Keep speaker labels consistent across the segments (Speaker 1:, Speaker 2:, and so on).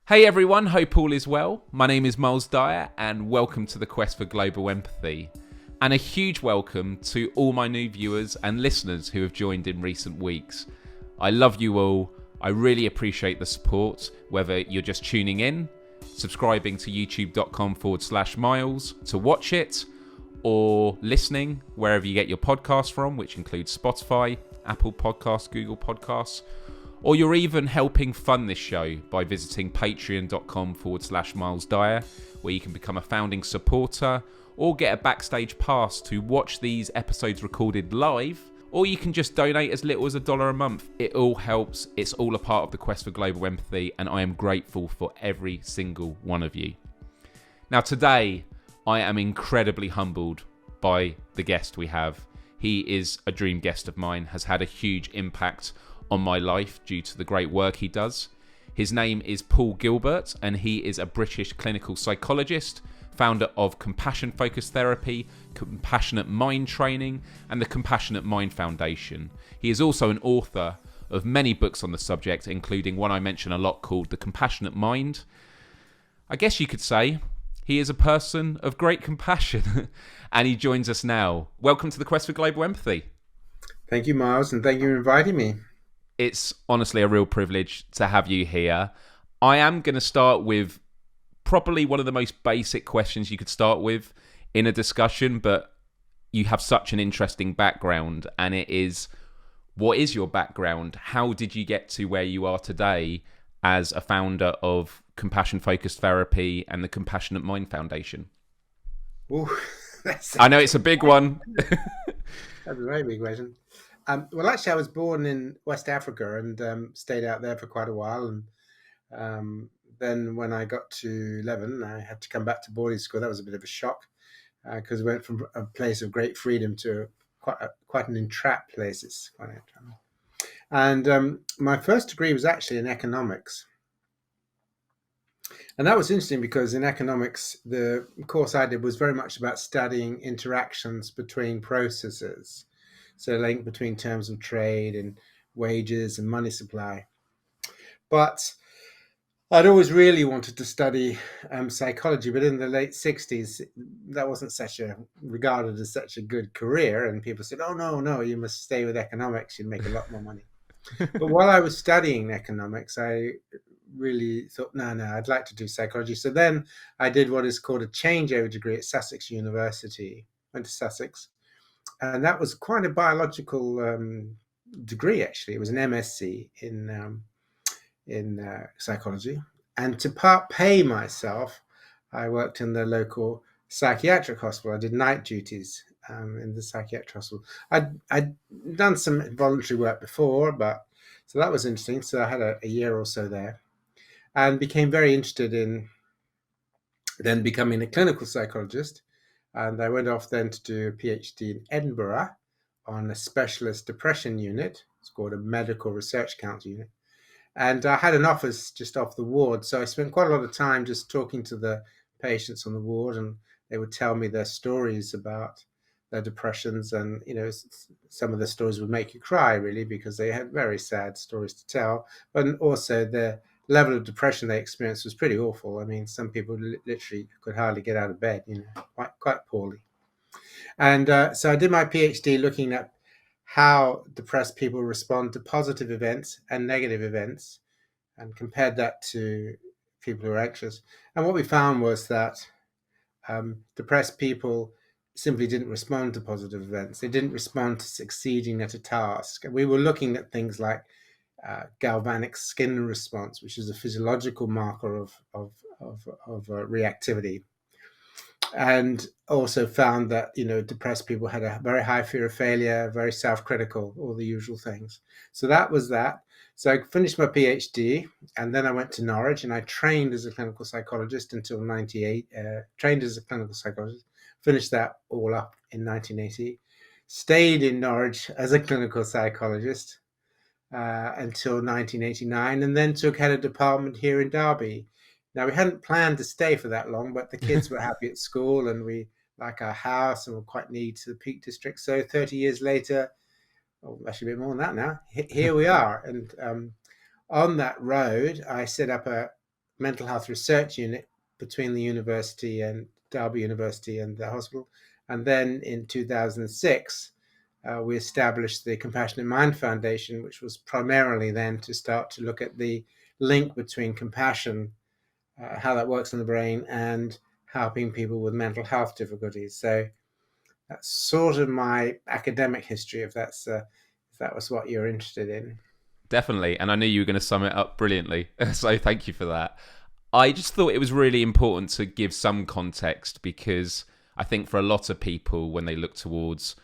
Speaker 1: Hey everyone, hope all is well. My name is Miles Dyer and welcome to the Quest for Global Empathy. And a huge welcome to all my new viewers and listeners who have joined in recent weeks. I love you all. I really appreciate the support, whether you're just tuning in, subscribing to youtube.com/miles to watch it, or listening wherever you get your podcast from, which includes Spotify, Apple Podcasts, Google Podcasts, or you're even helping fund this show by visiting patreon.com/Miles Dyer, where you can become a founding supporter or get a backstage pass to watch these episodes recorded live, or you can just donate as little as $1 a month. It all helps. It's all a part of the Quest for Global Empathy, and I am grateful for every single one of you. Now today, I am incredibly humbled by the guest we have. He is a dream guest of mine, has had a huge impact on my life due to the great work he does. His name is Paul Gilbert, and he is a British clinical psychologist, founder of compassion-focused therapy, compassionate mind training, and the Compassionate Mind Foundation. He is also an author of many books on the subject, including one I mention a lot called The Compassionate Mind. I guess you could say he is a person of great compassion, and he joins us now. Welcome to the Quest for Global Empathy.
Speaker 2: Thank you, Miles, and thank you for inviting me.
Speaker 1: It's honestly a real privilege to have you here. I am going to start with probably one of the most basic questions you could start with in a discussion, but you have such an interesting background, and it is, what is your background? How did you get to where you are today as a founder of compassion-focused therapy and the Compassionate Mind Foundation?
Speaker 2: Ooh,
Speaker 1: I know it's a big one.
Speaker 2: That's a very big question. Well, actually, I was born in West Africa and stayed out there for quite a while. And then when I got to 11, I had to come back to boarding school. That was a bit of a shock because I went from a place of great freedom to quite an entrapped place. It's quite entrapped. And my first degree was actually in economics. And that was interesting because in economics, the course I did was very much about studying interactions between processes. So, link between terms of trade and wages and money supply. But I'd always really wanted to study psychology, but in the late 60s, that wasn't regarded as such a good career. And people said, oh, no, you must stay with economics. You'd make a lot more money. But while I was studying economics, I really thought, no, I'd like to do psychology. So then I did what is called a changeover degree at Sussex University. Went to Sussex, and that was quite a biological degree. Actually, it was an MSc in psychology. And to pay myself, I worked in the local psychiatric hospital. I did night duties in the psychiatric hospital. I'd done some voluntary work before, but so that was interesting. So I had a year or so there, and became very interested in then becoming a clinical psychologist. And I went off then to do a PhD in Edinburgh on a specialist depression unit. It's called a medical research council unit. And I had an office just off the ward. So I spent quite a lot of time just talking to the patients on the ward, and they would tell me their stories about their depressions. And, some of the stories would make you cry, really, because they had very sad stories to tell. But also the level of depression they experienced was pretty awful. I mean, some people literally could hardly get out of bed, quite poorly. And so I did my PhD looking at how depressed people respond to positive events and negative events, and compared that to people who are anxious. And what we found was that depressed people simply didn't respond to positive events. They didn't respond to succeeding at a task. And we were looking at things like galvanic skin response, which is a physiological marker of reactivity, and also found that depressed people had a very high fear of failure, very self-critical, all the usual things. So that was that. So I finished my PhD, and then I went to Norwich, and I trained as a clinical psychologist until 98. Trained as a clinical psychologist, finished that all up in 1980. Stayed in Norwich as a clinical psychologist until 1989, and then took head of department here in Derby. Now, we hadn't planned to stay for that long, but the kids were happy at school, and we like our house, and were quite near to the Peak District. So 30 years later, actually a bit more than that now, here we are. And on that road, I set up a mental health research unit between the university and Derby University and the hospital. And then in 2006, we established the Compassionate Mind Foundation, which was primarily then to start to look at the link between compassion, how that works in the brain, and helping people with mental health difficulties. So that's sort of my academic history, if that was what you're interested in.
Speaker 1: Definitely. And I knew you were going to sum it up brilliantly. So thank you for that. I just thought it was really important to give some context because I think for a lot of people, when they look towards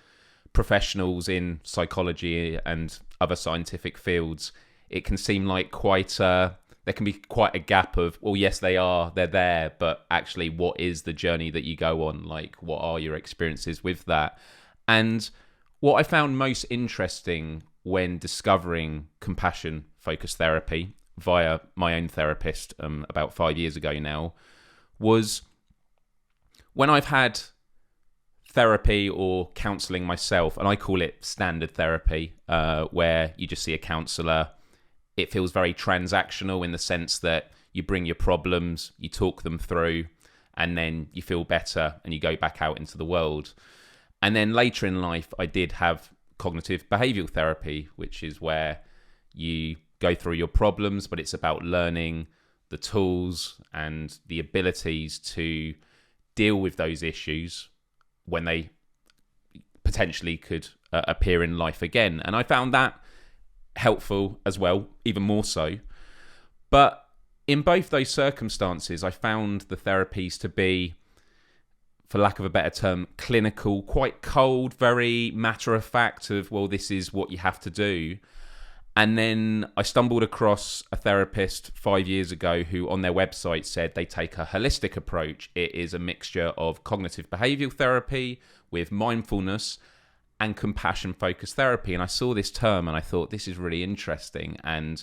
Speaker 1: professionals in psychology and other scientific fields, it can seem like there can be quite a gap of, well, yes, they're there, but actually, what is the journey that you go on? Like, what are your experiences with that? And what I found most interesting when discovering compassion focused therapy via my own therapist about 5 years ago now was when I've had therapy or counselling myself, and I call it standard therapy, where you just see a counsellor. It feels very transactional in the sense that you bring your problems, you talk them through, and then you feel better and you go back out into the world. And then later in life, I did have cognitive behavioural therapy, which is where you go through your problems, but it's about learning the tools and the abilities to deal with those issues when they potentially could appear in life again. And I found that helpful as well, even more so. But in both those circumstances, I found the therapies to be, for lack of a better term, clinical, quite cold, very matter of fact of, well, this is what you have to do. And then I stumbled across a therapist 5 years ago who on their website said they take a holistic approach. It is a mixture of cognitive behavioural therapy with mindfulness and compassion-focused therapy. And I saw this term and I thought, this is really interesting. And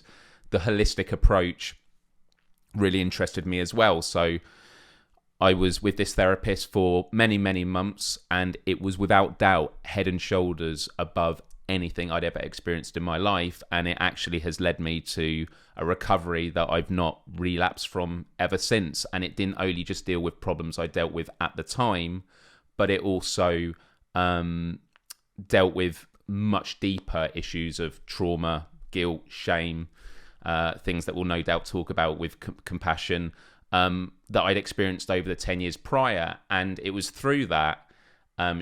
Speaker 1: the holistic approach really interested me as well. So I was with this therapist for many, many months, and it was without doubt head and shoulders above anything I'd ever experienced in my life. And it actually has led me to a recovery that I've not relapsed from ever since. And it didn't only just deal with problems I dealt with at the time, but it also dealt with much deeper issues of trauma, guilt, shame, things that we'll no doubt talk about with compassion, that I'd experienced over the 10 years prior. And it was through that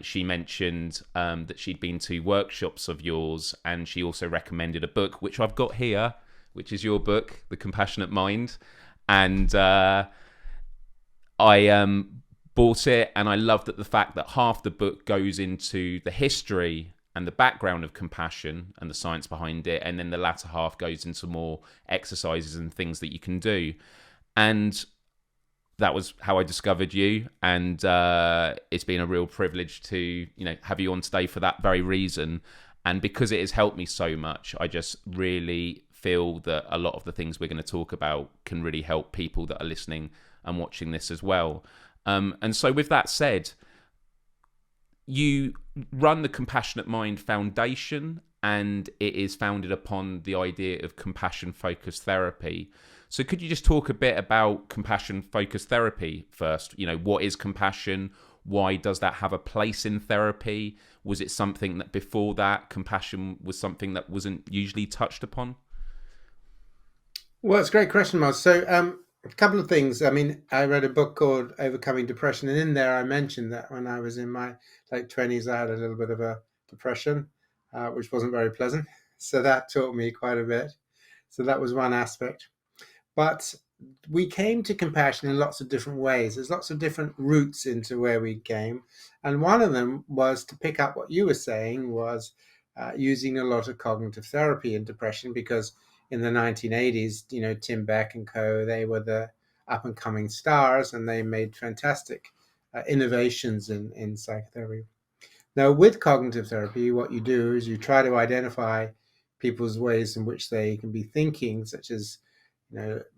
Speaker 1: she mentioned that she'd been to workshops of yours, and she also recommended a book, which I've got here, which is your book, The Compassionate Mind. And I bought it, and I loved that the fact that half the book goes into the history and the background of compassion and the science behind it, and then the latter half goes into more exercises and things that you can do. And that was how I discovered you, and it's been a real privilege to have you on today for that very reason. And because it has helped me so much, I just really feel that a lot of the things we're going to talk about can really help people that are listening and watching this as well. And so with that said, you run the Compassionate Mind Foundation, and it is founded upon the idea of compassion-focused therapy. So could you just talk a bit about compassion-focused therapy first? What is compassion? Why does that have a place in therapy? Was it something that before that, compassion was something that wasn't usually touched upon?
Speaker 2: Well, it's a great question, Miles. So a couple of things. I mean, I read a book called Overcoming Depression, and in there I mentioned that when I was in my late 20s, I had a little bit of a depression, which wasn't very pleasant. So that taught me quite a bit. So that was one aspect. But we came to compassion in lots of different ways. There's lots of different routes into where we came. And one of them was to pick up what you were saying, was using a lot of cognitive therapy in depression, because in the 1980s, Tim Beck and co, they were the up and coming stars, and they made fantastic innovations in psychotherapy. Now, with cognitive therapy, what you do is you try to identify people's ways in which they can be thinking, such as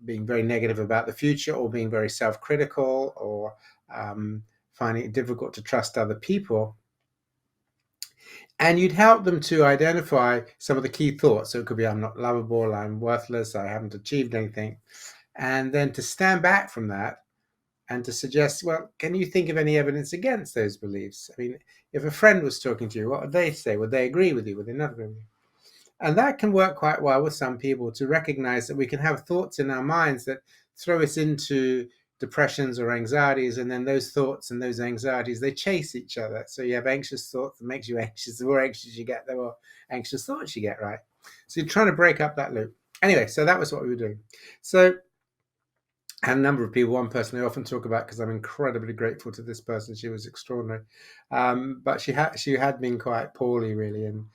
Speaker 2: being very negative about the future, or being very self-critical, or finding it difficult to trust other people. And you'd help them to identify some of the key thoughts. So it could be, I'm not lovable, I'm worthless, I haven't achieved anything. and then to stand back from that and to suggest, well, can you think of any evidence against those beliefs? I mean, if a friend was talking to you, what would they say? Would they agree with you? Would they not agree with you? And that can work quite well with some people, to recognize that we can have thoughts in our minds that throw us into depressions or anxieties, and then those thoughts and those anxieties, they chase each other. So you have anxious thoughts that makes you anxious. The more anxious you get, the more anxious thoughts you get, right? So you're trying to break up that loop. Anyway, so that was what we were doing. So, and a number of people, one person I often talk about because I'm incredibly grateful to this person. She was extraordinary. But she had been quite poorly, really, and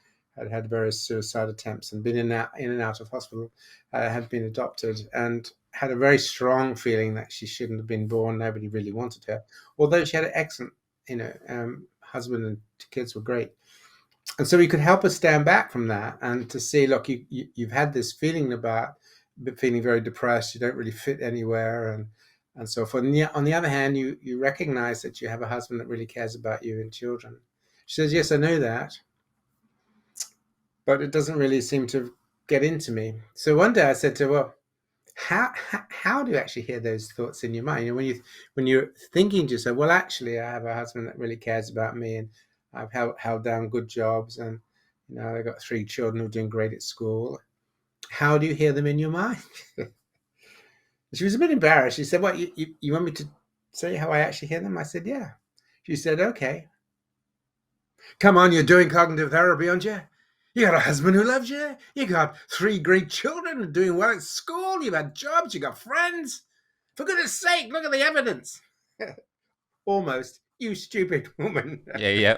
Speaker 2: had various suicide attempts and been in and out of hospital, had been adopted, and had a very strong feeling that she shouldn't have been born. Nobody really wanted her, although she had an excellent, husband, and kids were great. And so we could help her stand back from that and to see, look, you've had this feeling about feeling very depressed, you don't really fit anywhere, and so forth. And on the other hand, you recognize that you have a husband that really cares about you and children. She says, yes, I know that, but it doesn't really seem to get into me. So one day I said to her, well, how do you actually hear those thoughts in your mind? When you're thinking to yourself, well, actually, I have a husband that really cares about me, and I've held down good jobs, and I've got 3 children who are doing great at school. How do you hear them in your mind? She was a bit embarrassed. She said, what, you want me to say how I actually hear them? I said, yeah. She said, okay. Come on, you're doing cognitive therapy, aren't you? You got a husband who loves you. You got 3 great children doing well at school. You've had jobs. You got friends. For goodness sake, look at the evidence. Almost, you stupid woman.
Speaker 1: Yeah.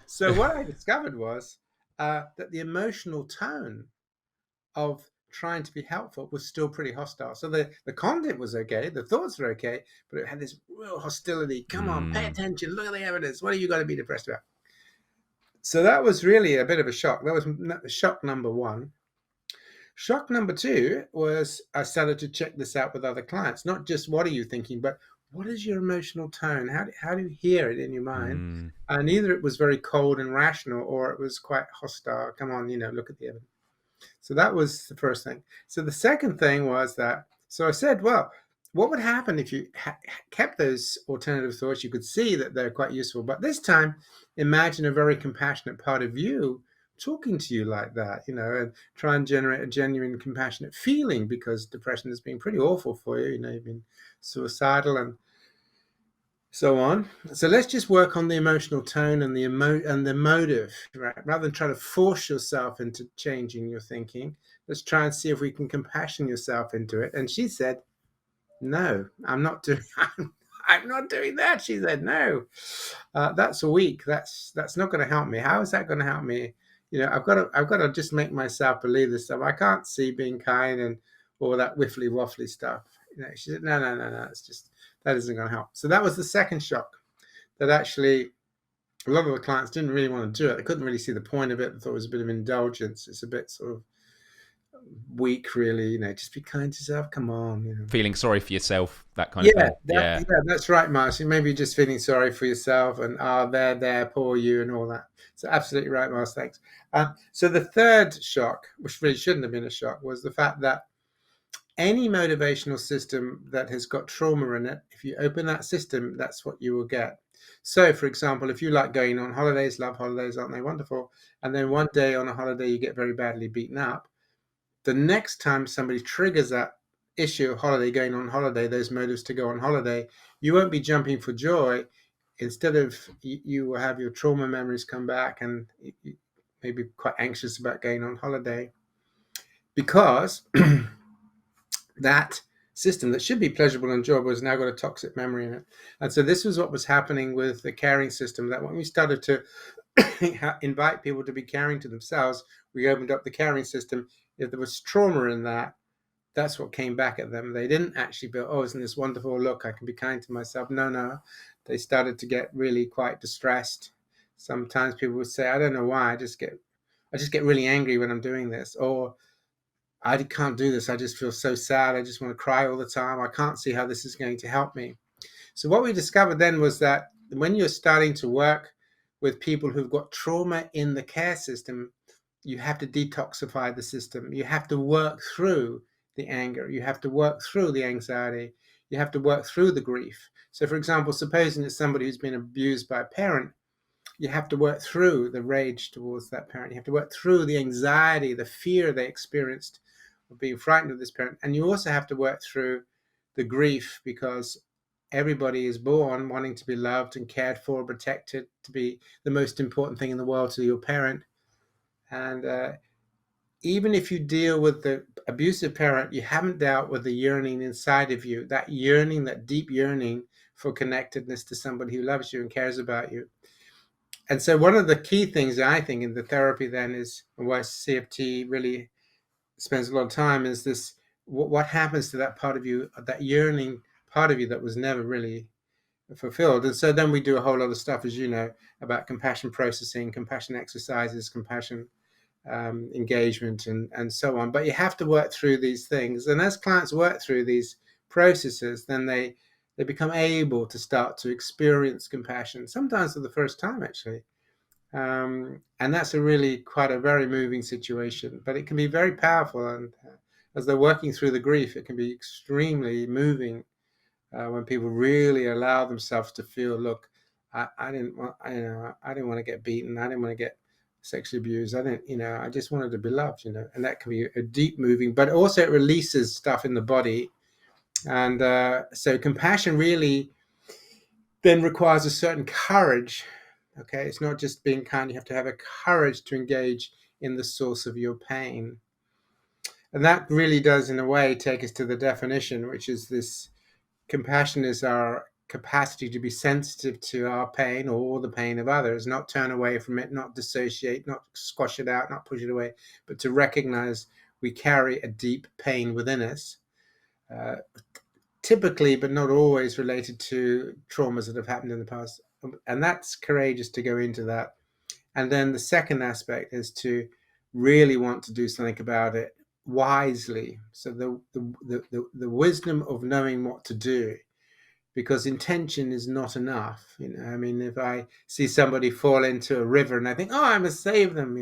Speaker 2: So what I discovered was that the emotional tone of trying to be helpful was still pretty hostile. So the content was okay, the thoughts were okay, but it had this real hostility. Come on, pay attention, look at the evidence. What are you going to be depressed about? So that was really a bit of a shock. That was shock number 1. Shock number 2 was I started to check this out with other clients. Not just what are you thinking, but what is your emotional tone? How do you hear it in your mind? And either it was very cold and rational, or it was quite hostile. Come on, look at the evidence. So that was the first thing. So the second thing was that, so I said, well, what would happen if you kept those alternative thoughts? You could see that they're quite useful. But this time, imagine a very compassionate part of you talking to you like that, and try and generate a genuine compassionate feeling, because depression has been pretty awful for you. You've been suicidal and so on. So let's just work on the emotional tone and the motive, right? Rather than try to force yourself into changing your thinking, let's try and see if we can compassion yourself into it. And she said, no, I'm not doing I'm not doing that. She said, no, that's weak. That's not going to help me. How is that going to help me? I've got to just make myself believe this stuff. I can't see being kind and all that wiffly waffly stuff. She said, no. It's just, that isn't going to help. So that was the second shock, that actually a lot of the clients didn't really want to do it. They couldn't really see the point of it. They thought it was a bit of indulgence. It's a bit sort of weak, really. Just be kind to yourself. Come on.
Speaker 1: Feeling sorry for yourself, that kind of thing.
Speaker 2: Yeah, that's right, Marcy. Maybe you're just feeling sorry for yourself and there, poor you, and all that. So absolutely right, Mars. Thanks. So the third shock, which really shouldn't have been a shock, was the fact that any motivational system that has got trauma in it, if you open that system, that's what you will get. So, for example, if you like going on holidays, love holidays, aren't they wonderful? And then one day on a holiday, you get very badly beaten up. The next time somebody triggers that issue of holiday, going on holiday, those motives to go on holiday, you won't be jumping for joy. Instead of, you will have your trauma memories come back, and you may be quite anxious about going on holiday, because that system that should be pleasurable and enjoyable has now got a toxic memory in it. And so this was what was happening with the caring system, that when we started to invite people to be caring to themselves, we opened up the caring system. If there was trauma in that, that's what came back at them. They didn't actually feel, oh, isn't this wonderful? Look, I can be kind to myself. No. They started to get really quite distressed. Sometimes people would say, I don't know why, I just get really angry when I'm doing this, or I can't do this. I just feel so sad. I just want to cry all the time. I can't see how this is going to help me. So what we discovered then was that when you're starting to work with people who've got trauma in the care system, you have to detoxify the system. You have to work through the anger. You have to work through the anxiety. You have to work through the grief. So, for example, supposing it's somebody who's been abused by a parent, you have to work through the rage towards that parent. You have to work through the anxiety, the fear they experienced of being frightened of this parent. And you also have to work through the grief, because everybody is born wanting to be loved and cared for, protected, to be the most important thing in the world to your parent. And even if you deal with the abusive parent, you haven't dealt with the yearning inside of you, that yearning, that deep yearning for connectedness to somebody who loves you and cares about you. And so one of the key things I think in the therapy then is, and why CFT really spends a lot of time, is this: what happens to that part of you, that yearning part of you that was never really fulfilled. And so then we do a whole lot of stuff, as you know, about compassion processing, compassion exercises, compassion engagement, and so on. But you have to work through these things. And as clients work through these processes, then they become able to start to experience compassion, sometimes for the first time, actually. And that's a really quite a very moving situation, but it can be very powerful. And as they're working through the grief, it can be extremely moving when people really allow themselves to feel, look, I didn't want to get beaten. I didn't want to get sexually abused. I just wanted to be loved, and that can be a deep moving, but also it releases stuff in the body. And so compassion really then requires a certain courage. Okay, it's not just being kind. You have to have a courage to engage in the source of your pain. And that really does, in a way, take us to the definition, which is this: compassion is our capacity to be sensitive to our pain or the pain of others, not turn away from it, not dissociate, not squash it out, not push it away, but to recognize we carry a deep pain within us. Typically, but not always, related to traumas that have happened in the past. And that's courageous to go into that. And then the second aspect is to really want to do something about it wisely. So the wisdom of knowing what to do, because intention is not enough. I mean, if I see somebody fall into a river and I think, oh, I must save them,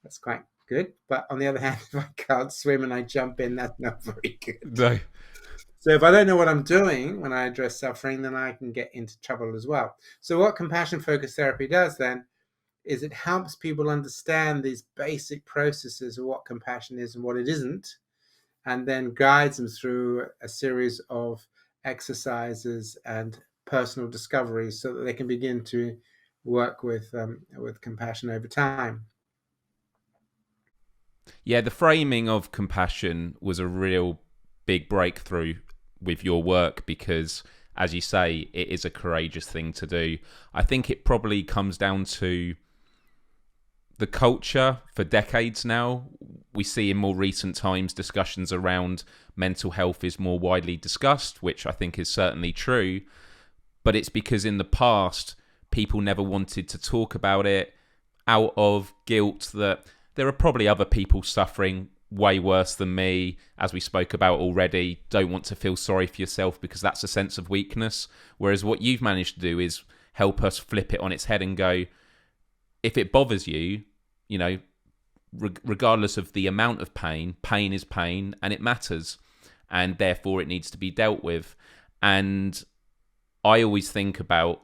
Speaker 2: that's quite good. But on the other hand, if I can't swim and I jump in, that's not very good.
Speaker 1: No.
Speaker 2: So if I don't know what I'm doing when I address suffering, then I can get into trouble as well. So what compassion-focused therapy does then is it helps people understand these basic processes of what compassion is and what it isn't, and then guides them through a series of exercises and personal discoveries so that they can begin to work with compassion over time.
Speaker 1: Yeah, the framing of compassion was a real big breakthrough with your work, because, as you say, it is a courageous thing to do. I think it probably comes down to the culture. For decades now, we see in more recent times discussions around mental health is more widely discussed, which I think is certainly true. But it's because in the past, people never wanted to talk about it out of guilt that there are probably other people suffering way worse than me, as we spoke about already. Don't want to feel sorry for yourself because that's a sense of weakness. Whereas what you've managed to do is help us flip it on its head and go, if it bothers you, regardless of the amount of pain, pain is pain and it matters, and therefore it needs to be dealt with. And I always think about,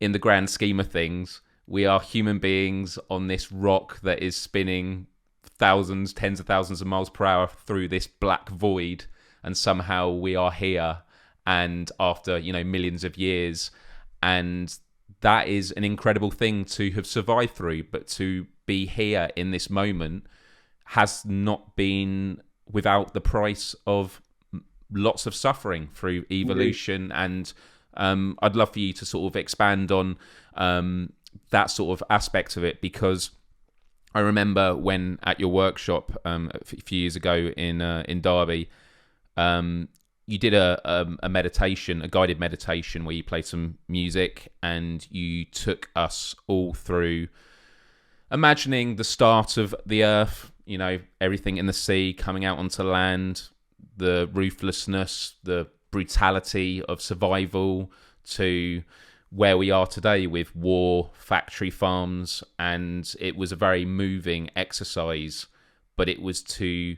Speaker 1: in the grand scheme of things, we are human beings on this rock that is spinning thousands, tens of thousands of miles per hour through this black void, and somehow we are here, and after millions of years, and that is an incredible thing to have survived through. But to be here in this moment has not been without the price of lots of suffering through evolution. And I'd love for you to sort of expand on that sort of aspect of it, because I remember when at your workshop a few years ago in Derby, you did a meditation, a guided meditation, where you played some music and you took us all through imagining the start of the earth, everything in the sea coming out onto land, the ruthlessness, the brutality of survival, to where we are today with war, factory farms. And it was a very moving exercise, but it was to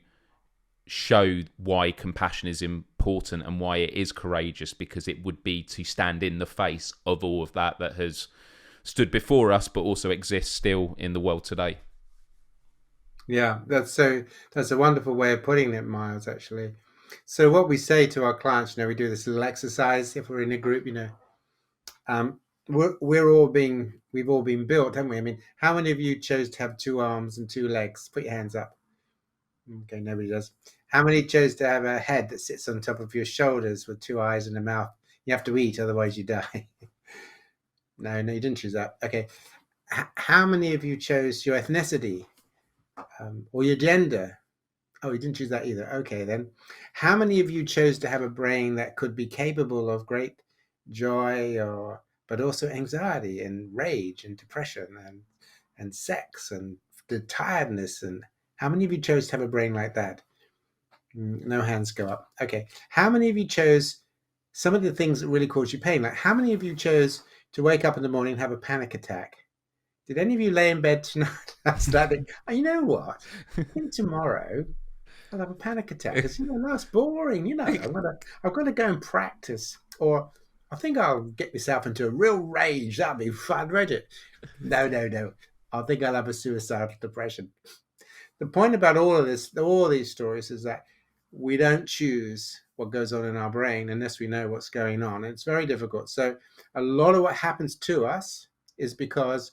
Speaker 1: show why compassion is important and why it is courageous, because it would be to stand in the face of all of that has stood before us, but also exists still in the world today.
Speaker 2: Yeah, that's a wonderful way of putting it, Miles, actually. So what we say to our clients, we do this little exercise if we're in a group, um, we've all been built, haven't we? I mean, how many of you chose to have 2 arms and 2 legs? Put your hands up. Okay, nobody does. How many chose to have a head that sits on top of your shoulders with 2 eyes and a mouth? You have to eat, otherwise you die. No, you didn't choose that. Okay. How many of you chose your ethnicity or your gender? Oh, you didn't choose that either. Okay, then. How many of you chose to have a brain that could be capable of great joy, but also anxiety and rage and depression and sex and the tiredness? And how many of you chose to have a brain like that? No hands go up. Okay. How many of you chose some of the things that really cause you pain? Like, how many of you chose to wake up in the morning and have a panic attack? Did any of you lay in bed tonight starting, oh, you know what? I think tomorrow I'll have a panic attack because that's boring. I've got to go and practice, or I think I'll get myself into a real rage. That'll be fun, won't it? No. I think I'll have a suicidal depression. The point about all these stories, is that we don't choose what goes on in our brain unless we know what's going on. It's very difficult. So a lot of what happens to us is because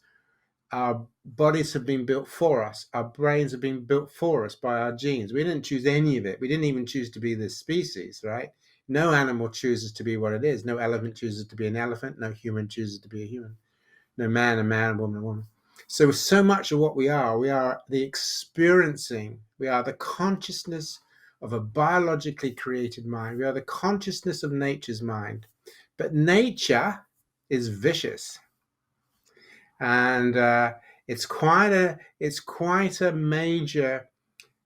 Speaker 2: our bodies have been built for us. Our brains have been built for us by our genes. We didn't choose any of it. We didn't even choose to be this species, right? No animal chooses to be what it is. No elephant chooses to be an elephant. No human chooses to be a human. No man, a man, woman, a woman. So much of what we are the experiencing. We are the consciousness of a biologically created mind. We are the consciousness of nature's mind. But nature is vicious. And it's quite a major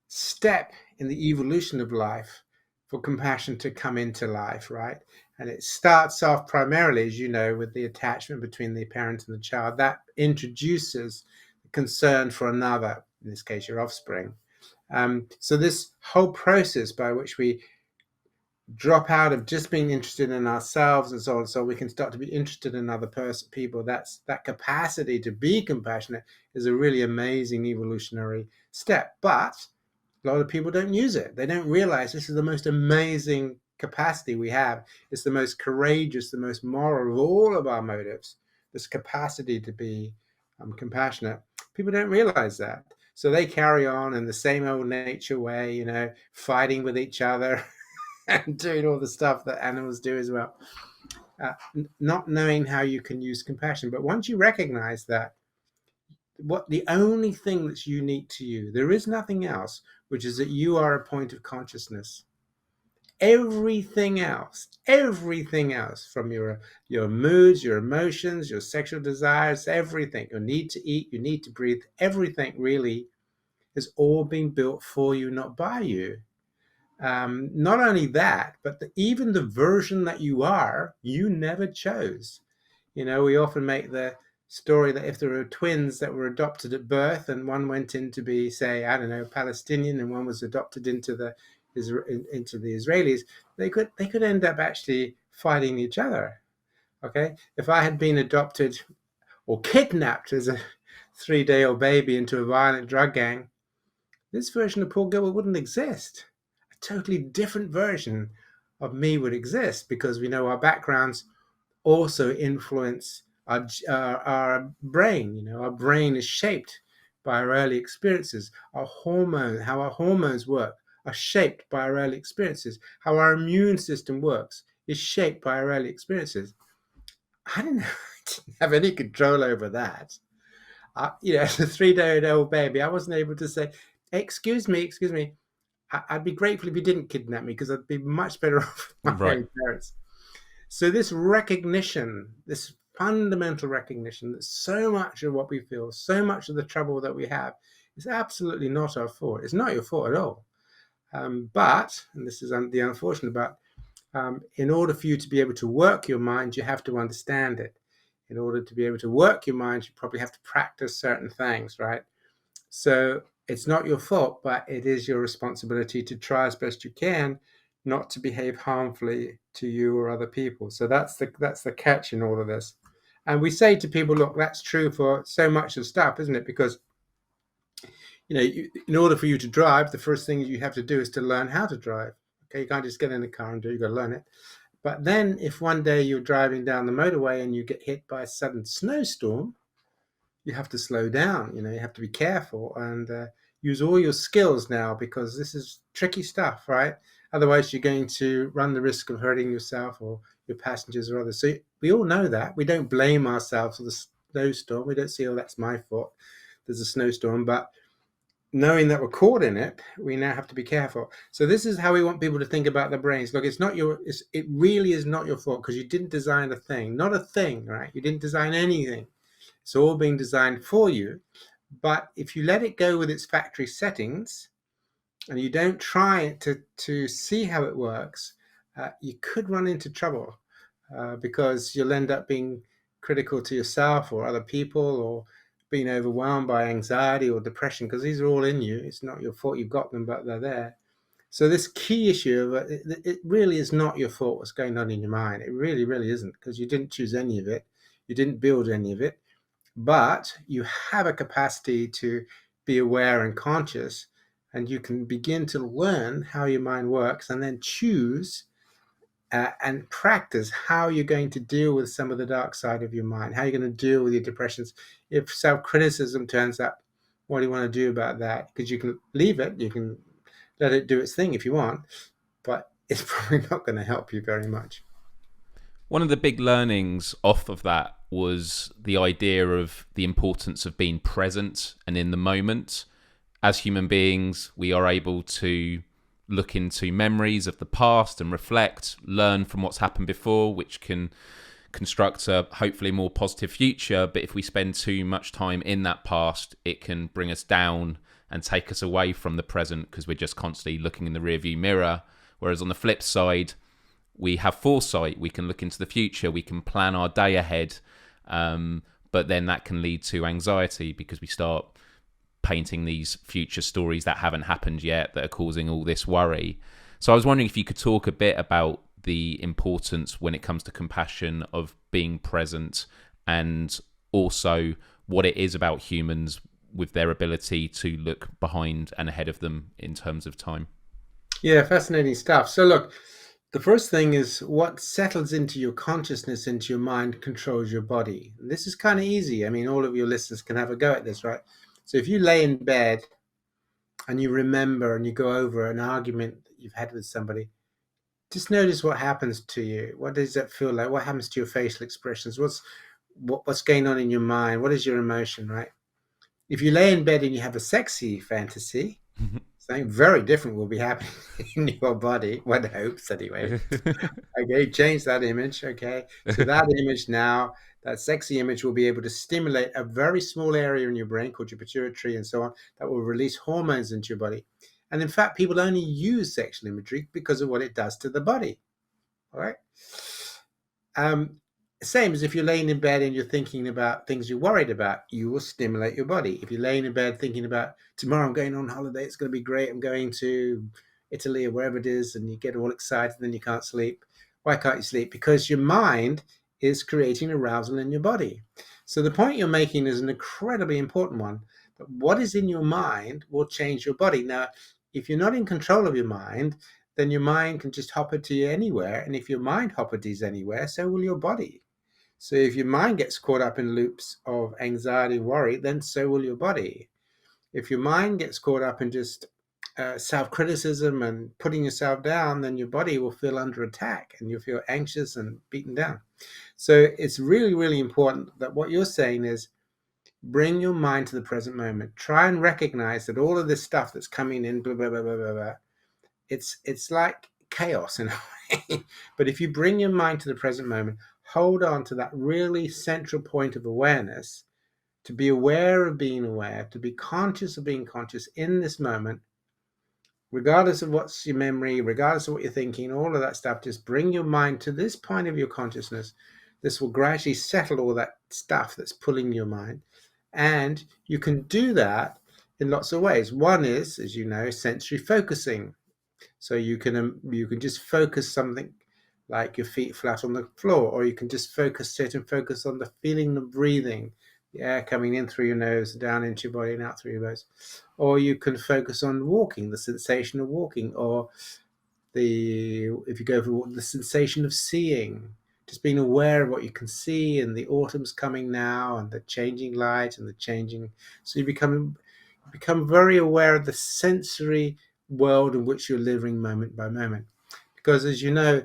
Speaker 2: step in the evolution of life for compassion to come into life, right? And it starts off primarily, as you know, with the attachment between the parent and the child. That introduces concern for another, in this case, your offspring. So this whole process by which we drop out of just being interested in ourselves and so on, so we can start to be interested in other people. That capacity to be compassionate is a really amazing evolutionary step. But a lot of people don't use it. They don't realize this is the most amazing capacity we have. It's the most courageous, the most moral of all of our motives, this capacity to be compassionate. People don't realize that. So they carry on in the same old nature way, fighting with each other and doing all the stuff that animals do as well. Not knowing how you can use compassion. But once you recognize that, the only thing that's unique to you, there is nothing else, which is that you are a point of consciousness. Everything else from your moods, your emotions, your sexual desires, everything, your need to eat, your need to breathe, everything really has all been built for you, not by you. Not only that, but even the version that you are, you never chose. We often make the story that if there were twins that were adopted at birth and one went in to be, say, I don't know, Palestinian, and one was adopted into the Israelis, they could end up actually fighting each other. Okay, if I had been adopted or kidnapped as a 3-day-old baby into a violent drug gang, this version of Paul Gilbert wouldn't exist. A totally different version of me would exist, because we know our backgrounds also influence our brain. Our brain is shaped by our early experiences. How our hormones work are shaped by our early experiences. How our immune system works is shaped by our early experiences. I didn't have any control over that. As a 3-day-old baby, I wasn't able to say, excuse me, I'd be grateful if you didn't kidnap me, because I'd be much better off with my own parents. So this recognition, this fundamental recognition that so much of what we feel, so much of the trouble that we have, is absolutely not our fault. It's not your fault at all. But, and this is the unfortunate part, in order for you to be able to work your mind, you have to understand it. In order to be able to work your mind, you probably have to practice certain things, right? So it's not your fault, but it is your responsibility to try as best you can not to behave harmfully to you or other people. So that's the catch in all of this. And we say to people, look, that's true for so much of stuff, isn't it? Because in order for you to drive, the first thing you have to do is to learn how to drive. Okay, you can't just get in the car and do it. You got to learn it. But then, if one day you're driving down the motorway and you get hit by a sudden snowstorm, you have to slow down. You have to be careful and use all your skills now, because this is tricky stuff, right? Otherwise, you're going to run the risk of hurting yourself or your passengers or others. So we all know that. We don't blame ourselves for the snowstorm. We don't say, "Oh, that's my fault. There's a snowstorm," but knowing that we're caught in it, we now have to be careful. So this is how we want people to think about their brains. Look, it really is not your fault, because you didn't design a thing, not a thing, right? You didn't design anything. It's all being designed for you. But if you let it go with its factory settings and you don't try to see how it works, you could run into trouble, because you'll end up being critical to yourself or other people, or being overwhelmed by anxiety or depression, because these are all in you. It's not your fault you've got them, but they're there. So this key issue of it really is not your fault what's going on in your mind. It really, really isn't, because you didn't choose any of it. You didn't build any of it, but you have a capacity to be aware and conscious, and you can begin to learn how your mind works and then choose and practice how you're going to deal with some of the dark side of your mind, how you're going to deal with your depressions. If self-criticism turns up, what do you want to do about that? Because you can leave it, you can let it do its thing if you want, but it's probably not going to help you very much.
Speaker 1: One of the big learnings off of that was the idea of the importance of being present and in the moment. As human beings, we are able to look into memories of the past and reflect, learn from what's happened before, which can construct a hopefully more positive future. But if we spend too much time in that past, it can bring us down and take us away from the present, because we're just constantly looking in the rearview mirror. Whereas on the flip side, we have foresight, we can look into the future, we can plan our day ahead, but then that can lead to anxiety, because we start painting these future stories that haven't happened yet that are causing all this worry. So I was wondering if you could talk a bit about the importance when it comes to compassion of being present, and also what it is about humans with their ability to look behind and ahead of them in terms of time.
Speaker 2: Yeah, fascinating stuff. So look, the first thing is what settles into your consciousness, into your mind, controls your body. This is kind of easy. I mean, all of your listeners can have a go at this, right? So if you lay in bed and you remember and you go over an argument that you've had with somebody, just notice what happens to you. What does that feel like? What happens to your facial expressions? What's going on in your mind? What is your emotion, right? If you lay in bed and you have a sexy fantasy, something very different will be happening in your body. One hopes, anyway. Okay, change that image. Okay, so that image now, that sexy image will be able to stimulate a very small area in your brain called your pituitary and so on, that will release hormones into your body. And in fact, people only use sexual imagery because of what it does to the body. All right. Same as if you're laying in bed and you're thinking about things you're worried about, you will stimulate your body. If you're laying in bed thinking about tomorrow I'm going on holiday, it's going to be great, I'm going to Italy or wherever it is, and you get all excited, then you can't sleep. Why can't you sleep? Because your mind is creating arousal in your body. So the point you're making is an incredibly important one. That what is in your mind will change your body. Now, if you're not in control of your mind, then your mind can just hopper to you anywhere. And if your mind hopperties anywhere, so will your body. So if your mind gets caught up in loops of anxiety and worry, then so will your body. If your mind gets caught up in just self-criticism and putting yourself down, then your body will feel under attack and you'll feel anxious and beaten down. So it's really, really important that what you're saying is bring your mind to the present moment. Try and recognize that all of this stuff that's coming in, blah, blah, blah, blah, blah, blah, it's like chaos in a way. But if you bring your mind to the present moment, hold on to that really central point of awareness, to be aware of being aware, to be conscious of being conscious in this moment, regardless of what's your memory, regardless of what you're thinking, all of that stuff, just bring your mind to this point of your consciousness. This will gradually settle all that stuff that's pulling your mind. And you can do that in lots of ways. One is, as you know, sensory focusing. So you can just focus something like your feet flat on the floor, or you can just sit and focus on the feeling of breathing, the air coming in through your nose, down into your body, and out through your nose. Or you can focus on walking, the sensation of walking, or if you go for the sensation of seeing, just being aware of what you can see, and the autumn's coming now, and the changing light and the changing. So you become very aware of the sensory world in which you're living moment by moment. Because as you know,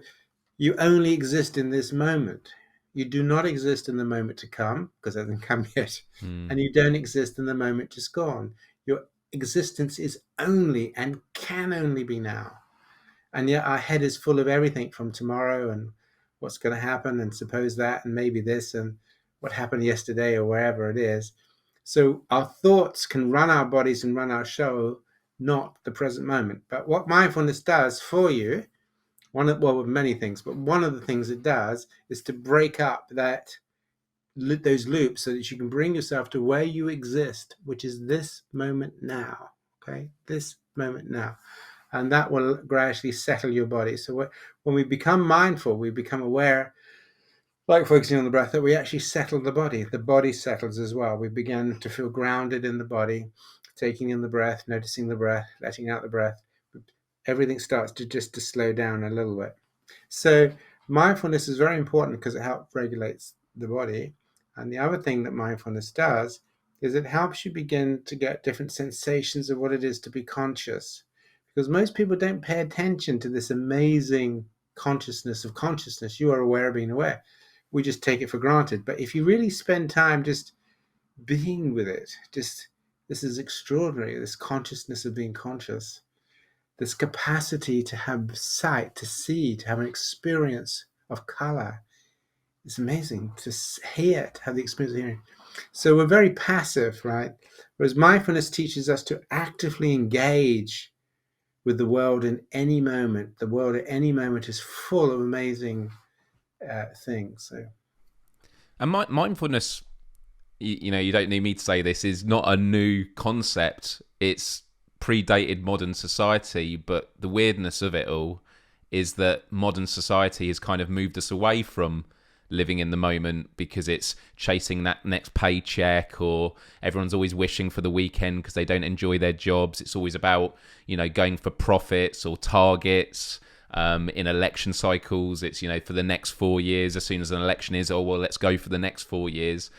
Speaker 2: you only exist in this moment. You do not exist in the moment to come, because it hasn't come yet,
Speaker 1: Mm.
Speaker 2: and you don't exist in the moment just gone. Your existence is only and can only be now. And yet our head is full of everything from tomorrow and what's going to happen, and suppose that, and maybe this, and what happened yesterday, or wherever it is. So our thoughts can run our bodies and run our show, not the present moment. But what mindfulness does for you, with many things, but one of the things it does is to break up those loops, so that you can bring yourself to where you exist, which is this moment now. Okay, this moment now, and that will gradually settle your body. So when we become mindful, we become aware, like focusing on the breath, that we actually settle the body. The body settles as well. We begin to feel grounded in the body, taking in the breath, noticing the breath, letting out the breath. Everything starts to slow down a little bit. So mindfulness is very important because it helps regulates the body. And the other thing that mindfulness does is it helps you begin to get different sensations of what it is to be conscious. Because most people don't pay attention to this amazing consciousness of consciousness. You are aware of being aware. We just take it for granted. But if you really spend time just being with it, this is extraordinary, this consciousness of being conscious, this capacity to have sight, to see, to have an experience of color. It's amazing to hear, to have the experience of hearing. So we're very passive, right? Whereas mindfulness teaches us to actively engage with the world in any moment. The world at any moment is full of amazing things. So
Speaker 1: And mindfulness, you don't need me to say this, is not a new concept. It's predated modern society, but the weirdness of it all is that modern society has kind of moved us away from living in the moment, because it's chasing that next paycheck, or everyone's always wishing for the weekend because they don't enjoy their jobs. It's always about, going for profits or targets. In election cycles, it's, for the next 4 years. As soon as an election is, oh, well, let's go for the next 4 years.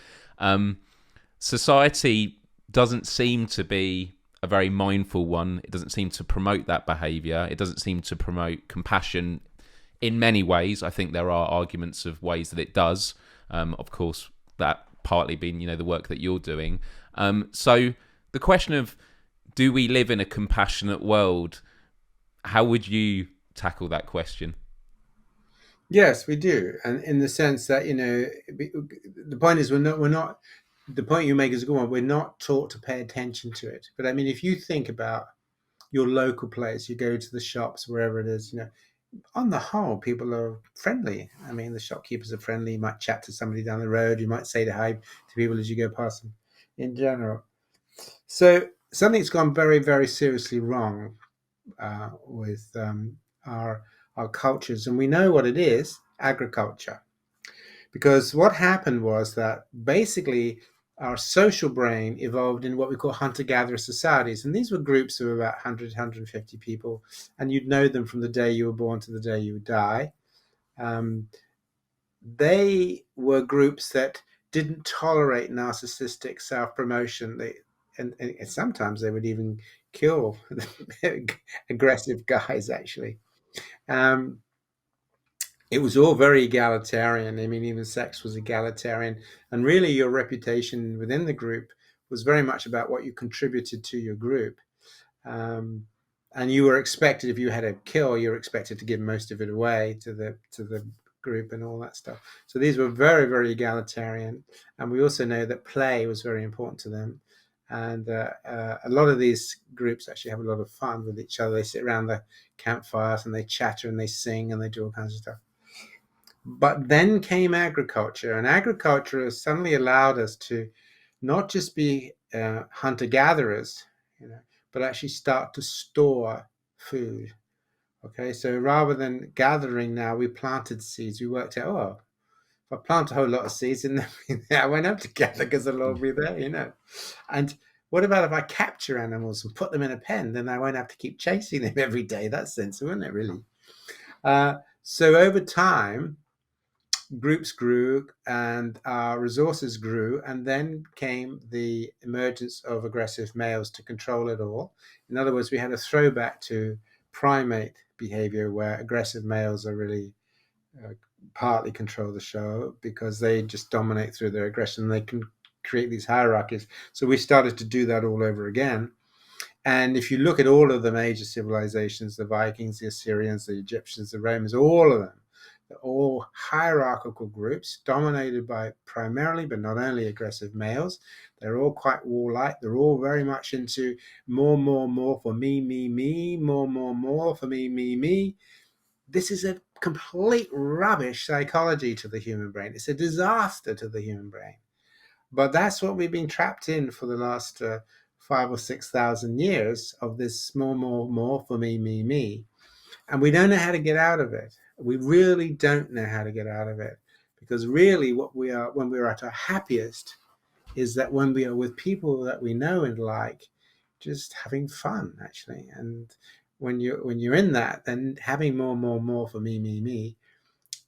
Speaker 1: Society doesn't seem to be a very mindful one. It doesn't seem to promote that behaviour. It doesn't seem to promote compassion in many ways. I think there are arguments of ways that it does. Of course, that partly being, the work that you're doing. So the question of, do we live in a compassionate world? How would you tackle that question?
Speaker 2: yes, we do, and in the sense that the point is we're not. The point you make is a good one. We're not taught to pay attention to it. But I mean, if you think about your local place, you go to the shops, wherever it is, on the whole, people are friendly. I mean, the shopkeepers are friendly. You might chat to somebody down the road. You might say hi to people as you go past them in general. So something's gone very, very seriously wrong with our cultures. And we know what it is: agriculture. Because what happened was that basically our social brain evolved in what we call hunter-gatherer societies. And these were groups of about 100, 150 people. And you'd know them from the day you were born to the day you would die. Um, they were groups that didn't tolerate narcissistic self-promotion. And sometimes they would even kill aggressive guys, actually. Um, it was all very egalitarian. I mean, even sex was egalitarian. And really, your reputation within the group was very much about what you contributed to your group. Um, and you were expected, if you had a kill, you were expected to give most of it away to the group and all that stuff. So these were very, very egalitarian. And we also know that play was very important to them. And a lot of these groups actually have a lot of fun with each other. They sit around the campfires and they chatter and they sing and they do all kinds of stuff. But then came agriculture, and agriculture has suddenly allowed us to not just be hunter gatherers, but actually start to store food. Okay, so rather than gathering now, we planted seeds. We worked out, oh, if I plant a whole lot of seeds and then I won't have to gather because they'll all be there. And what about if I capture animals and put them in a pen? Then I won't have to keep chasing them every day. That's sensible, isn't it, really? So over time, groups grew and our resources grew, and then came the emergence of aggressive males to control it all. In other words, we had a throwback to primate behavior where aggressive males are really partly control the show because they just dominate through their aggression. They can create these hierarchies. So we started to do that all over again. And if you look at all of the major civilizations, the Vikings, the Assyrians, the Egyptians, the Romans, all of them, they're all hierarchical groups dominated by primarily, but not only, aggressive males. They're all quite warlike. They're all very much into more for me, more for me. This is a complete rubbish psychology to the human brain. It's a disaster to the human brain. But that's what we've been trapped in for the last 5,000 or 6,000 years, of this more for me. And we don't know how to get out of it. We really don't know how to get out of it, because really what we are, when we're at our happiest, is that when we are with people that we know and like, just having fun, actually. And when you're in that, then having more for me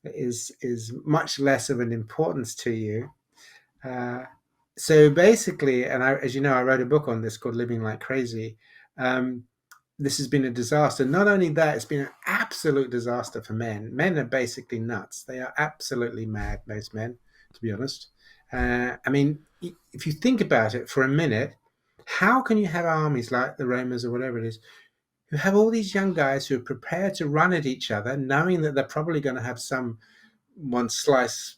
Speaker 2: is much less of an importance to you. So basically, and as you know, I wrote a book on this called Living Like Crazy. This has been a disaster. Not only that, it's been an absolute disaster for men. Men are basically nuts. They are absolutely mad, most men, to be honest. I mean, if you think about it for a minute, how can you have armies like the Romans or whatever it is, who have all these young guys who are prepared to run at each other, knowing that they're probably going to have someone slice,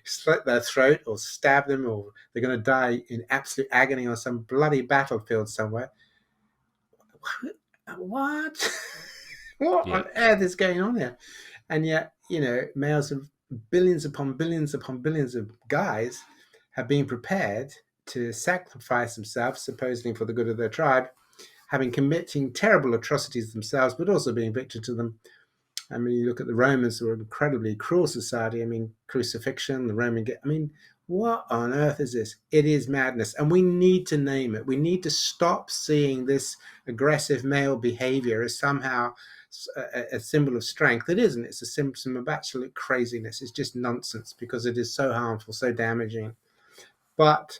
Speaker 2: slit their throat or stab them, or they're going to die in absolute agony on some bloody battlefield somewhere. What? What on earth is going on here? And yet, males of billions upon billions upon billions of guys have been prepared to sacrifice themselves, supposedly for the good of their tribe, having committing terrible atrocities themselves, but also being victim to them. I mean, you look at the Romans, who are an incredibly cruel society. I mean, crucifixion, the Roman. I mean, what on earth is this? It is madness, and we need to name it. We need to stop seeing this aggressive male behavior as somehow a symbol of strength. It isn't. It's a symptom of absolute craziness. It's just nonsense, because it is so harmful, so damaging. But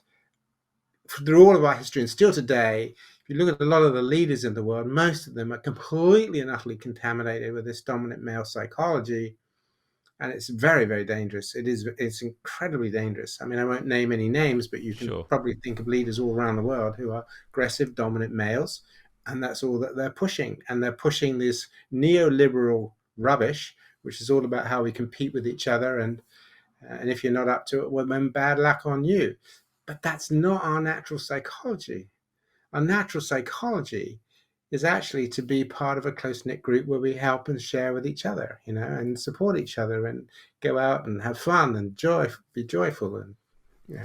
Speaker 2: through all of our history, and still today, if you look at a lot of the leaders in the world, most of them are completely and utterly contaminated with this dominant male psychology. And it's very, very dangerous. It's incredibly dangerous. I mean, I won't name any names, but you can probably think of leaders all around the world who are aggressive, dominant males, and that's all that they're pushing. And they're pushing this neoliberal rubbish, which is all about how we compete with each other, and if you're not up to it, well, then bad luck on you. But that's not our natural psychology. Our natural psychology is actually to be part of a close-knit group where we help and share with each other, and support each other and go out and have fun and be joyful. And so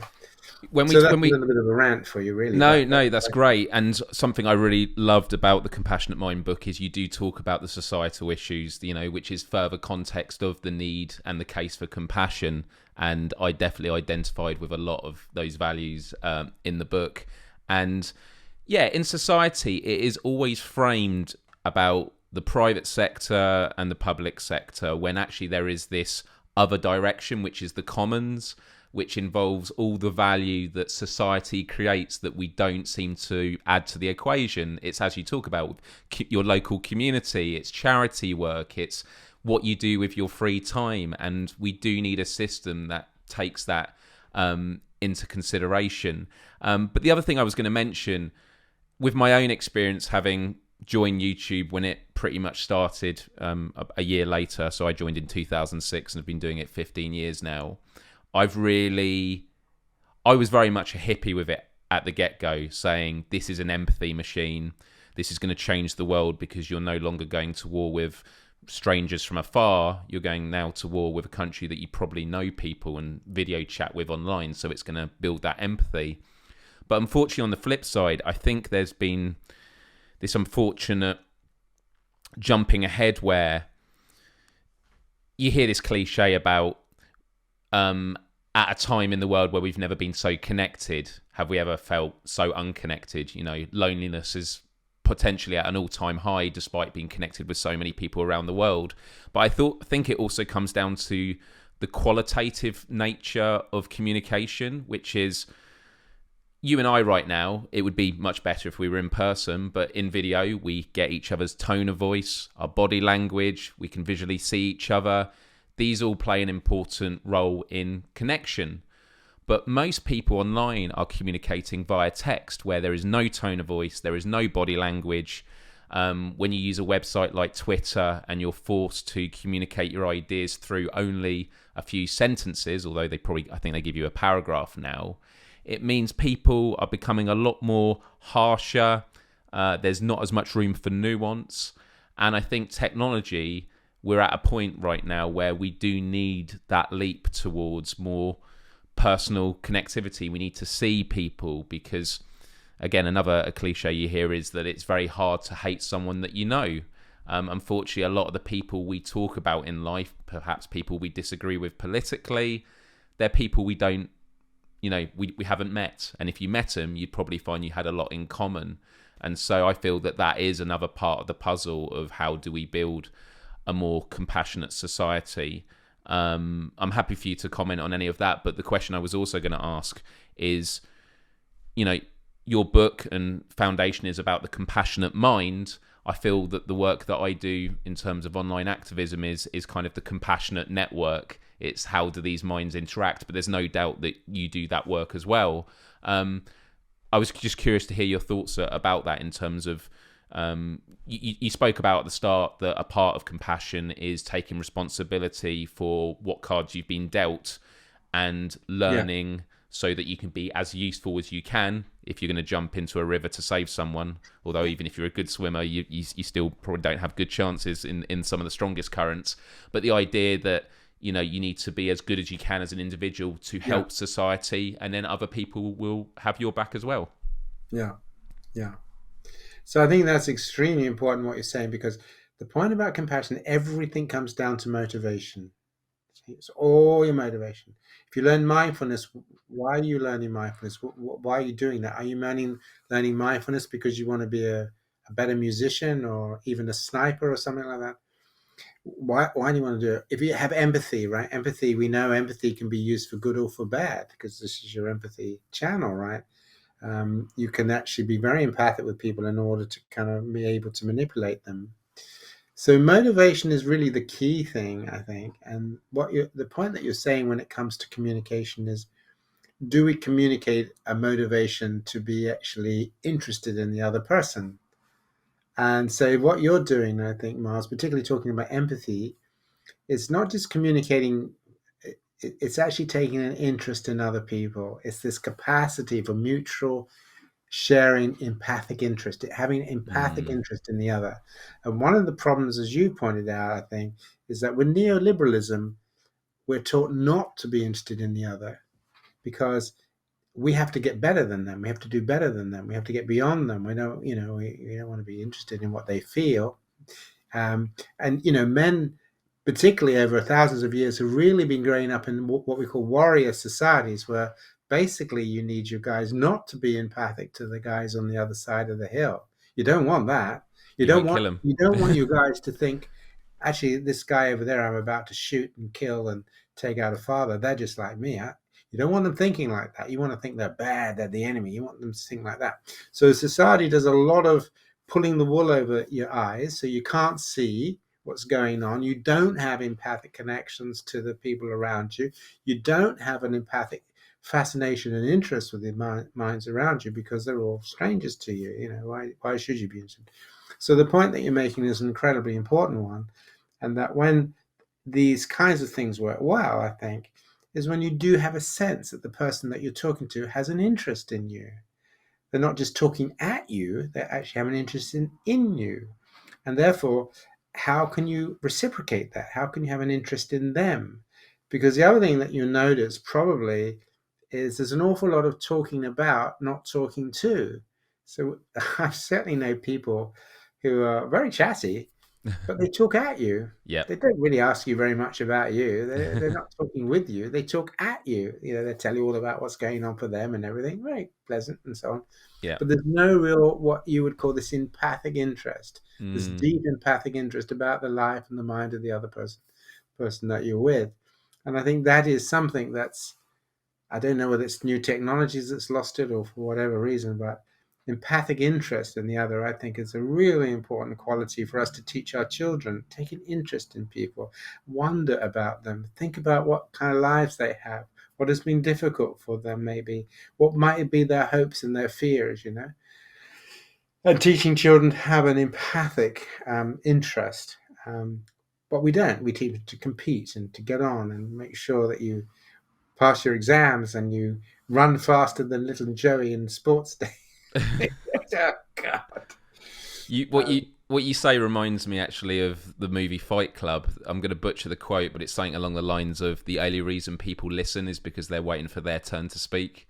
Speaker 2: that's a little bit of a rant for you, really.
Speaker 1: No, that's great. And something I really loved about the Compassionate Mind book is you do talk about the societal issues, which is further context of the need and the case for compassion. And I definitely identified with a lot of those values in the book. And in society, it is always framed about the private sector and the public sector, when actually there is this other direction, which is the commons, which involves all the value that society creates that we don't seem to add to the equation. It's, as you talk about, your local community, it's charity work, it's what you do with your free time. And we do need a system that takes that into consideration. But the other thing I was going to mention, with my own experience having joined YouTube when it pretty much started a year later, so I joined in 2006 and have been doing it 15 years now, I was very much a hippie with it at the get-go, saying this is an empathy machine, this is going to change the world because you're no longer going to war with strangers from afar, you're going now to war with a country that you probably know people and video chat with online, so it's going to build that empathy. But unfortunately, on the flip side, I think there's been this unfortunate jumping ahead where you hear this cliche about at a time in the world where we've never been so connected, have we ever felt so unconnected? You know, loneliness is potentially at an all-time high despite being connected with so many people around the world. But think it also comes down to the qualitative nature of communication, which is you and I right now, it would be much better if we were in person, but in video, we get each other's tone of voice, our body language, we can visually see each other. These all play an important role in connection. But most people online are communicating via text where there is no tone of voice, there is no body language. When you use a website like Twitter and you're forced to communicate your ideas through only a few sentences, although I think they give you a paragraph now, it means people are becoming a lot more harsher. There's not as much room for nuance. And I think technology, we're at a point right now where we do need that leap towards more personal connectivity. We need to see people because, again, a cliche you hear is that it's very hard to hate someone that you know. Unfortunately, a lot of the people we talk about in life, perhaps people we disagree with politically, they're people we don't, we haven't met. And if you met them, you'd probably find you had a lot in common. And so I feel that is another part of the puzzle of how do we build a more compassionate society. I'm happy for you to comment on any of that. But the question I was also going to ask is, your book and foundation is about the compassionate mind. I feel that the work that I do in terms of online activism is kind of the compassionate network. It's how do these minds interact, but there's no doubt that you do that work as well. I was just curious to hear your thoughts about that in terms of, you spoke about at the start that a part of compassion is taking responsibility for what cards you've been dealt and learning so that you can be as useful as you can if you're going to jump into a river to save someone. Although even if you're a good swimmer, you still probably don't have good chances in some of the strongest currents. But the idea that you need to be as good as you can as an individual to help society, and then other people will have your back as well.
Speaker 2: Yeah. So I think that's extremely important what you're saying, because the point about compassion, everything comes down to motivation. It's all your motivation. If you learn mindfulness, why are you learning mindfulness? Why are you doing that? Are you learning mindfulness because you want to be a better musician or even a sniper or something like that? Why do you want to do it? If you have empathy, right? Empathy, we know empathy can be used for good or for bad because this is your empathy channel, right? You can actually be very empathic with people in order to kind of be able to manipulate them. So motivation is really the key thing, I think. And the point that you're saying when it comes to communication is, do we communicate a motivation to be actually interested in the other person? And so what you're doing, I think, Miles, particularly talking about empathy, it's not just communicating, it's actually taking an interest in other people. It's this capacity for mutual sharing empathic interest, having empathic interest in the other. And one of the problems, as you pointed out, I think, is that with neoliberalism, we're taught not to be interested in the other because we have to get better than them. We have to do better than them. We have to get beyond them. We don't want to be interested in what they feel. And men, particularly over thousands of years, have really been growing up in what we call warrior societies, where basically you need your guys not to be empathic to the guys on the other side of the hill. You don't want that. You don't want your guys to think, actually, this guy over there I'm about to shoot and kill and take out a father, they're just like me. You don't want them thinking like that. You want to think they're bad, they're the enemy. You want them to think like that. So society does a lot of pulling the wool over your eyes so you can't see what's going on. You don't have empathic connections to the people around you. You don't have an empathic fascination and interest with the minds around you because they're all strangers to you. Why should you be interested? So the point that you're making is an incredibly important one, and that when these kinds of things work well, I think, is when you do have a sense that the person that you're talking to has an interest in you. They're not just talking at you, they actually have an interest in you. And therefore, how can you reciprocate that? How can you have an interest in them? Because the other thing that you'll notice probably is there's an awful lot of talking about, not talking to. So I certainly know people who are very chatty, but they talk at you.
Speaker 1: Yep.
Speaker 2: They don't really ask you very much about you. They're not talking with you. They talk at you. They tell you all about what's going on for them and everything. Very pleasant and so on.
Speaker 1: Yeah.
Speaker 2: But there's no real what you would call this empathic interest, this
Speaker 1: Mm.
Speaker 2: deep empathic interest about the life and the mind of the other person that you're with. And I think that is something that's, I don't know whether it's new technologies that's lost it or for whatever reason, but empathic interest in the other, I think, is a really important quality for us to teach our children. Take an interest in people, wonder about them, think about what kind of lives they have, what has been difficult for them, maybe, what might be their hopes and their fears, and teaching children to have an empathic interest. But we don't. We teach them to compete and to get on and make sure that you pass your exams and you run faster than little Joey in sports day. Oh, God.
Speaker 1: What you say reminds me actually of the movie Fight Club. I'm going to butcher the quote, but it's something along the lines of the only reason people listen is because they're waiting for their turn to speak.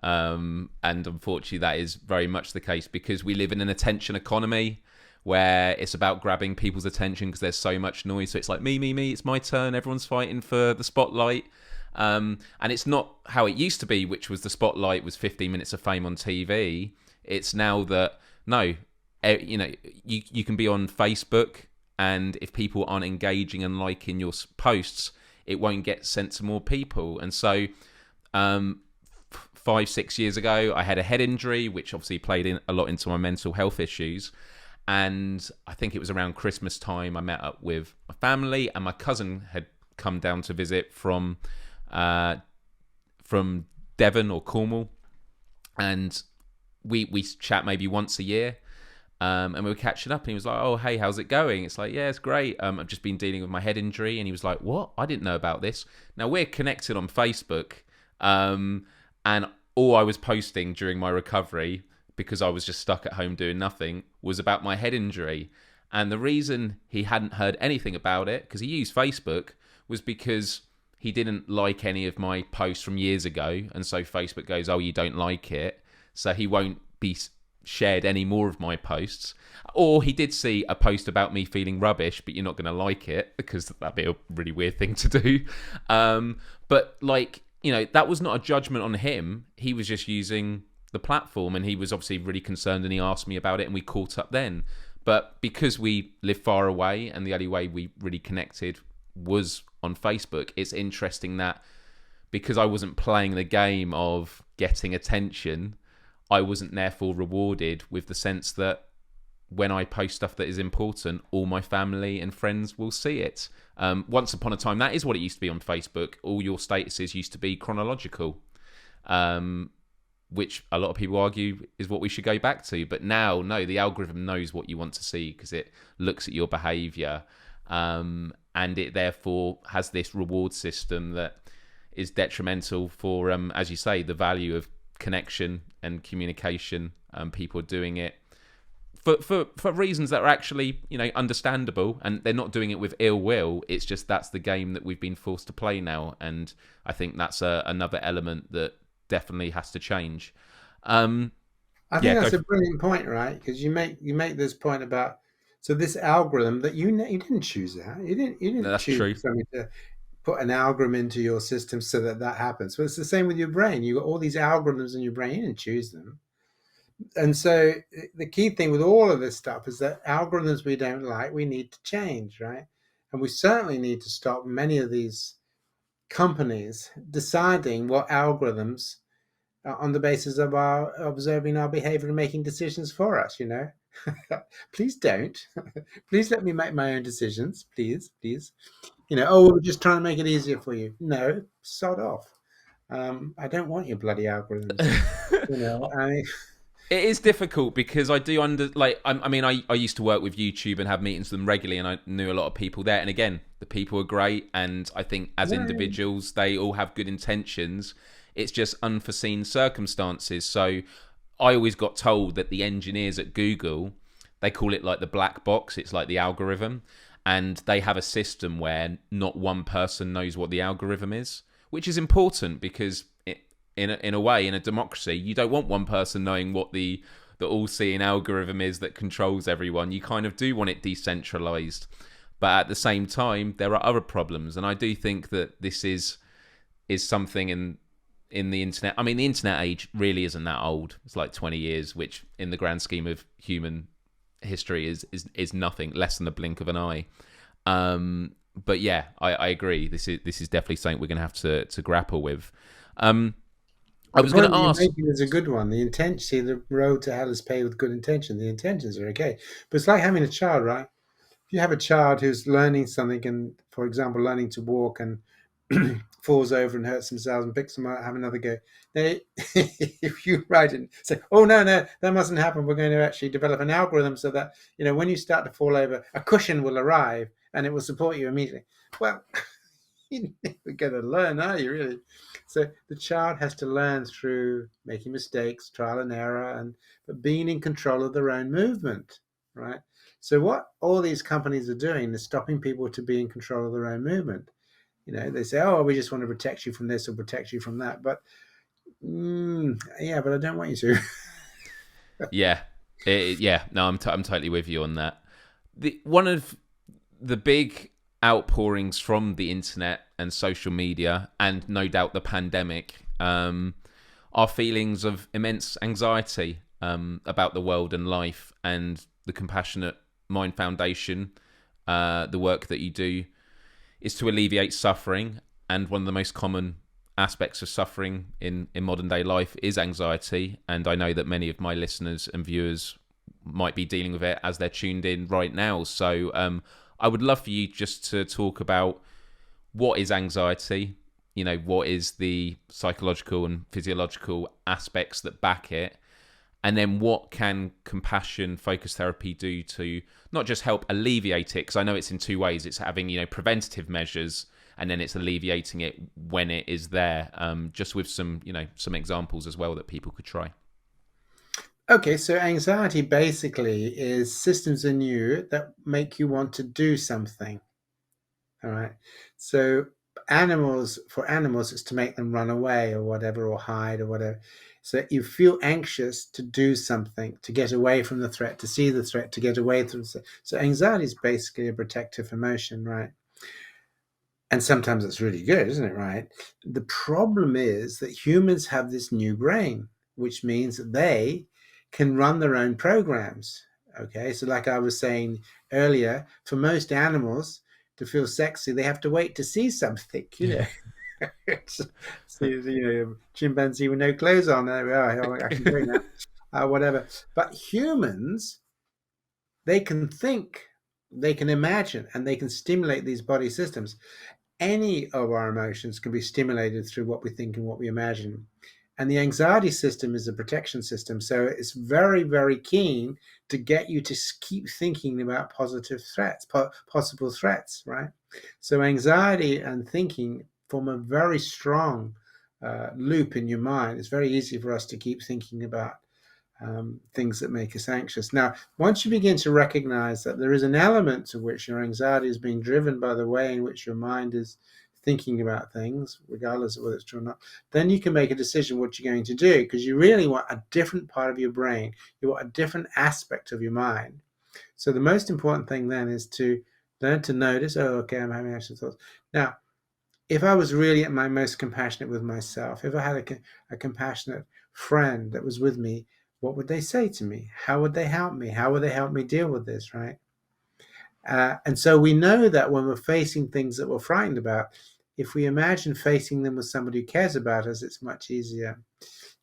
Speaker 1: And unfortunately, that is very much the case because we live in an attention economy where it's about grabbing people's attention because there's so much noise. So it's like, me, it's my turn. Everyone's fighting for the spotlight. And it's not how it used to be, which was the spotlight was 15 minutes of fame on TV. It's now that, no, you can be on Facebook, and if people aren't engaging and liking your posts, it won't get sent to more people. And so 5-6 years ago, I had a head injury, which obviously played in a lot into my mental health issues. And I think it was around Christmas time, I met up with my family, and my cousin had come down to visit from Devon or Cornwall, and we chat maybe once a year, and we were catching up, and he was like, "Oh, hey, how's it going?" It's like, "Yeah, it's great. I've just been dealing with my head injury," and he was like, "What? I didn't know about this." Now we're connected on Facebook, and all I was posting during my recovery, because I was just stuck at home doing nothing, was about my head injury. And the reason he hadn't heard anything about it, because he used Facebook, was because he didn't like any of my posts from years ago. And so Facebook goes, "Oh, you don't like it," so he won't be shared any more of my posts. Or he did see a post about me feeling rubbish, but you're not going to like it because that'd be a really weird thing to do. But that was not a judgment on him. He was just using the platform, and he was obviously really concerned, and he asked me about it, and we caught up then. But because we live far away and the only way we really connected was on Facebook, it's interesting that because I wasn't playing the game of getting attention, I wasn't therefore rewarded with the sense that when I post stuff that is important, all my family and friends will see it. Once upon a time, that is what it used to be on Facebook. All your statuses used to be chronological, which a lot of people argue is what we should go back to. But now, no, the algorithm knows what you want to see because it looks at your behaviour, and it therefore has this reward system that is detrimental for, as you say, the value of connection and communication. People are doing it for reasons that are actually, understandable, and they're not doing it with ill will. It's just that's the game that we've been forced to play now, and I think that's another element that definitely has to change.
Speaker 2: I think that's a brilliant point, right? Because you make this point about this algorithm that you didn't choose that. You didn't
Speaker 1: That's
Speaker 2: choose
Speaker 1: true.
Speaker 2: something to put an algorithm into your system so that happens. But it's the same with your brain. You got all these algorithms in your brain. You didn't choose them. And so the key thing with all of this stuff is that algorithms we don't like, we need to change, right? And we certainly need to stop many of these companies deciding what algorithms on the basis of our observing our behavior and making decisions for us, Please don't. Please let me make my own decisions, please. We're just trying to make it easier for you. No, sod off. I don't want your bloody algorithms.
Speaker 1: It is difficult because I do I used to work with YouTube and have meetings with them regularly, and I knew a lot of people there. And again, the people are great, and I think as individuals, they all have good intentions. It's just unforeseen circumstances. So I always got told that the engineers at Google, they call it like the black box. It's like the algorithm, and they have a system where not one person knows what the algorithm is, which is important because in a way, in a democracy, you don't want one person knowing what the all-seeing algorithm is that controls everyone. You kind of do want it decentralized, but at the same time, there are other problems, and I do think that this is something in the internet. I mean, the internet age really isn't that old. It's like 20 years, which in the grand scheme of human history is nothing, less than the blink of an eye. But yeah, I agree. This is definitely something we're going to have to grapple with. I
Speaker 2: The
Speaker 1: was going to
Speaker 2: point you're
Speaker 1: ask.
Speaker 2: making is a good one. The intention, see, the road to hell is paved with good intention. The intentions are okay, but it's like having a child, right? If you have a child who's learning something, and for example, learning to walk and falls over and hurts themselves and picks them up, have another go. They, if you write and say, "Oh no, no, that mustn't happen," we're going to actually develop an algorithm so that when you start to fall over, a cushion will arrive and it will support you immediately. Well, you're never going to learn, are you really? So the child has to learn through making mistakes, trial and error, but being in control of their own movement, right? So what all these companies are doing is stopping people to be in control of their own movement. They say, "Oh, we just want to protect you from this or protect you from that," but yeah, but I don't want you to.
Speaker 1: Yeah, yeah. No, I'm totally with you on that. One of the big outpourings from the internet and social media, and no doubt the pandemic, are feelings of immense anxiety about the world and life. And the Compassionate Mind Foundation, the work that you do, is to alleviate suffering. And one of the most common aspects of suffering in modern day life is anxiety. And I know that many of my listeners and viewers might be dealing with it as they're tuned in right now. So I would love for you just to talk about what is anxiety, what is the psychological and physiological aspects that back it, and then what can compassion focused therapy do to not just help alleviate it, because I know it's in two ways. It's having preventative measures, and then it's alleviating it when it is there, just with some examples as well that people could try.
Speaker 2: Okay, so anxiety basically is systems in you that make you want to do something. All right. So for animals, it's to make them run away or whatever, or hide or whatever. So you feel anxious to do something, to get away from the threat, to see the threat, to get away from the. So anxiety is basically a protective emotion, right? And sometimes it's really good, isn't it, right? The problem is that humans have this new brain, which means that they can run their own programs. Okay, so like I was saying earlier, for most animals to feel sexy, they have to wait to see something, See, chimpanzee with no clothes on, there we are, I can go now, whatever. But humans, they can think, they can imagine, and they can stimulate these body systems. Any of our emotions can be stimulated through what we think and what we imagine. And the anxiety system is a protection system. So it's very, very keen to get you to keep thinking about positive threats, possible threats, right? So anxiety and thinking form a very strong loop in your mind. It's very easy for us to keep thinking about things that make us anxious. Now, once you begin to recognize that there is an element to which your anxiety is being driven by the way in which your mind is thinking about things, regardless of whether it's true or not, then you can make a decision what you're going to do, because you really want a different part of your brain. You want a different aspect of your mind. So the most important thing then is to learn to notice, oh, okay, I'm having anxious thoughts. Now, if I was really at my most compassionate with myself, if I had a compassionate friend that was with me, what would they say to me? How would they help me? How would they help me deal with this, right? And so we know that when we're facing things that we're frightened about, if we imagine facing them with somebody who cares about us, it's much easier.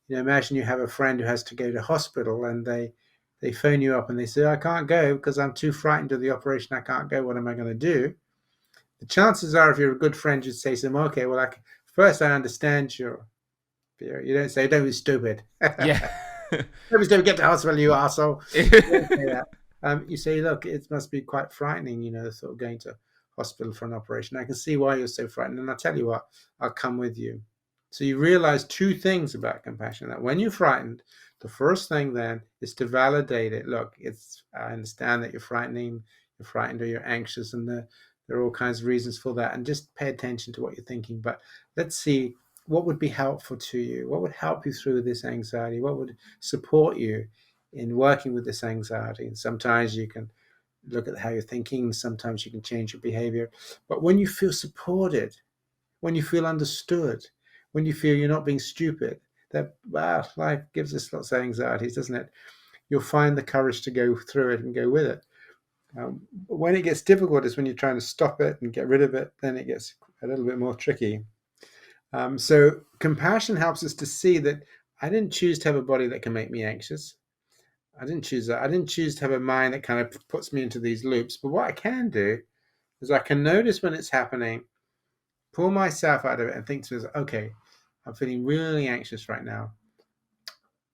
Speaker 2: Imagine you have a friend who has to go to hospital, and they phone you up and they say, "I can't go because I'm too frightened of the operation. I can't go. What am I going to do?" The chances are, if you're a good friend, you'd say to them, "Okay, well, first I understand your fear." You don't say, "Don't be stupid."
Speaker 1: Yeah.
Speaker 2: Don't be stupid. Get to hospital, you arsehole. You don't say that. You say, "Look, it must be quite frightening, sort of going to hospital for an operation. I can see why you're so frightened, and I'll tell you what, I'll come with you." So you realize two things about compassion: that when you're frightened, the first thing then is to validate it. Look, I understand that you're frightened, or you're anxious, and there are all kinds of reasons for that, and just pay attention to what you're thinking. But let's see what would be helpful to you? What would help you through this anxiety? What would support you in working with this anxiety? And sometimes you can look at how you're thinking. Sometimes you can change your behavior. But when you feel supported, when you feel understood, when you feel you're not being stupid, that life gives us lots of anxieties, doesn't it? You'll find the courage to go through it and go with it. When it gets difficult is when you're trying to stop it and get rid of it, then it gets a little bit more tricky. So compassion helps us to see that I didn't choose to have a body that can make me anxious. I didn't choose that. I didn't choose to have a mind that kind of puts me into these loops. But what I can do is I can notice when it's happening, pull myself out of it and think to myself, okay, I'm feeling really anxious right now.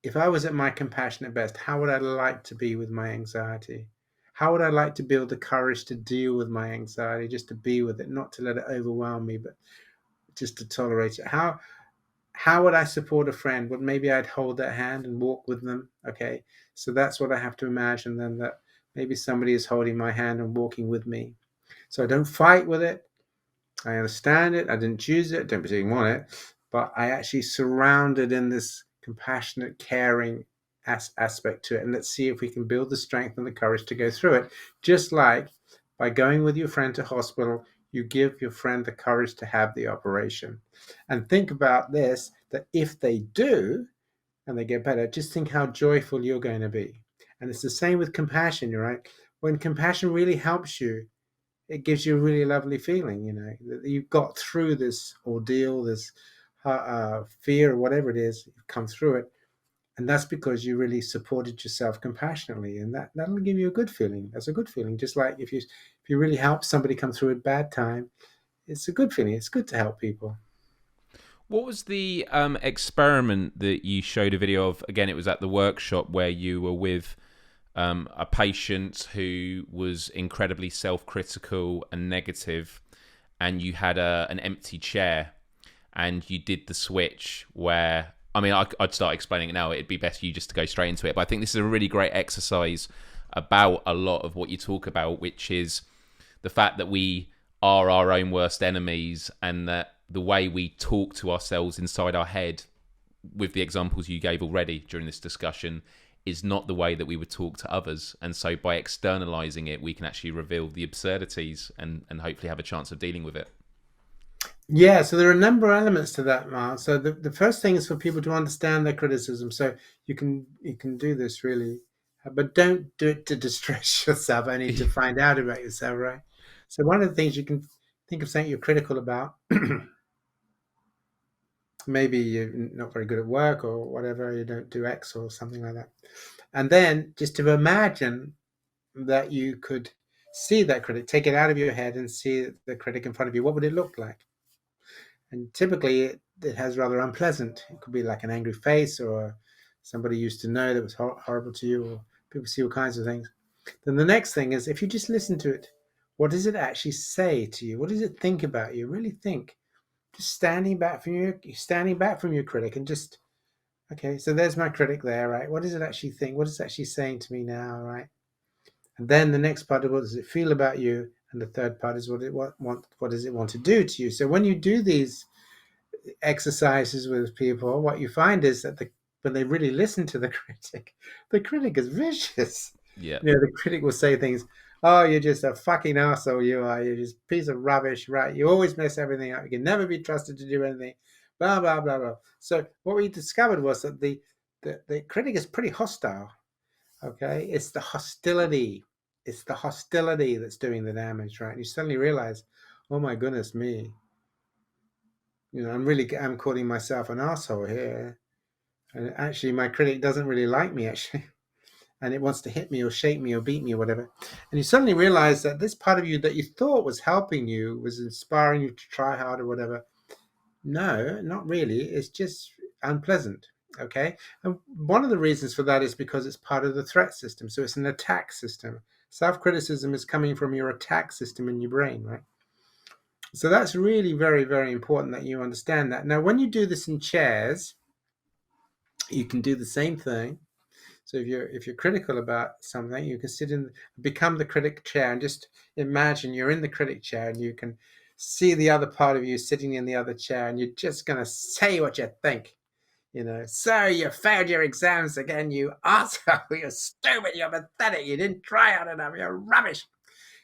Speaker 2: If I was at my compassionate best, how would I like to be with my anxiety? How would I like to build the courage to deal with my anxiety, just to be with it, not to let it overwhelm me, but just to tolerate it? How would I support a friend? Well, maybe I'd hold their hand and walk with them. Okay, so that's what I have to imagine then, that maybe somebody is holding my hand and walking with me. So I don't fight with it. I understand it. I didn't choose it. I don't particularly want it, but I actually surrounded in this compassionate, caring aspect to it. And let's see if we can build the strength and the courage to go through it. Just like by going with your friend to hospital, you give your friend the courage to have the operation. And think about this, that if they do and they get better, just think how joyful you're going to be. And it's the same with compassion, right? When compassion really helps you, it gives you a really lovely feeling, that you've got through this ordeal, this fear, or whatever it is, you've come through it. And that's because you really supported yourself compassionately. And that'll give you a good feeling. That's a good feeling. Just like if you really help somebody come through a bad time, it's a good feeling. It's good to help people.
Speaker 1: What was the experiment that you showed a video of? Again, it was at the workshop where you were with a patient who was incredibly self-critical and negative, and you had an empty chair, and you did the switch where, I mean, I'd start explaining it now. It'd be best for you just to go straight into it. But I think this is a really great exercise about a lot of what you talk about, which is the fact that we are our own worst enemies, and that the way we talk to ourselves inside our head, with the examples you gave already during this discussion, is not the way that we would talk to others. And so by externalizing it, we can actually reveal the absurdities and hopefully have a chance of dealing with it.
Speaker 2: Yeah, so there are a number of elements to that, Miles. So the first thing is for people to understand their criticism. So you can do this really, but don't do it to distress yourself, only to find out about yourself, right? So one of the things you can think of something you're critical about. Maybe you're not very good at work or whatever, you don't do X or something like that. And then just to imagine that you could see that critic, take it out of your head and see the critic in front of you. What would it look like? And typically it has rather unpleasant. It could be like an angry face, or somebody you used to know that was horrible to you, or people see all kinds of things. Then the next thing is, if you just listen to it, what does it actually say to you? What does it think about you? Really think. Just standing back from your critic and just, okay, so there's my critic there, right? What does it actually think? What is it actually saying to me now, right? And then the next part of, what does it feel about you? And the third part is, what does it want to do to you? So when you do these exercises with people, what you find is that when they really listen to the critic is vicious.
Speaker 1: Yeah.
Speaker 2: The critic will say things, oh, you're just a fucking asshole, you are. You're just a piece of rubbish, right? You always mess everything up. You can never be trusted to do anything, blah, blah, blah, blah. So what we discovered was that the critic is pretty hostile, okay? It's the hostility. It's the hostility that's doing the damage, right? And you suddenly realize, oh my goodness me, I'm calling myself an asshole here. And actually, my critic doesn't really like me, actually. And it wants to hit me or shake me or beat me or whatever. And you suddenly realize that this part of you that you thought was helping you, was inspiring you to try hard or whatever. No, not really. It's just unpleasant. Okay. And one of the reasons for that is because it's part of the threat system. So it's an attack system. Self-criticism is coming from your attack system in your brain, right? So that's really very, very important that you understand that. Now, when you do this in chairs, you can do the same thing. So if you're critical about something, you can become the critic chair, and just imagine you're in the critic chair, and you can see the other part of you sitting in the other chair, and you're just going to say what you think. So you failed your exams again, you arsehole, you're stupid, you're pathetic, you didn't try hard enough, you're rubbish.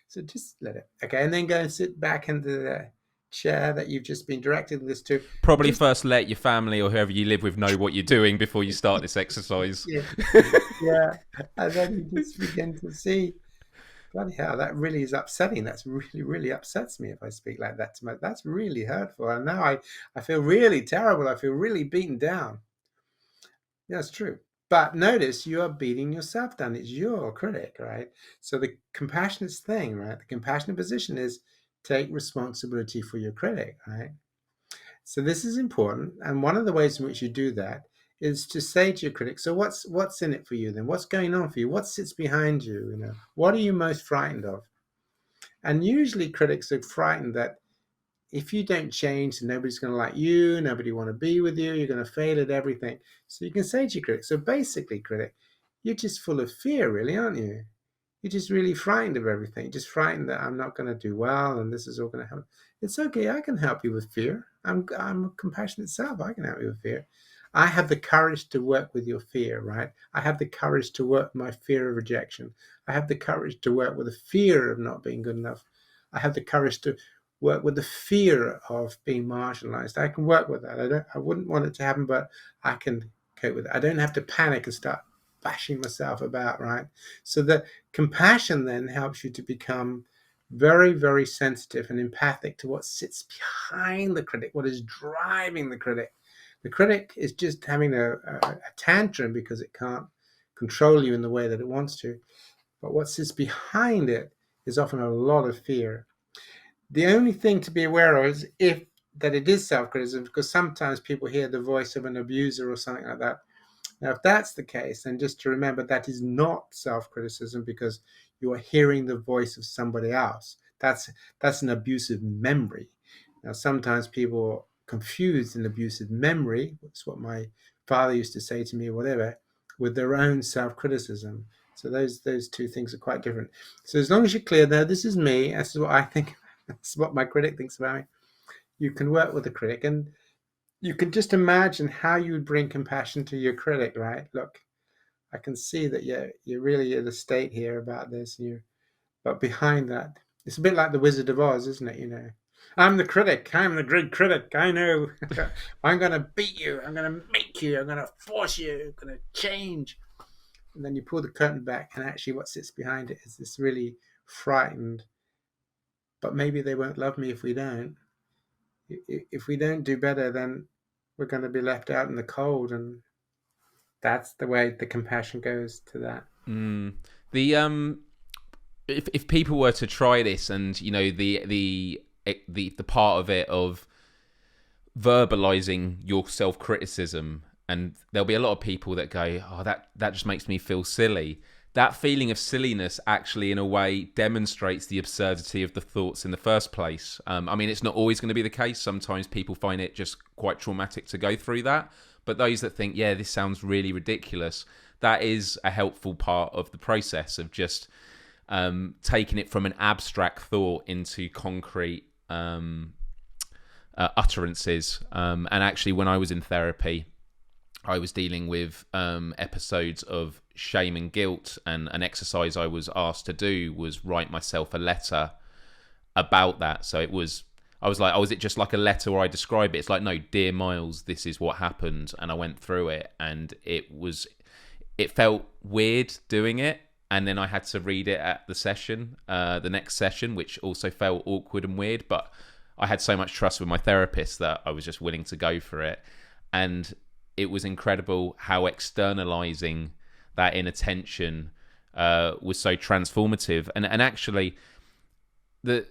Speaker 2: So just let it. Okay, and then go and sit back into the chair that you've just been directing this to.
Speaker 1: Probably first let your family or whoever you live with know what you're doing before you start this exercise.
Speaker 2: Yeah. And then you just begin to see, bloody hell, that really is upsetting. That's really, really upsets me if I speak like that to my. That's really hurtful. And now I feel really terrible. I feel really beaten down. That's true. But notice you are beating yourself down. It's your critic, right? So the compassionate thing, right? The compassionate position is take responsibility for your critic, right? So this is important. And one of the ways in which you do that is to say to your critic, so what's in it for you then? What's going on for you? What sits behind you? What are you most frightened of? And usually critics are frightened that if you don't change, nobody's going to like you, nobody want to be with you, you're going to fail at everything. So you can say to your critic, so basically, critic, you're just full of fear, really, aren't you? You're just really frightened of everything. You're just frightened that I'm not going to do well and this is all going to happen. It's okay. I can help you with fear. I'm a compassionate self. I can help you with fear. I have the courage to work with your fear, right? I have the courage to work with my fear of rejection. I have the courage to work with the fear of not being good enough. I have the courage to work with the fear of being marginalized. I can work with that. I wouldn't want it to happen, but I can cope with it. I don't have to panic and start bashing myself about, right? So the compassion then helps you to become very, very sensitive and empathic to what sits behind the critic, what is driving the critic. The critic is just having a tantrum because it can't control you in the way that it wants to. But what sits behind it is often a lot of fear. The only thing to be aware of is that it is self-criticism, because sometimes people hear the voice of an abuser or something like that. Now, if that's the case, then just to remember that is not self-criticism, because you are hearing the voice of somebody else. That's an abusive memory. Now, sometimes people confuse an abusive memory, that's what my father used to say to me, whatever, with their own self-criticism. So those two things are quite different. So as long as you're clear, now this is me, this is what I think, that's what my critic thinks about me. You can work with the critic, and you can just imagine how you would bring compassion to your critic, right? Look, I can see that you're really in a state here about this, but behind that, it's a bit like the Wizard of Oz, isn't it? I'm the critic. I'm the great critic. I know. I'm going to beat you. I'm going to make you. I'm going to force you. I'm going to change. And then you pull the curtain back, and actually what sits behind it is this really frightened, but maybe they won't love me if we don't. If we don't do better, then we're going to be left out in the cold, and that's the way the compassion goes to that.
Speaker 1: The if people were to try this, and the part of it of verbalizing your self-criticism, and there'll be a lot of people that go, oh, that just makes me feel silly. That feeling of silliness actually, in a way, demonstrates the absurdity of the thoughts in the first place. I mean, it's not always going to be the case. Sometimes people find it just quite traumatic to go through that. But those that think, yeah, this sounds really ridiculous, that is a helpful part of the process of just taking it from an abstract thought into concrete utterances. And actually, when I was in therapy, I was dealing with episodes of shame and guilt, and an exercise I was asked to do was write myself a letter about that. So I was like, oh, is it just like a letter where I describe it? It's like, no, dear Miles, this is what happened. And I went through it, and it felt weird doing it. And then I had to read it at the next session, which also felt awkward and weird. But I had so much trust with my therapist that I was just willing to go for it. And it was incredible how externalizing that inattention was so transformative. And actually, the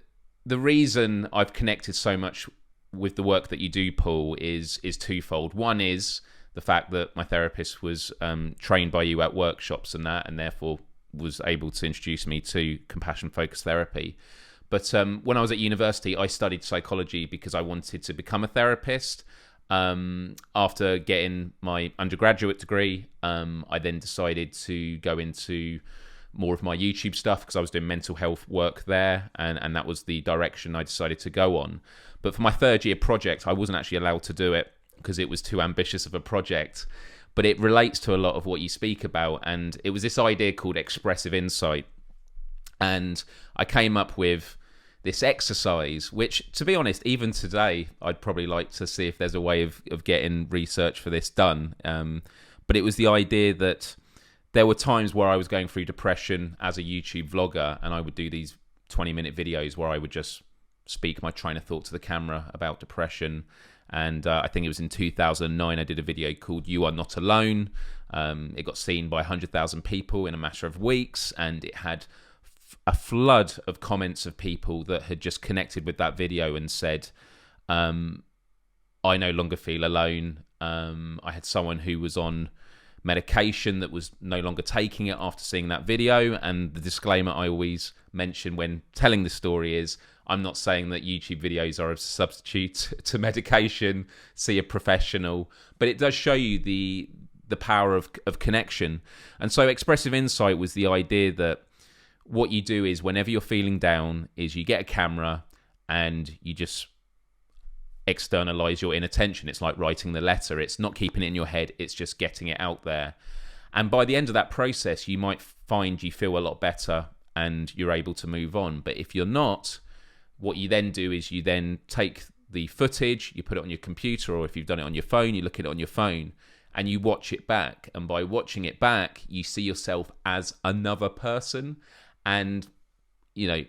Speaker 1: reason I've connected so much with the work that you do, Paul, is twofold. One is the fact that my therapist was trained by you at workshops and that, and therefore was able to introduce me to compassion-focused therapy. But when I was at university, I studied psychology because I wanted to become a therapist. After getting my undergraduate degree, I then decided to go into more of my YouTube stuff because I was doing mental health work there, and that was the direction I decided to go on. But for my third year project, I wasn't actually allowed to do it because it was too ambitious of a project. But it relates to a lot of what you speak about, and it was this idea called expressive insight. And I came up with this exercise, which, to be honest, even today, I'd probably like to see if there's a way of getting research for this done. But it was the idea that there were times where I was going through depression as a YouTube vlogger, and I would do these 20-minute videos where I would just speak my train of thought to the camera about depression. And I think it was in 2009, I did a video called You Are Not Alone. It got seen by 100,000 people in a matter of weeks, and it had a flood of comments of people that had just connected with that video and said, I no longer feel alone. I had someone who was on medication that was no longer taking it after seeing that video. And the disclaimer I always mention when telling the story is, I'm not saying that YouTube videos are a substitute to medication. See a professional. But it does show you the power of connection. And so expressive insight was the idea that what you do is whenever you're feeling down is you get a camera and you just externalize your inattention. It's like writing the letter. It's not keeping it in your head. It's just getting it out there. And by the end of that process, you might find you feel a lot better and you're able to move on. But if you're not, what you then do is you then take the footage, you put it on your computer, or if you've done it on your phone, you look at it on your phone and you watch it back. And by watching it back, you see yourself as another person. And, you know,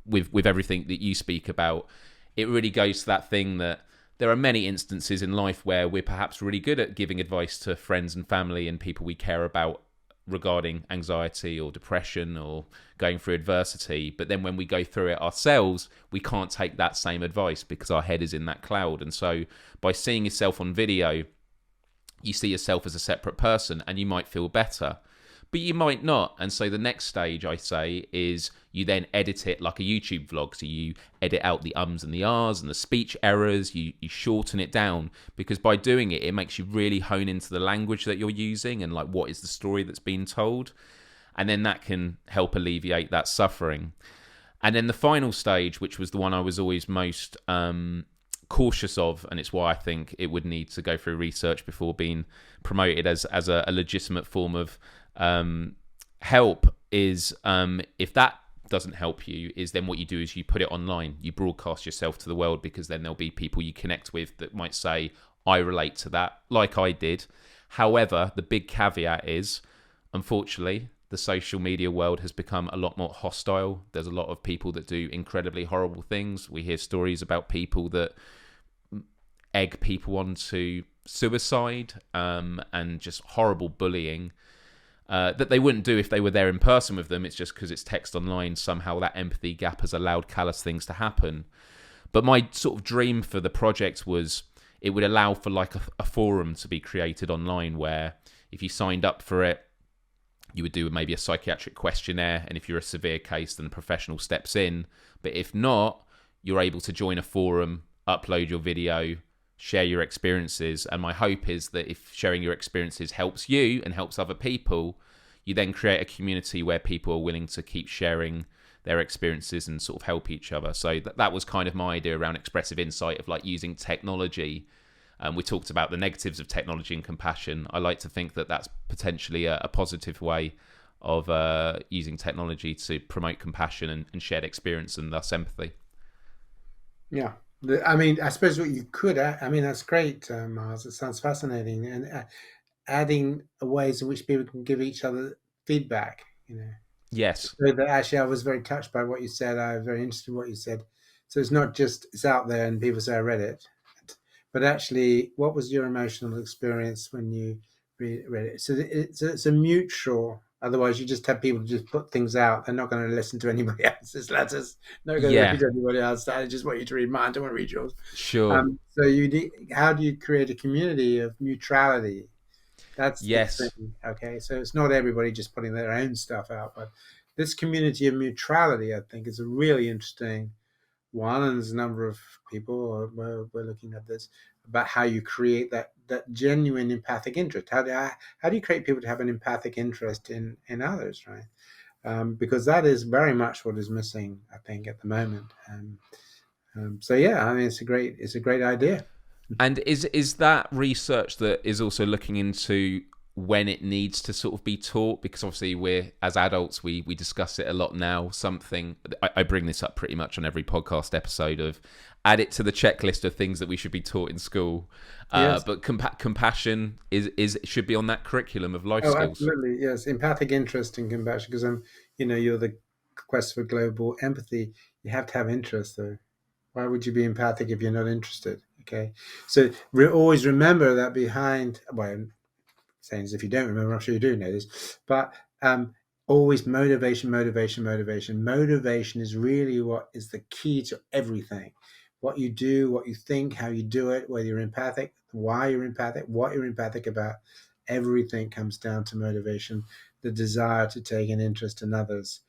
Speaker 1: with everything that you speak about, it really goes to that thing that there are many instances in life where we're perhaps really good at giving advice to friends and family and people we care about regarding anxiety or depression or going through adversity. But then when we go through it ourselves, we can't take that same advice because our head is in that cloud. And so by seeing yourself on video, you see yourself as a separate person and you might feel better. But you might not. And so the next stage, I say, is you then edit it like a YouTube vlog. So you edit out the ums and the ahs and the speech errors. You shorten it down, because by doing it, it makes you really hone into the language that you're using and like what is the story that's being told. And then that can help alleviate that suffering. And then the final stage, which was the one I was always most cautious of, and it's why I think it would need to go through research before being promoted as a legitimate form of help, is if that doesn't help you, is then what you do is you put it online, you broadcast yourself to the world, because then there'll be people you connect with that might say, I relate to that, like I did. However, the big caveat is, unfortunately, the social media world has become a lot more hostile. There's a lot of people that do incredibly horrible things. We hear stories about people that egg people onto suicide and just horrible bullying that they wouldn't do if they were there in person with them. It's just because it's text online, somehow that empathy gap has allowed callous things to happen. But my sort of dream for the project was it would allow for like a forum to be created online where if you signed up for it, you would do maybe a psychiatric questionnaire, and if you're a severe case, then a professional steps in. But if not, you're able to join a forum, upload your video, share your experiences. And my hope is that if sharing your experiences helps you and helps other people, you then create a community where people are willing to keep sharing their experiences and sort of help each other. So that was kind of my idea around expressive insight, of like using technology. We talked about the negatives of technology and compassion. I like to think that that's potentially a positive way of using technology to promote compassion and shared experience and thus empathy.
Speaker 2: Yeah. I mean, I suppose what you could add, I mean, that's great, Miles. It sounds fascinating. And adding ways in which people can give each other feedback, you know.
Speaker 1: Yes.
Speaker 2: So that actually, I was very touched by what you said. I was very interested in what you said. So it's not just it's out there and people say, I read it. But actually, what was your emotional experience when you read it? So it's a mutual. Otherwise, you just have people just put things out. They're not going to listen to anybody else's letters. They're not going to read
Speaker 1: Yeah,
Speaker 2: anybody else. I just want you to read mine. I don't want to read yours.
Speaker 1: sure.
Speaker 2: So how do you create a community of neutrality? That's the
Speaker 1: Yes.
Speaker 2: thing. Okay, so it's not everybody just putting their own stuff out, but this community of neutrality, I think, is a really interesting one, and there's a number of people we're looking at this about how you create that genuine empathic interest. How do you create people to have an empathic interest in others, right? because that is very much what is missing, I think, at the moment. So yeah, I mean, it's a great idea.
Speaker 1: And is that research that is also looking into when it needs to sort of be taught? Because obviously we're, as adults, we discuss it a lot now. Something I bring this up pretty much on every podcast episode of add it to the checklist of things that we should be taught in school.
Speaker 2: Yes.
Speaker 1: But compassion is should be on that curriculum of life
Speaker 2: Oh,
Speaker 1: skills.
Speaker 2: absolutely. Yes. Empathic interest and compassion, because you're the quest for global empathy. You have to have interest, though. Why would you be empathic if you're not interested? Okay. So always remember that behind, well, I'm saying as if you don't remember, I'm sure you do know this, but always motivation, motivation, motivation. Motivation is really what is the key to everything. What you do, what you think, how you do it, whether you're empathic, why you're empathic, what you're empathic about, everything comes down to motivation, the desire to take an interest in others.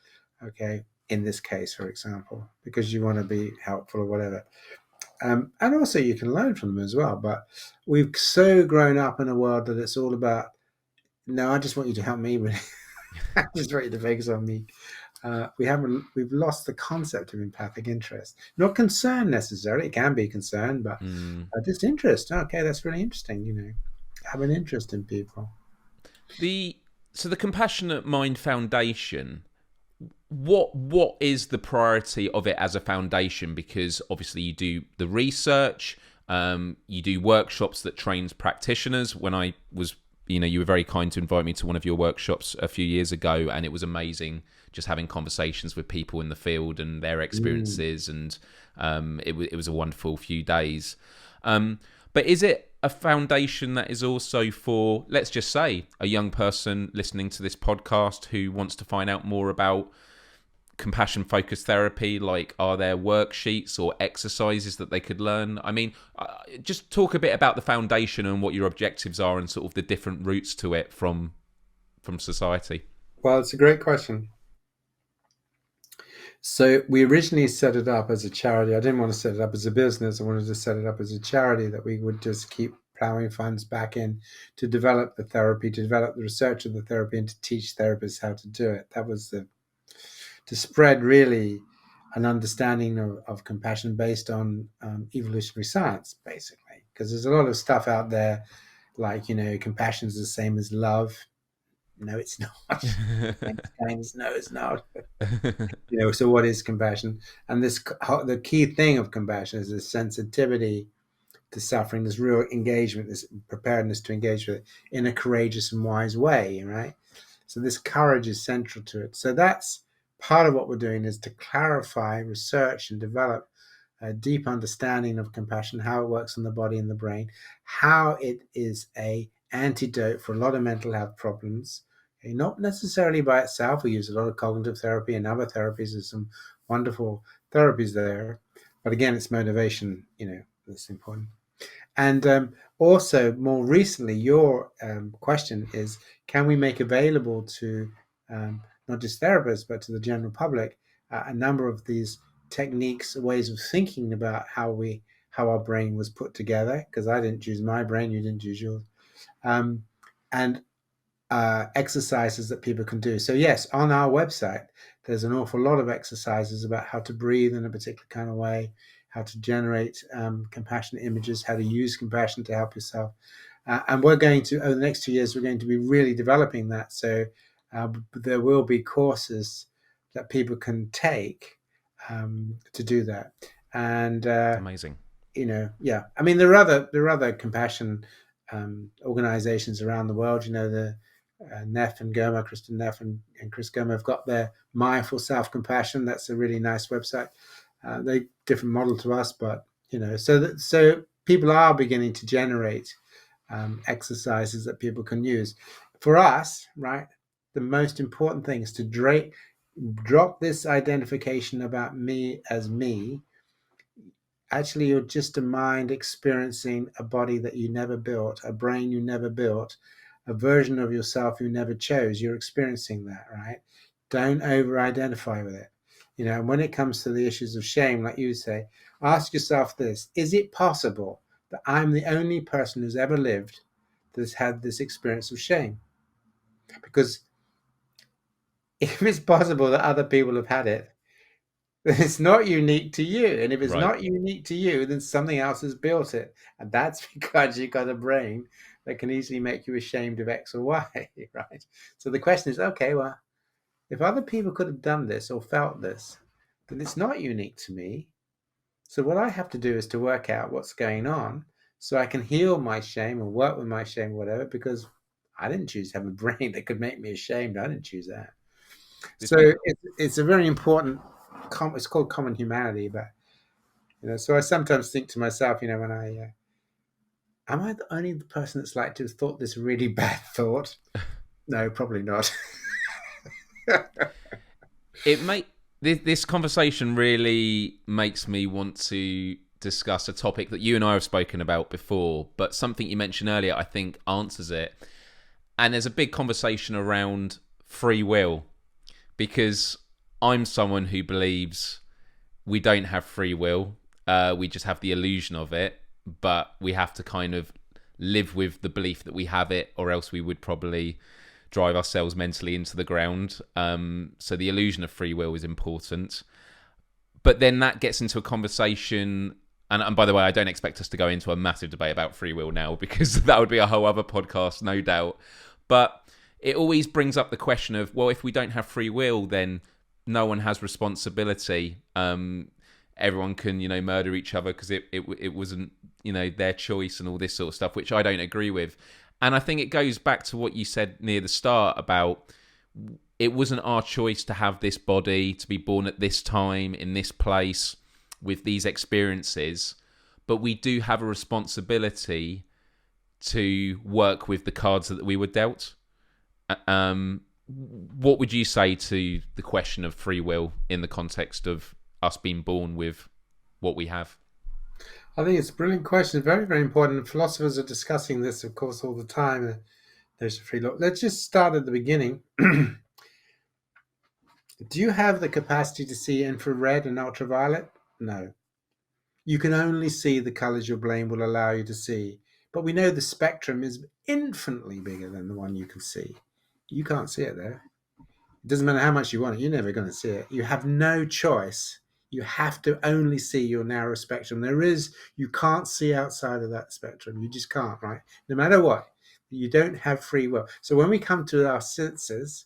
Speaker 2: Okay. In this case, for example, because you want to be helpful or whatever. And also you can learn from them as well. But we've so grown up in a world that it's all about, no, I just want you to help me. Really. I just want you to focus on me. We've lost the concept of empathic interest. Not concern necessarily. It can be concern, but
Speaker 1: Mm.
Speaker 2: just interest. Okay, that's really interesting. Have an interest in people.
Speaker 1: The So the Compassionate Mind Foundation, what is the priority of it as a foundation? Because obviously you do the research, you do workshops that trains practitioners. When I was, you were very kind to invite me to one of your workshops a few years ago, and it was amazing just having conversations with people in the field and their
Speaker 2: Mm.
Speaker 1: experiences, and it was a wonderful few days. But is it a foundation that is also for, let's just say, a young person listening to this podcast who wants to find out more about compassion focused therapy? Like, are there worksheets or exercises that they could learn? I mean, just talk a bit about the foundation and what your objectives are and sort of the different routes to it from society.
Speaker 2: Well, it's a great question. So we originally set it up as a charity. I didn't want to set it up as a business. I wanted to set it up as a charity that we would just keep plowing funds back in to develop the therapy, to develop the research of the therapy, and to teach therapists how to do it. That was to spread really an understanding of compassion based on evolutionary science, basically. Because there's a lot of stuff out there like, compassion is the same as love. No, it's not. James, no, it's not. So what is compassion? And the key thing of compassion is this sensitivity to suffering, this real engagement, this preparedness to engage with it in a courageous and wise way, right? So this courage is central to it. So that's part of what we're doing, is to clarify, research, and develop a deep understanding of compassion, how it works in the body and the brain, how it is a antidote for a lot of mental health problems. Okay, not necessarily by itself. We use a lot of cognitive therapy and other therapies. There's some wonderful therapies there. But again, it's motivation, that's important. And also, more recently, your question is, can we make available to not just therapists, but to the general public, a number of these techniques, ways of thinking about how our brain was put together? Because I didn't choose my brain, you didn't choose yours. Um, and exercises that people can do. So yes, on our website, there's an awful lot of exercises about how to breathe in a particular kind of way, how to generate compassionate images, how to use compassion to help yourself. And we're going to, over the next 2 years, we're going to be really developing that. So there will be courses that people can take to do that. And
Speaker 1: Amazing.
Speaker 2: yeah. I mean, there are other compassion organizations around the world. The Neff and Goma, Kristen Neff and Chris Goma have got their Mindful Self Compassion. That's a really nice website. They different model to us, but so people are beginning to generate exercises that people can use. For us, right, the most important thing is to drop this identification about me as me. Actually, you're just a mind experiencing a body that you never built, a brain you never built, a version of yourself you never chose. You're experiencing that, right? Don't over identify with it. And when it comes to the issues of shame, like you say, ask yourself this: is it possible that I'm the only person who's ever lived that's had this experience of shame? Because if it's possible that other people have had it, then it's not unique to you. And if it's
Speaker 1: Right.
Speaker 2: not unique to you, then something else has built it. And that's because you've got a brain that can easily make you ashamed of X or Y, right? So the question is, okay, well, if other people could have done this or felt this, then it's not unique to me. So what I have to do is to work out what's going on so I can heal my shame or work with my shame or whatever, because I didn't choose to have a brain that could make me ashamed. I didn't choose that.
Speaker 1: This
Speaker 2: So
Speaker 1: make
Speaker 2: it's a very important, it's called common humanity, but, so I sometimes think to myself, when am I the only person that's like to have thought this really bad thought? No, probably not.
Speaker 1: it make this conversation really makes me want to discuss a topic that you and I have spoken about before, but something you mentioned earlier I think answers it. And there's a big conversation around free will, because I'm someone who believes we don't have free will. We just have the illusion of it, but we have to kind of live with the belief that we have it, or else we would probably drive ourselves mentally into the ground. So the illusion of free will is important. But then that gets into a conversation, and by the way, I don't expect us to go into a massive debate about free will now, because that would be a whole other podcast, no doubt. But it always brings up the question of, well, if we don't have free will, then no one has responsibility. Everyone can, murder each other because it wasn't, their choice and all this sort of stuff, which I don't agree with. And I think it goes back to what you said near the start about it wasn't our choice to have this body, to be born at this time, in this place, with these experiences. But we do have a responsibility to work with the cards that we were dealt. What would you say to the question of free will in the context of us being born with what we have?
Speaker 2: I think it's a brilliant question, very, very important. Philosophers are discussing this, of course, all the time. There's a free will. Let's just start at the beginning. Do you have the capacity to see infrared and ultraviolet? No. You can only see the colors your brain will allow you to see. But we know the spectrum is infinitely bigger than the one you can see. You can't see it there. It doesn't matter how much you want it, you're never going to see it. You have no choice. You have to only see your narrow spectrum. You can't see outside of that spectrum. You just can't, right? No matter what, you don't have free will. So when we come to our senses,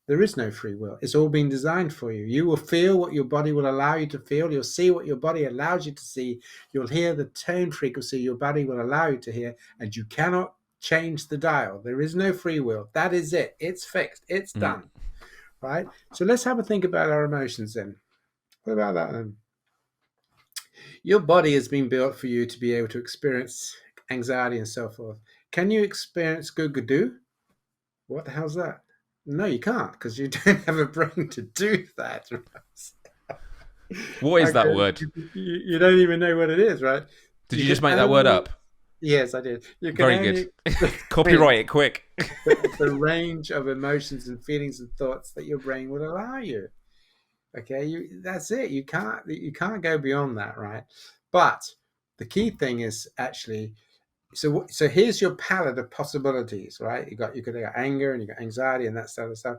Speaker 2: there is no free will. It's all been designed for you. You will feel what your body will allow you to feel. You'll see what your body allows you to see. You'll hear the tone frequency your body will allow you to hear, and you cannot change the dial. There is no free will. That is it. It's fixed. It's done. Right? So let's have a think about our emotions then. What about that then? Your body has been built for you to be able to experience anxiety and so forth. Can you experience good? What the hell's that? No, you can't, because you don't have a brain to do that.
Speaker 1: What is that
Speaker 2: Okay,
Speaker 1: word?
Speaker 2: you don't even know what it is, right?
Speaker 1: Did
Speaker 2: You
Speaker 1: you
Speaker 2: can
Speaker 1: just make that word
Speaker 2: only,
Speaker 1: up?
Speaker 2: yes, I did. You can
Speaker 1: Very
Speaker 2: only
Speaker 1: good. Copyright it quick.
Speaker 2: the range of emotions and feelings and thoughts that your brain would allow you. Okay, that's it. You can't go beyond that, right? But the key thing is actually, so here's your palette of possibilities, right? You could have anger and you got anxiety and that sort of stuff,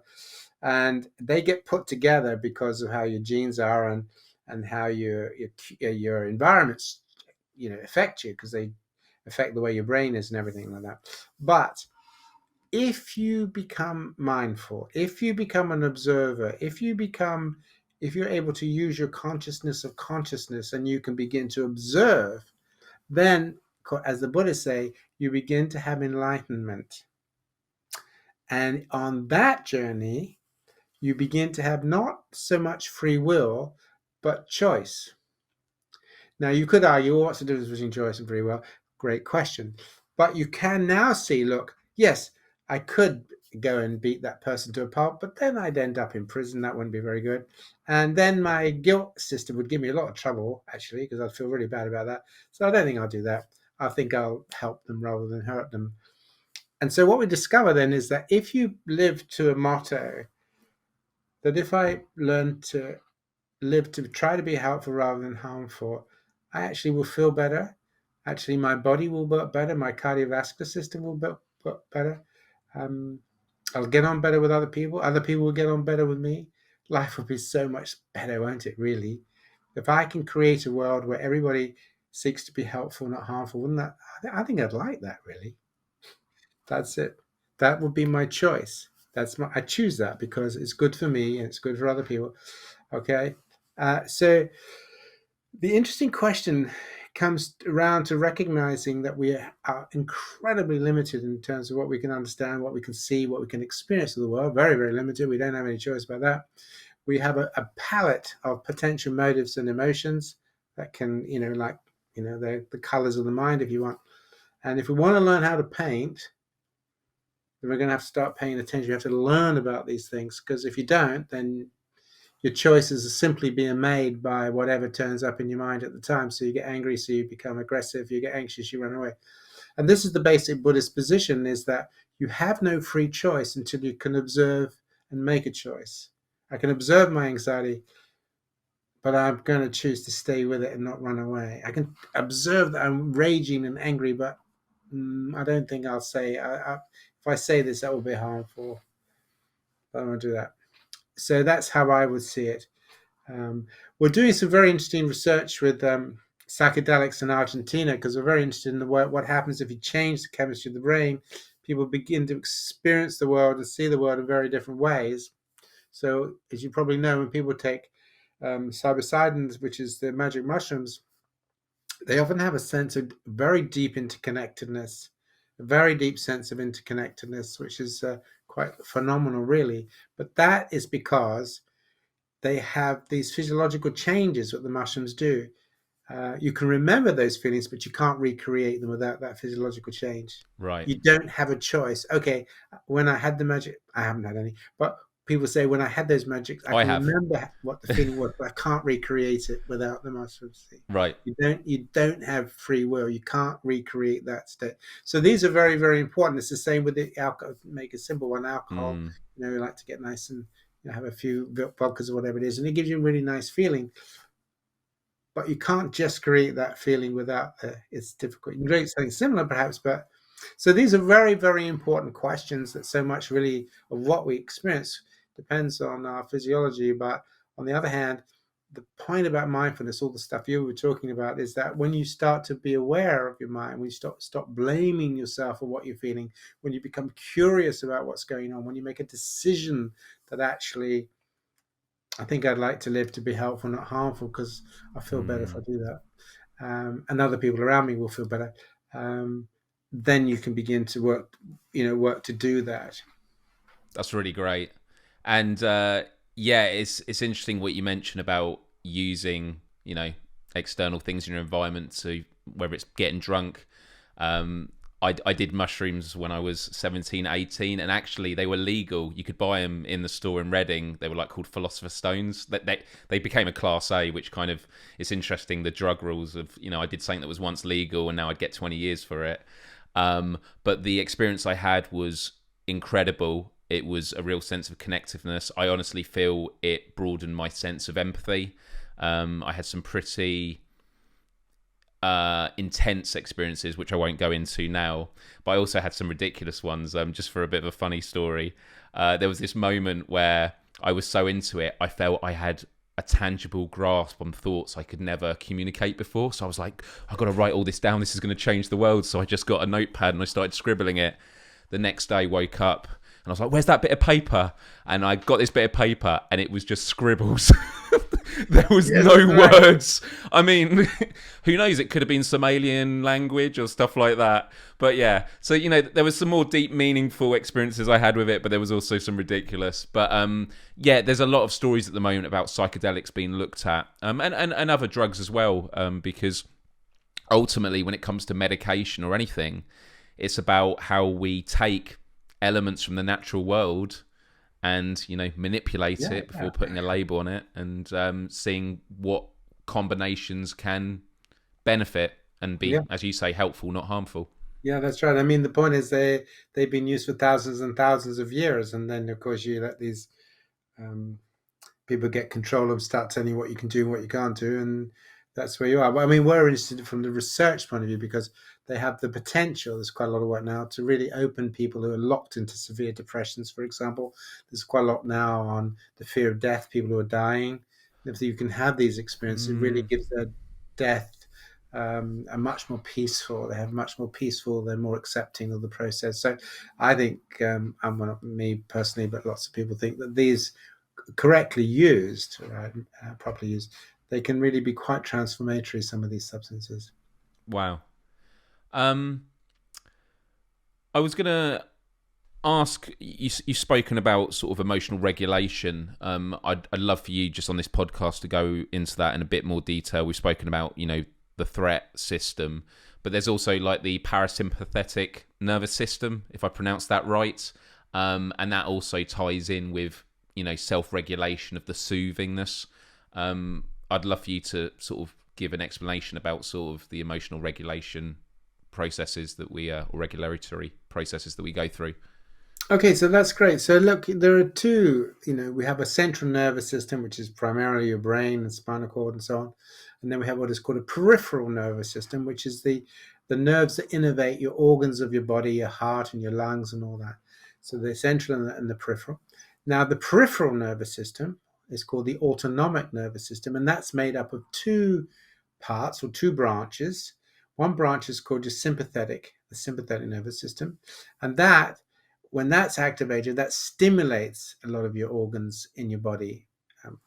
Speaker 2: and they get put together because of how your genes are and how your environments affect you, because they affect the way your brain is and everything like that. But if you become mindful, if you become an observer, if you're able to use your consciousness of consciousness and you can begin to observe, then, as the Buddhists say, you begin to have enlightenment. And on that journey, you begin to have not so much free will, but choice. Now, you could argue, what's the difference between choice and free will? Great question. But you can now see, look, yes, I could go and beat that person to a pulp, but then I'd end up in prison. That wouldn't be very good. And then my guilt system would give me a lot of trouble, actually, because I'd feel really bad about that. So I don't think I'll do that. I think I'll help them rather than hurt them. And so what we discover then is that if you live to a motto, that if I learn to live to try to be helpful rather than harmful, I actually will feel better. Actually, my body will work better. My cardiovascular system will work better. I'll get on better with other people. Other people will get on better with me. Life will be so much better, won't it, really? If I can create a world where everybody seeks to be helpful, not harmful, wouldn't that? I think I'd like that, really. That's it. That would be my choice. I choose that because it's good for me and it's good for other people. Okay. So the interesting question comes around to recognizing that we are incredibly limited in terms of what we can understand, what we can see, what we can experience of the world. Very, very limited. We don't have any choice about that. We have a palette of potential motives and emotions that can, the colors of the mind, if you want. And if we want to learn how to paint, then we're going to have to start paying attention. You have to learn about these things, because if you don't, then your choices are simply being made by whatever turns up in your mind at the time. So you get angry, so you become aggressive. You get anxious, you run away. And this is the basic Buddhist position, is that you have no free choice until you can observe and make a choice. I can observe my anxiety, but I'm going to choose to stay with it and not run away. I can observe that I'm raging and angry, but I don't think I'll say, if I say this, that will be harmful. I don't want to do that. So that's how I would see it. We're doing some very interesting research with psychedelics in Argentina, because we're very interested in what happens if you change the chemistry of the brain. People begin to experience the world and see the world in very different ways. So, as you probably know, when people take psilocybin, which is the magic mushrooms, they often have a sense of very deep interconnectedness, a very deep sense of interconnectedness, which is quite phenomenal, really. But that is because they have these physiological changes that the mushrooms do. You can remember those feelings, but you can't recreate them without that physiological change.
Speaker 1: Right.
Speaker 2: You don't have a choice. Okay, when I had the magic, I haven't had any, but people say when I had those magics, I
Speaker 1: I
Speaker 2: can
Speaker 1: have.
Speaker 2: remember what the feeling was, but I can't recreate it without the mushrooms.
Speaker 1: Right.
Speaker 2: You don't have free will. You can't recreate that state. So these are very, very important. It's the same with the alcohol. Make a simple one, alcohol.
Speaker 1: Mm.
Speaker 2: You like to get nice and have a few vodkas or whatever it is, and it gives you a really nice feeling. But you can't just create that feeling without it's difficult. You can create something similar, perhaps, but so these are very, very important questions, that so much really of what we experience depends on our physiology. But on the other hand, the point about mindfulness, all the stuff you were talking about, is that when you start to be aware of your mind, when you stop blaming yourself for what you're feeling, when you become curious about what's going on, when you make a decision that actually, I think I'd like to live to be helpful, not harmful, because I feel better if I
Speaker 1: Mm.
Speaker 2: do that. And other people around me will feel better. Um, then you can begin to work to do that.
Speaker 1: That's really great. And yeah, it's interesting what you mentioned about using, external things in your environment to, whether it's getting drunk. I did mushrooms when I was 17, 18, and actually they were legal. You could buy them in the store in Reading. They were called Philosopher's Stones. They became a Class A, which kind of, it's interesting, the drug rules of, I did something that was once legal and now I'd get 20 years for it. But the experience I had was incredible. It was a real sense of connectiveness. I honestly feel it broadened my sense of empathy. I had some pretty intense experiences, which I won't go into now, but I also had some ridiculous ones. Just for a bit of a funny story, there was this moment where I was so into it, I felt I had a tangible grasp on thoughts I could never communicate before. So I was like, I've got to write all this down. This is going to change the world. So I just got a notepad and I started scribbling it. The next day, woke up and I was like, where's that bit of paper? And I got this bit of paper and it was just scribbles. There was no words. I mean, who knows? It could have been some alien language or stuff like that. But yeah, so, there was some more deep, meaningful experiences I had with it, but there was also some ridiculous. But yeah, there's a lot of stories at the moment about psychedelics being looked at, and other drugs as well, because ultimately, when it comes to medication or anything, it's about how we take elements from the natural world and manipulate it before putting a label on it, and seeing what combinations can benefit and be, as you say, helpful, not harmful.
Speaker 2: Yeah, that's right. I mean, the point is they've been used for thousands and thousands of years, and then of course you let these um, people get control of, start telling you what you can do and what you can't do, and That's where you are. But I mean, we're interested from the research point of view because they have the potential. There's quite a lot of work now to really open people who are locked into severe depressions, for example. There's quite a lot now on the fear of death, people who are dying. If you can have these experiences, it really
Speaker 1: Mm,
Speaker 2: gives their death a much more peaceful. They have much more peaceful. They're more accepting of the process. So, I think, and well, not me personally, but lots of people think that these correctly used, right, properly used, they can really be quite transformatory. Some of these substances.
Speaker 1: wow. Um, I was gonna ask you. You've spoken about sort of emotional regulation. I'd love for you just on this podcast to go into that in a bit more detail. We've spoken about the threat system, but there's also like the parasympathetic nervous system, if I pronounce that right, and that also ties in with self-regulation of the soothingness. I'd love for you to sort of give an explanation about sort of the emotional regulation processes that we or regulatory processes that we go through.
Speaker 2: Okay, so that's great. So look, there are two. We have a central nervous system, which is primarily your brain and spinal cord and so on, and then we have what is called a peripheral nervous system, which is the nerves that innervate your organs of your body, your heart and your lungs and all that. So the central and the peripheral. Now, the peripheral nervous system is called the autonomic nervous system, and that's made up of two parts or two branches. One branch is called the sympathetic nervous system, and that when that's activated, that stimulates a lot of your organs in your body. Um,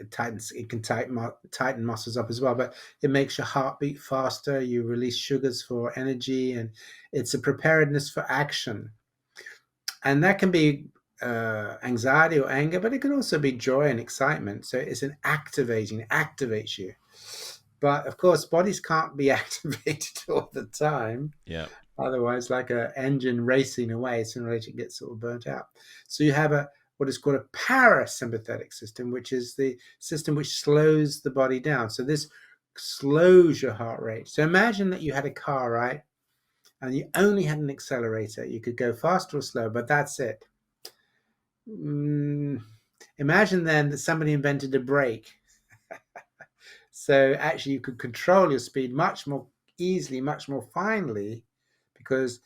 Speaker 2: it can tighten muscles up as well, but it makes your heart beat faster. You release sugars for energy, and it's a preparedness for action. And that can be anxiety or anger, but it can also be joy and excitement. So it's an it activates you. But of course, bodies can't be activated all the time.
Speaker 1: Yeah.
Speaker 2: Otherwise, like an engine racing away, sooner or later it gets sort of burnt out. So you have what is called a parasympathetic system, which is the system which slows the body down. So this slows your heart rate. So imagine that you had a car, right? And you only had an accelerator. You could go faster or slower, but that's it. Mm, Imagine then that somebody invented a brake. So actually, you could control your speed much more easily, much more finely, because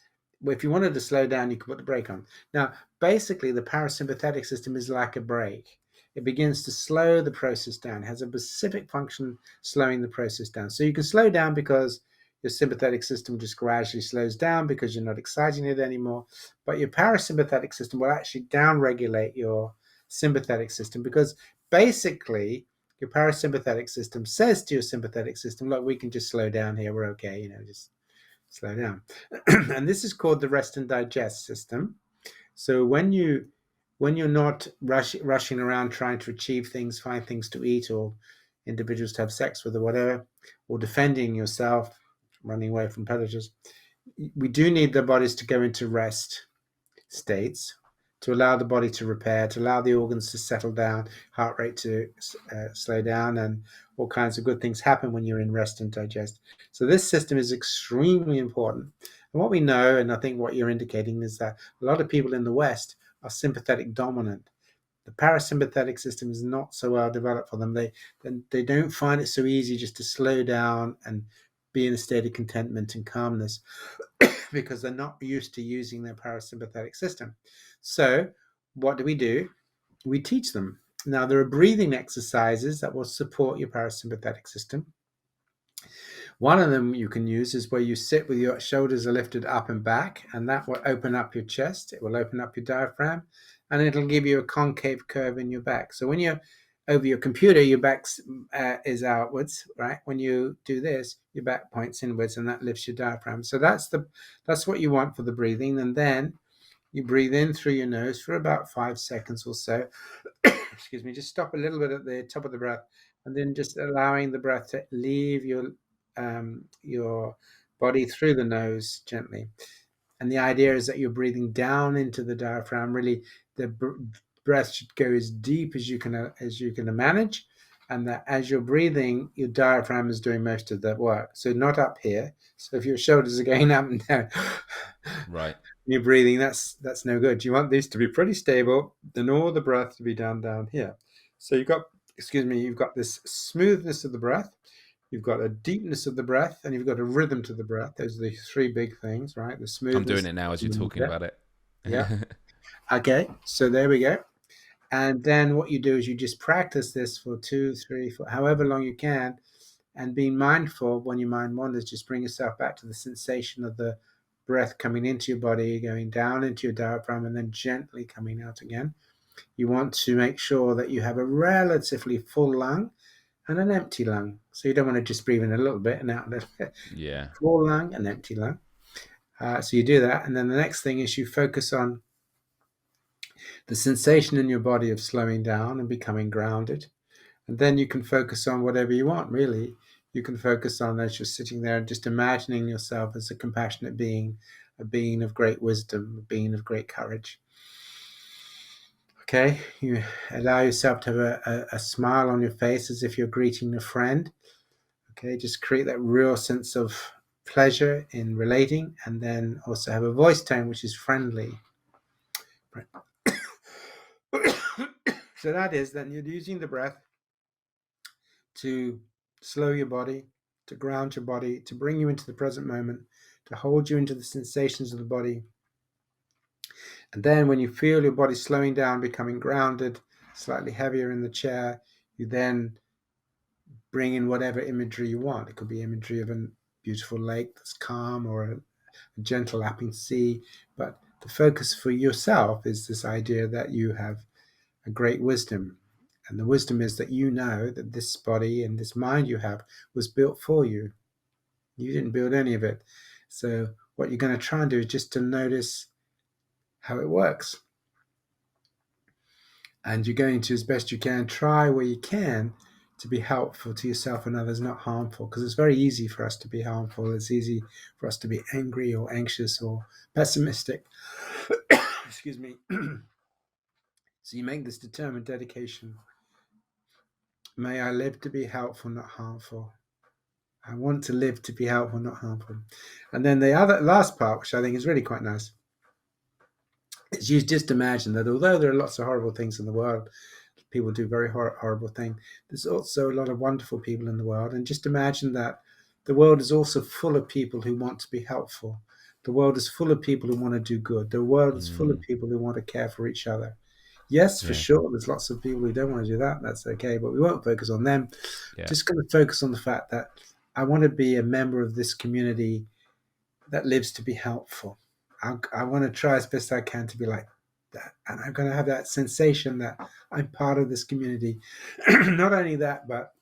Speaker 2: if you wanted to slow down, you could put the brake on. Now, basically, the parasympathetic system is like a brake. It begins to slow the process down. It has a specific function slowing the process down. So you can slow down because your sympathetic system just gradually slows down because you're not exciting it anymore. But your parasympathetic system will actually downregulate your sympathetic system because basically your parasympathetic system says to your sympathetic system, look, we can just slow down here. We're okay. Just slow down. And this is called the rest and digest system. So when you're not rushing around trying to achieve things, find things to eat, or individuals to have sex with or whatever, or defending yourself, running away from predators, we do need the bodies to go into rest states to allow the body to repair, to allow the organs to settle down, heart rate to slow down, and all kinds of good things happen when you're in rest and digest. So this system is extremely important. And what we know, and I think what you're indicating, is that a lot of people in the West are sympathetic dominant. The parasympathetic system is not so well developed for them. They don't find it so easy just to slow down and be in a state of contentment and calmness because they're not used to using their parasympathetic system. So, what do? We teach them. Now, there are breathing exercises that will support your parasympathetic system. One of them you can use is where you sit with your shoulders are lifted up and back, and that will open up your chest. It will open up your diaphragm, and it'll give you a concave curve in your back. So when you're over your computer, your back is outwards, right? When you do this, your back points inwards, and that lifts your diaphragm. So that's what you want for the breathing, and then you breathe in through your nose for about 5 seconds or so. Excuse me. Just stop a little bit at the top of the breath, and then just allowing the breath to leave your body through the nose gently. And the idea is that you're breathing down into the diaphragm. Really, the breath should go as deep as you can manage, and that as you're breathing, your diaphragm is doing most of the work. So not up here. So if your shoulders are going up and down,
Speaker 1: Right.
Speaker 2: you're breathing, that's no good. You want these to be pretty stable, and all the breath to be down here. So you've got this smoothness of the breath. You've got a deepness of the breath, and you've got a rhythm to the breath. Those are the three big things, right? The
Speaker 1: I'm doing
Speaker 2: smoothness,
Speaker 1: it now as you're
Speaker 2: and the
Speaker 1: talking
Speaker 2: depth.
Speaker 1: about it.
Speaker 2: Yeah. Okay. So there we go. And then what you do is you just practice this for 2, 3, 4, however long you can, and being mindful when your mind wanders, just bring yourself back to the sensation of the breath coming into your body, going down into your diaphragm, and then gently coming out again. You want to make sure that you have a relatively full lung and an empty lung. So you don't want to just breathe in a little bit and out a little bit.
Speaker 1: Yeah.
Speaker 2: Full lung and empty lung. So you do that. And then the next thing is you focus on the sensation in your body of slowing down and becoming grounded. And then you can focus on whatever you want, really. You can focus on, as you're sitting there, and just imagining yourself as a compassionate being, a being of great wisdom, a being of great courage. Okay, you allow yourself to have a smile on your face as if you're greeting a friend. Okay, just create that real sense of pleasure in relating, and then also have a voice tone which is friendly. So that is, then you're using the breath to slow your body, to ground your body, to bring you into the present moment, to hold you into the sensations of the body. And then when you feel your body slowing down, becoming grounded, slightly heavier in the chair, you then bring in whatever imagery you want. It could be imagery of a beautiful lake that's calm, or a gentle lapping sea. But the focus for yourself is this idea that you have a great wisdom. And the wisdom is that you know that this body and this mind you have was built for you. You didn't build any of it. So what you're going to try and do is just to notice how it works. And you're going to, as best you can, try where you can to be helpful to yourself and others, not harmful, because it's very easy for us to be harmful. It's easy for us to be angry or anxious or pessimistic. Excuse me. So you make this determined dedication. May I live to be helpful, not harmful. I want to live to be helpful, not harmful. And then the other last part, which I think is really quite nice, is you just imagine that although there are lots of horrible things in the world, people do very horrible things, there's also a lot of wonderful people in the world. And just imagine that the world is also full of people who want to be helpful. The world is full of people who want to do good. The world is full of people who want to care for each other. Yes, for
Speaker 1: Yeah.
Speaker 2: sure, there's lots of people who don't want to do that. That's okay, but we won't focus on them.
Speaker 1: Yeah.
Speaker 2: Just going to focus on the fact that I want to be a member of this community that lives to be helpful. I want to try as best I can to be like that. And I'm going to have that sensation that I'm part of this community. Not only that, but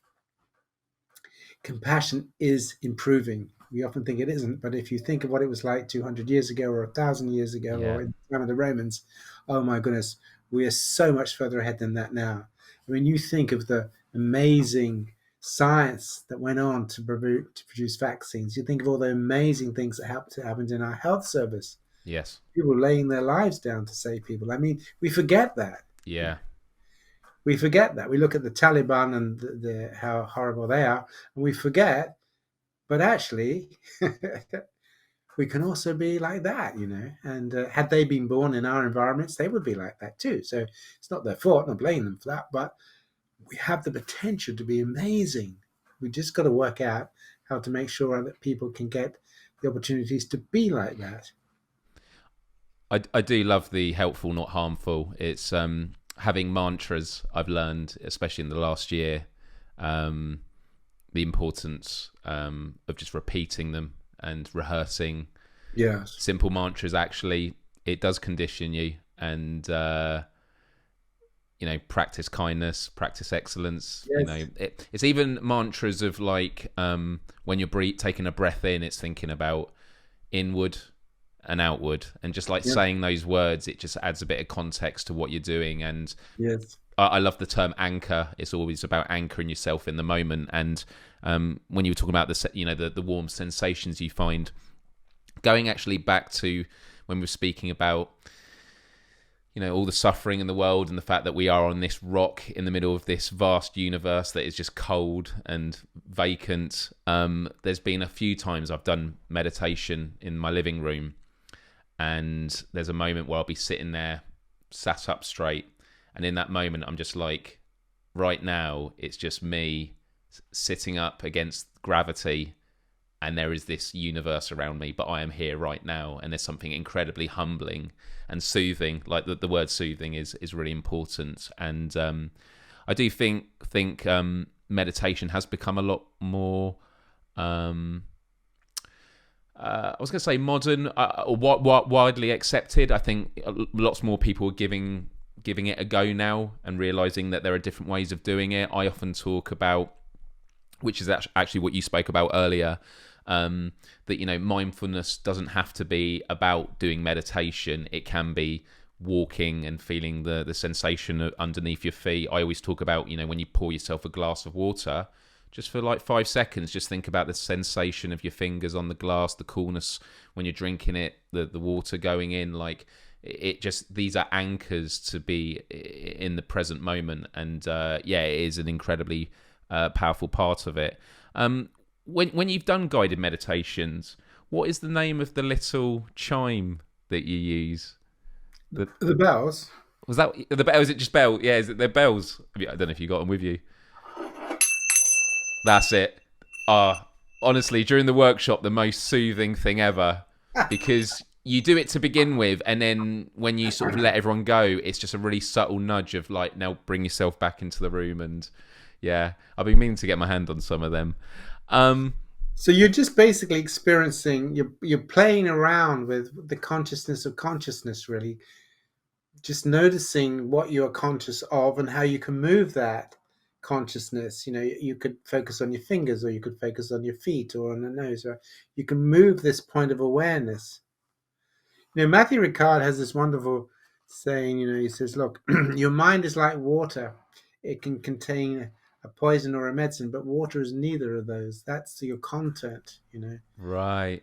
Speaker 2: compassion is improving. We often think it isn't, but if you think of what it was like 200 years ago or 1,000 years ago,
Speaker 1: Yeah.
Speaker 2: or in the time of the Romans, oh my goodness, we are so much further ahead than that now. I mean, you think of the amazing science that went on to produce vaccines. You think of all the amazing things that happened in our health service.
Speaker 1: Yes.
Speaker 2: People laying their lives down to save people. I mean, we forget that.
Speaker 1: Yeah.
Speaker 2: We forget that. We look at the Taliban and how horrible they are, and we forget. But actually, we can also be like that, you know. And had they been born in our environments, they would be like that too. So it's not their fault. I'm not blaming them for that. But we have the potential to be amazing. We just got to work out how to make sure that people can get the opportunities to be like that.
Speaker 1: I do love the helpful, not harmful. It's having mantras I've learned, especially in the last year, the importance of just repeating them and rehearsing
Speaker 2: Yes.
Speaker 1: simple mantras. Actually, it does condition you, and practice kindness, practice excellence.
Speaker 2: Yes.
Speaker 1: It's even mantras of like when you're taking a breath in, it's thinking about inward and outward, and just like saying those words, it just adds a bit of context to what you're doing. And
Speaker 2: Yes.
Speaker 1: I love the term anchor. It's always about anchoring yourself in the moment. And when you were talking about the warm sensations you find, going actually back to when we were speaking about all the suffering in the world and the fact that we are on this rock in the middle of this vast universe that is just cold and vacant. There's been a few times I've done meditation in my living room, and there's a moment where I'll be sitting there sat up straight, and in that moment I'm just like, right now it's just me sitting up against gravity, and there is this universe around me, but I am here right now, and there's something incredibly humbling and soothing. Like the word soothing is really important, and I do think meditation has become a lot more. I was going to say modern or widely accepted. I think lots more people are giving it a go now and realizing that there are different ways of doing it. I often talk about, which is actually what you spoke about earlier, that mindfulness doesn't have to be about doing meditation. It can be walking and feeling the sensation underneath your feet. I always talk about when you pour yourself a glass of water, just for like 5 seconds, just think about the sensation of your fingers on the glass, the coolness when you're drinking it, the water going in. Like it just, these are anchors to be in the present moment. And it is an incredibly powerful part of it. When you've done guided meditations, what is the name of the little chime that you use?
Speaker 2: The bells.
Speaker 1: Was that the bell? Is it just bell? Yeah, is it the bells? I don't know if you got them with you. That's it. Honestly, during the workshop, the most soothing thing ever, because you do it to begin with, and then when you sort of let everyone go, it's just a really subtle nudge of like, now bring yourself back into the room. And yeah, I've been meaning to get my hand on some of them.
Speaker 2: So you're just basically experiencing, you're playing around with the consciousness of consciousness, really. Just noticing what you're conscious of and how you can move that consciousness. You could focus on your fingers, or you could focus on your feet or on the nose, or you can move this point of awareness. Matthew Ricard has this wonderful saying, he says, look, your mind is like water. It can contain a poison or a medicine, but water is neither of those. That's your content,
Speaker 1: Right.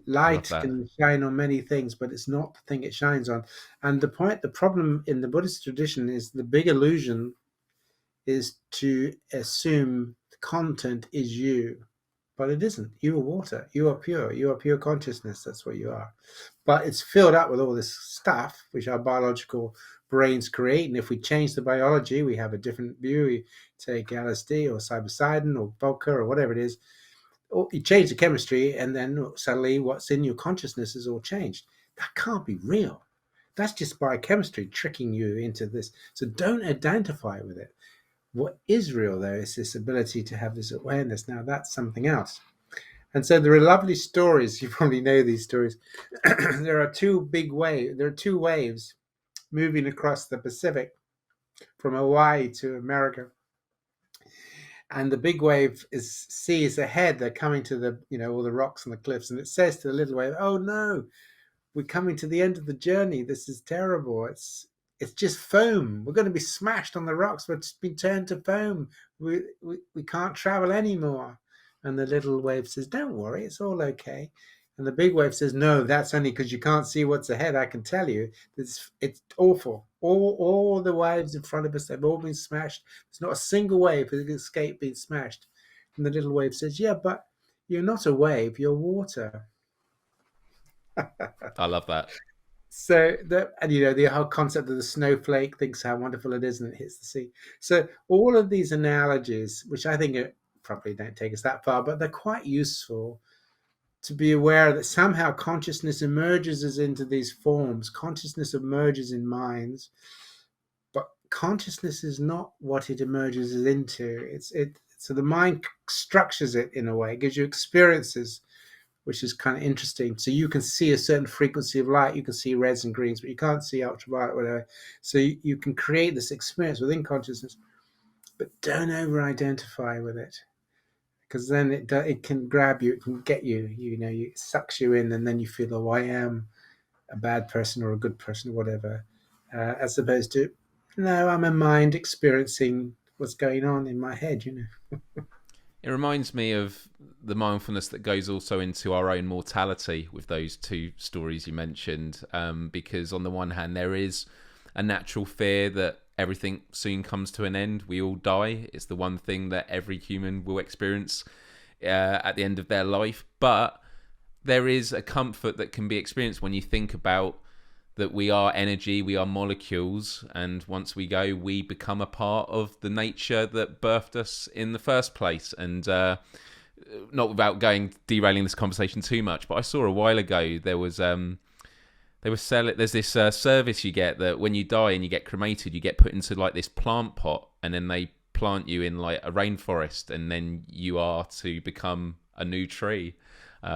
Speaker 2: Light can shine on many things, but it's not the thing it shines on. And the problem in the Buddhist tradition is the big illusion is to assume the content is you, but it isn't. You are water. You are pure. You are pure consciousness. That's what you are. But it's filled up with all this stuff, which our biological brains create. And if we change the biology, we have a different view. We take LSD or psilocybin or vodka or whatever it is. Or you change the chemistry, and then suddenly what's in your consciousness is all changed. That can't be real. That's just biochemistry tricking you into this. So don't identify with it. What is real, though, is this ability to have this awareness. Now, that's something else. And so there are lovely stories. You probably know these stories. There are two waves moving across the Pacific from Hawaii to America. And the big wave sees ahead. They're coming to all the rocks and the cliffs. And it says to the little wave, oh, no, we're coming to the end of the journey. This is terrible. It's just foam. We're going to be smashed on the rocks. We're just been turned to foam. We can't travel anymore. And the little wave says, don't worry, it's all okay. And the big wave says, no, that's only because you can't see what's ahead. I can tell you, it's awful. All the waves in front of us, they've all been smashed. There's not a single wave that can escape being smashed. And the little wave says, yeah, but you're not a wave, you're water.
Speaker 1: I love that.
Speaker 2: So the whole concept of the snowflake, thinks how wonderful it is, and it hits the sea. So all of these analogies, which I think probably don't take us that far, but they're quite useful to be aware that somehow consciousness emerges as into these forms. Consciousness emerges in minds, but consciousness is not what it emerges into. So the mind structures it in a way, it gives you experiences, which is kind of interesting. So you can see a certain frequency of light, you can see reds and greens, but you can't see ultraviolet, whatever. So you can create this experience within consciousness, but don't over-identify with it, because then it can grab you, it can get you, it sucks you in, and then you feel, oh, I am a bad person or a good person or whatever, as opposed to, no, I'm a mind experiencing what's going on in my head,
Speaker 1: It reminds me of the mindfulness that goes also into our own mortality with those two stories you mentioned, because on the one hand, there is a natural fear that everything soon comes to an end. We all die. It's the one thing that every human will experience at the end of their life. But there is a comfort that can be experienced when you think about that we are energy, we are molecules, and once we go, we become a part of the nature that birthed us in the first place. And not without derailing this conversation too much, but I saw a while ago there was they were selling. There's this service you get that when you die and you get cremated, you get put into like this plant pot, and then they plant you in like a rainforest, and then you are to become a new tree.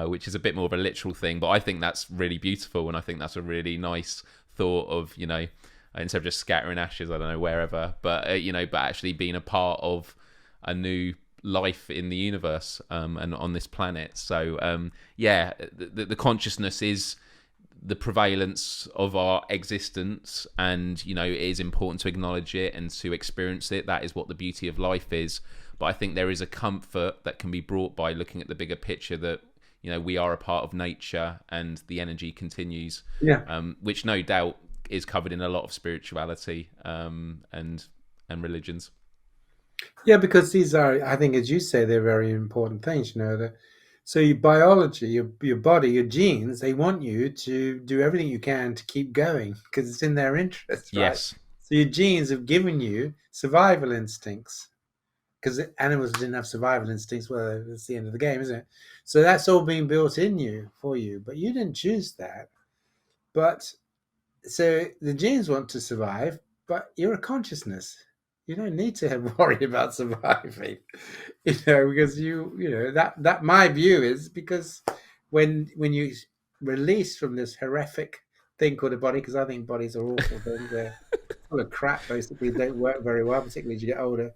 Speaker 1: Which is a bit more of a literal thing, but I think that's really beautiful, and I think that's a really nice thought of, instead of just scattering ashes, I don't know, wherever, but but actually being a part of a new life in the universe, and on this planet. So the consciousness is the prevalence of our existence, and it is important to acknowledge it and to experience it. That is what the beauty of life is. But I think there is a comfort that can be brought by looking at the bigger picture, that we are a part of nature and the energy continues, which no doubt is covered in a lot of spirituality, and religions.
Speaker 2: Yeah, because these are, I think, as you say, they're very important things. So your biology, your body, your genes, they want you to do everything you can to keep going because it's in their interest, right?
Speaker 1: Yes.
Speaker 2: So your genes have given you survival instincts, because animals didn't have survival instincts. Well, that's the end of the game, isn't it? So that's all being built in you for you, but you didn't choose that. But so the genes want to survive, but you're a consciousness. You don't need to worry about surviving, because that my view is, because when you release from this horrific thing called a body, because I think bodies are awful things. They're full of crap, basically. They don't work very well, particularly as you get older.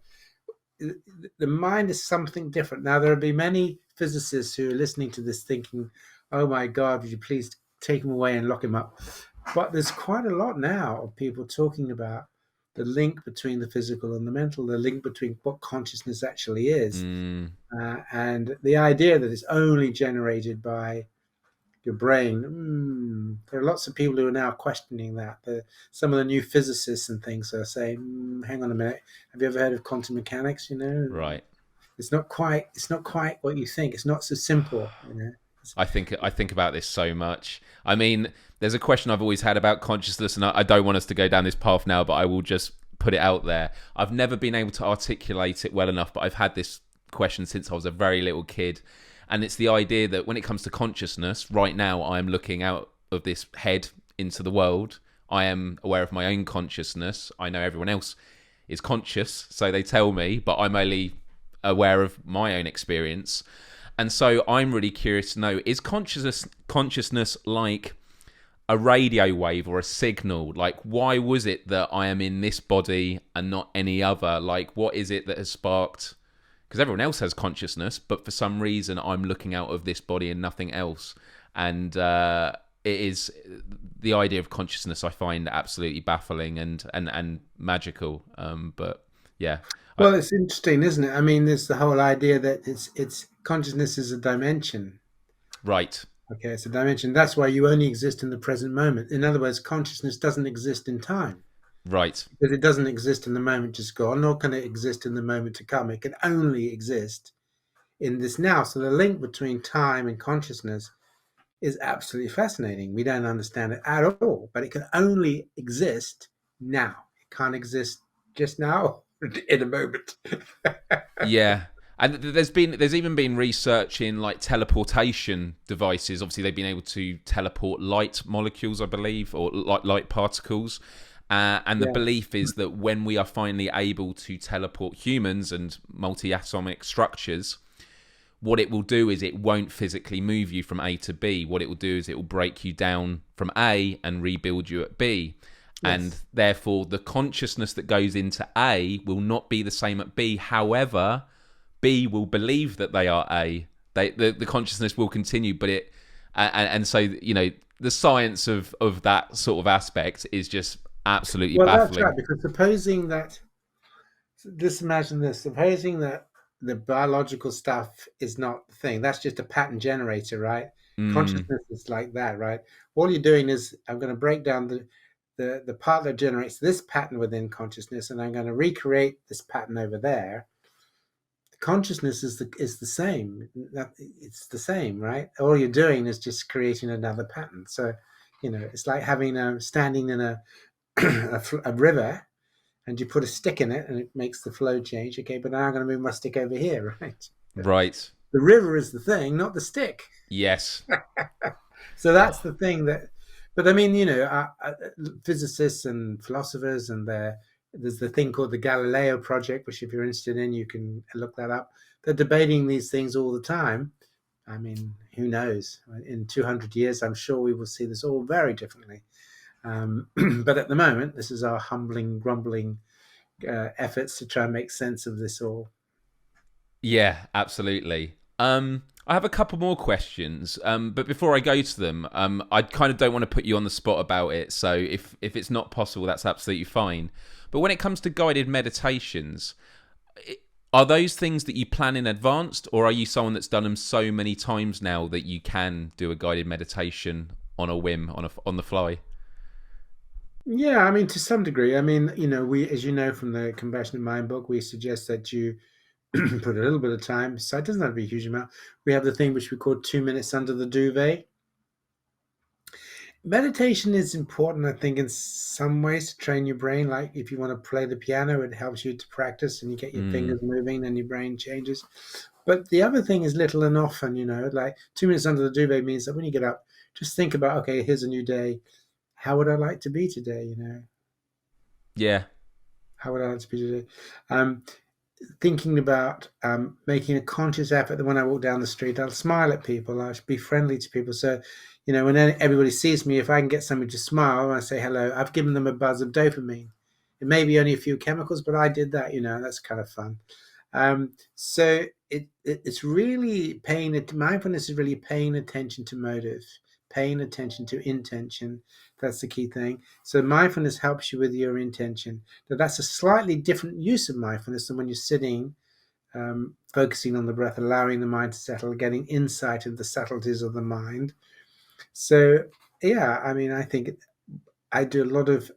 Speaker 2: The mind is something different. Now, there will be many physicists who are listening to this thinking, oh my God, would you please take him away and lock him up? But there's quite a lot now of people talking about the link between the physical and the mental, the link between what consciousness actually is, and the idea that it's only generated by your brain. There are lots of people who are now questioning that. Some of the new physicists and things are saying, hang on a minute, have you ever heard of quantum mechanics?
Speaker 1: Right.
Speaker 2: It's not quite what you think. It's not so simple.
Speaker 1: I think about this so much. I mean, there's a question I've always had about consciousness, and I don't want us to go down this path now, but I will just put it out there. I've never been able to articulate it well enough, but I've had this question since I was a very little kid. And it's the idea that when it comes to consciousness, right now I am looking out of this head into the world. I am aware of my own consciousness. I know everyone else is conscious, so they tell me, but I'm only aware of my own experience. And so I'm really curious to know, is consciousness like a radio wave or a signal? Like, why was it that I am in this body and not any other? Like, what is it that has sparked? Because everyone else has consciousness, but for some reason I'm looking out of this body and nothing else. And it is the idea of consciousness I find absolutely baffling and magical. But yeah.
Speaker 2: Well, it's interesting, isn't it? I mean, there's the whole idea that it's consciousness is a dimension.
Speaker 1: Right.
Speaker 2: Okay, it's a dimension. That's why you only exist in the present moment. In other words, consciousness doesn't exist in time.
Speaker 1: Right.
Speaker 2: Because it doesn't exist in the moment just gone, nor can it exist in the moment to come. It can only exist in this now. So the link between time and consciousness is absolutely fascinating. We don't understand it at all, but it can only exist now. It can't exist just now in a moment.
Speaker 1: Yeah. And there's even been research in like teleportation devices. Obviously, they've been able to teleport light molecules, I believe, or light particles. And the belief is that when we are finally able to teleport humans and multi-atomic structures, what it will do is it won't physically move you from A to B. What it will do is it will break you down from A and rebuild you at B. Yes. And therefore, the consciousness that goes into A will not be the same at B. However, B will believe that they are A. The consciousness will continue, but so the science of that sort of aspect is just absolutely baffling.
Speaker 2: That's right, because supposing that the biological stuff is not the thing, that's just a pattern generator, right? Consciousness is like that, right? All you're doing is, I'm going to break down the part that generates this pattern within consciousness, and I'm going to recreate this pattern over there. Consciousness is the same. It's the same, right? All you're doing is just creating another pattern. So It's like having standing in a a river, and you put a stick in it, and it makes the flow change. Okay, but now I'm going to move my stick over here, right?
Speaker 1: Right.
Speaker 2: The river is the thing, not the stick.
Speaker 1: Yes.
Speaker 2: So that's
Speaker 1: Oh,
Speaker 2: the thing that. But I mean, physicists and philosophers, and there's the thing called the Galileo Project, which if you're interested in, you can look that up. They're debating these things all the time. I mean, who knows? In 200 years, I'm sure we will see this all very differently. But at the moment, this is our humbling, grumbling efforts to try and make sense of this all.
Speaker 1: yeah, absolutely. I have a couple more questions, but before I go to them, I kind of don't want to put you on the spot about it. So if it's not possible, that's absolutely fine. But when it comes to guided meditations, are those things that you plan in advance, or are you someone that's done them so many times now that you can do a guided meditation on a whim, on the fly?
Speaker 2: Yeah, I mean, to some degree. I mean, we, as you know from the Compassionate Mind book, we suggest that you put a little bit of time. So it doesn't have to be a huge amount. We have the thing which we call 2 minutes under the duvet. Meditation is important, I think, in some ways to train your brain. Like if you want to play the piano, it helps you to practice and you get your
Speaker 1: Mm,
Speaker 2: fingers moving and your brain changes. But the other thing is little and often, like 2 minutes under the duvet means that when you get up, just think about, okay, here's a new day. How would I like to be today?
Speaker 1: yeah,
Speaker 2: How would I like to be today? Um, Thinking about making a conscious effort that when I walk down the street, I'll smile at people, I'll be friendly to people. So, when everybody sees me, if I can get somebody to smile and I say hello, I've given them a buzz of dopamine. It may be only a few chemicals, but I did that, that's kind of fun. So it's really paying it. Mindfulness is really paying attention to motive, paying attention to intention. That's the key thing. So mindfulness helps you with your intention. Now that's a slightly different use of mindfulness than when you're sitting, focusing on the breath, allowing the mind to settle, getting insight into the subtleties of the mind. So yeah, I mean, I think I do a lot of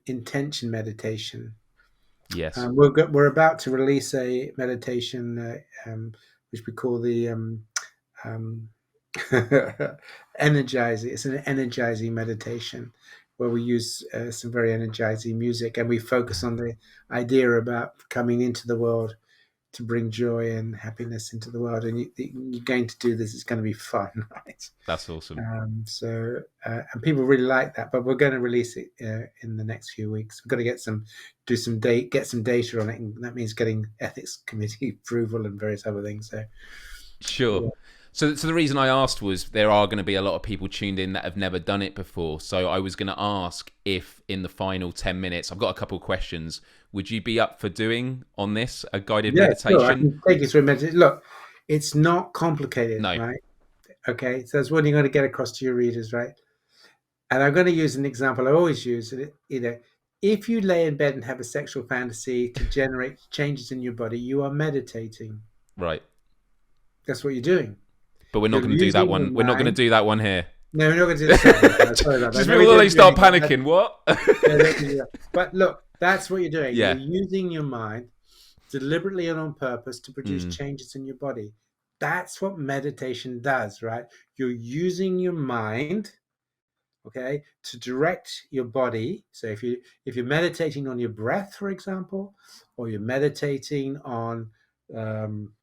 Speaker 2: intention meditation.
Speaker 1: yes,
Speaker 2: We're about to release a meditation, which we call the um, energizing. It's an energizing meditation where we use some very energizing music, and we focus on the idea about coming into the world to bring joy and happiness into the world. And you're going to do this. It's going to be fun, right?
Speaker 1: that's awesome.
Speaker 2: And people really like that, but we're going to release it in the next few weeks. We've got to get some data on it, and that means getting ethics committee approval and various other things. So,
Speaker 1: Sure.
Speaker 2: yeah,
Speaker 1: So the reason I asked was there are going to be a lot of people tuned in that have never done it before. So I was going to ask if in the final 10 minutes, I've got a couple of questions. Would you be up for doing on this a guided
Speaker 2: yeah, sure. I
Speaker 1: meditation?
Speaker 2: can take you through a meditation. Look, it's not complicated,
Speaker 1: No.
Speaker 2: right? Okay, so that's what you're going to get across to your readers, right? And I'm going to use an example I always use. If you lay in bed and have a sexual fantasy to generate changes in your body, you are meditating.
Speaker 1: Right.
Speaker 2: That's what you're doing.
Speaker 1: But we're not
Speaker 2: You're
Speaker 1: going to do that
Speaker 2: using your
Speaker 1: one. We're not going to
Speaker 2: mind.
Speaker 1: do that one here.
Speaker 2: No, we're not going to do that. Sorry about that. Sorry about that.
Speaker 1: Just
Speaker 2: No, we
Speaker 1: before they
Speaker 2: don't do
Speaker 1: start
Speaker 2: anything like that.
Speaker 1: panicking. What?
Speaker 2: No, don't do that. But look, that's what you're doing. You're
Speaker 1: Yeah.
Speaker 2: using your mind deliberately and on purpose to produce
Speaker 1: Mm,
Speaker 2: changes in your body. That's what meditation does, right? You're using your mind, okay, to direct your body. So if you're meditating on your breath, for example, or you're meditating on um,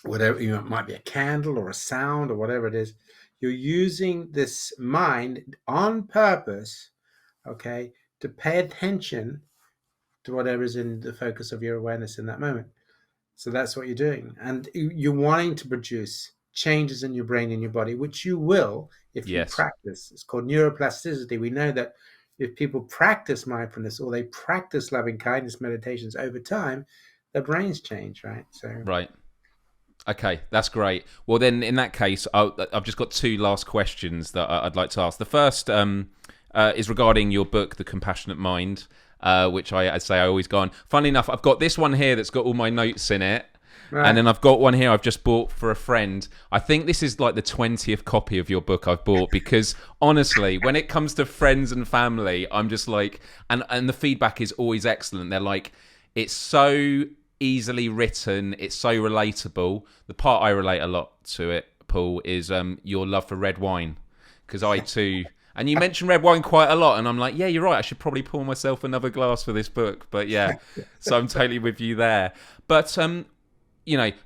Speaker 2: whatever, it might be a candle or a sound or whatever it is, you're using this mind on purpose, okay, to pay attention to whatever is in the focus of your awareness in that moment. So that's what you're doing. And you're wanting to produce changes in your brain and your body, which you will if you
Speaker 1: yes.
Speaker 2: practice. It's called neuroplasticity. We know that if people practice mindfulness or they practice loving kindness meditations over time, their brains change, right? So,
Speaker 1: Right. Okay, that's great. Well, then, in that case, I've just got two last questions that I'd like to ask. The first is regarding your book, The Compassionate Mind, which I'd say I always go on. Funnily enough, I've got this one here that's got all my notes in it. And
Speaker 2: right.
Speaker 1: then I've got one here I've just bought for a friend. I think this is like the 20th copy of your book I've bought because honestly, when it comes to friends and family, I'm just like, and the feedback is always excellent. They're like, it's so easily written, it's so relatable. The part I relate a lot to it, Paul, is your love for red wine. Because I too And you mentioned red wine quite a lot, and I'm like, yeah, you're right. I should probably pour myself another glass for this book. But yeah, so I'm totally with you there. But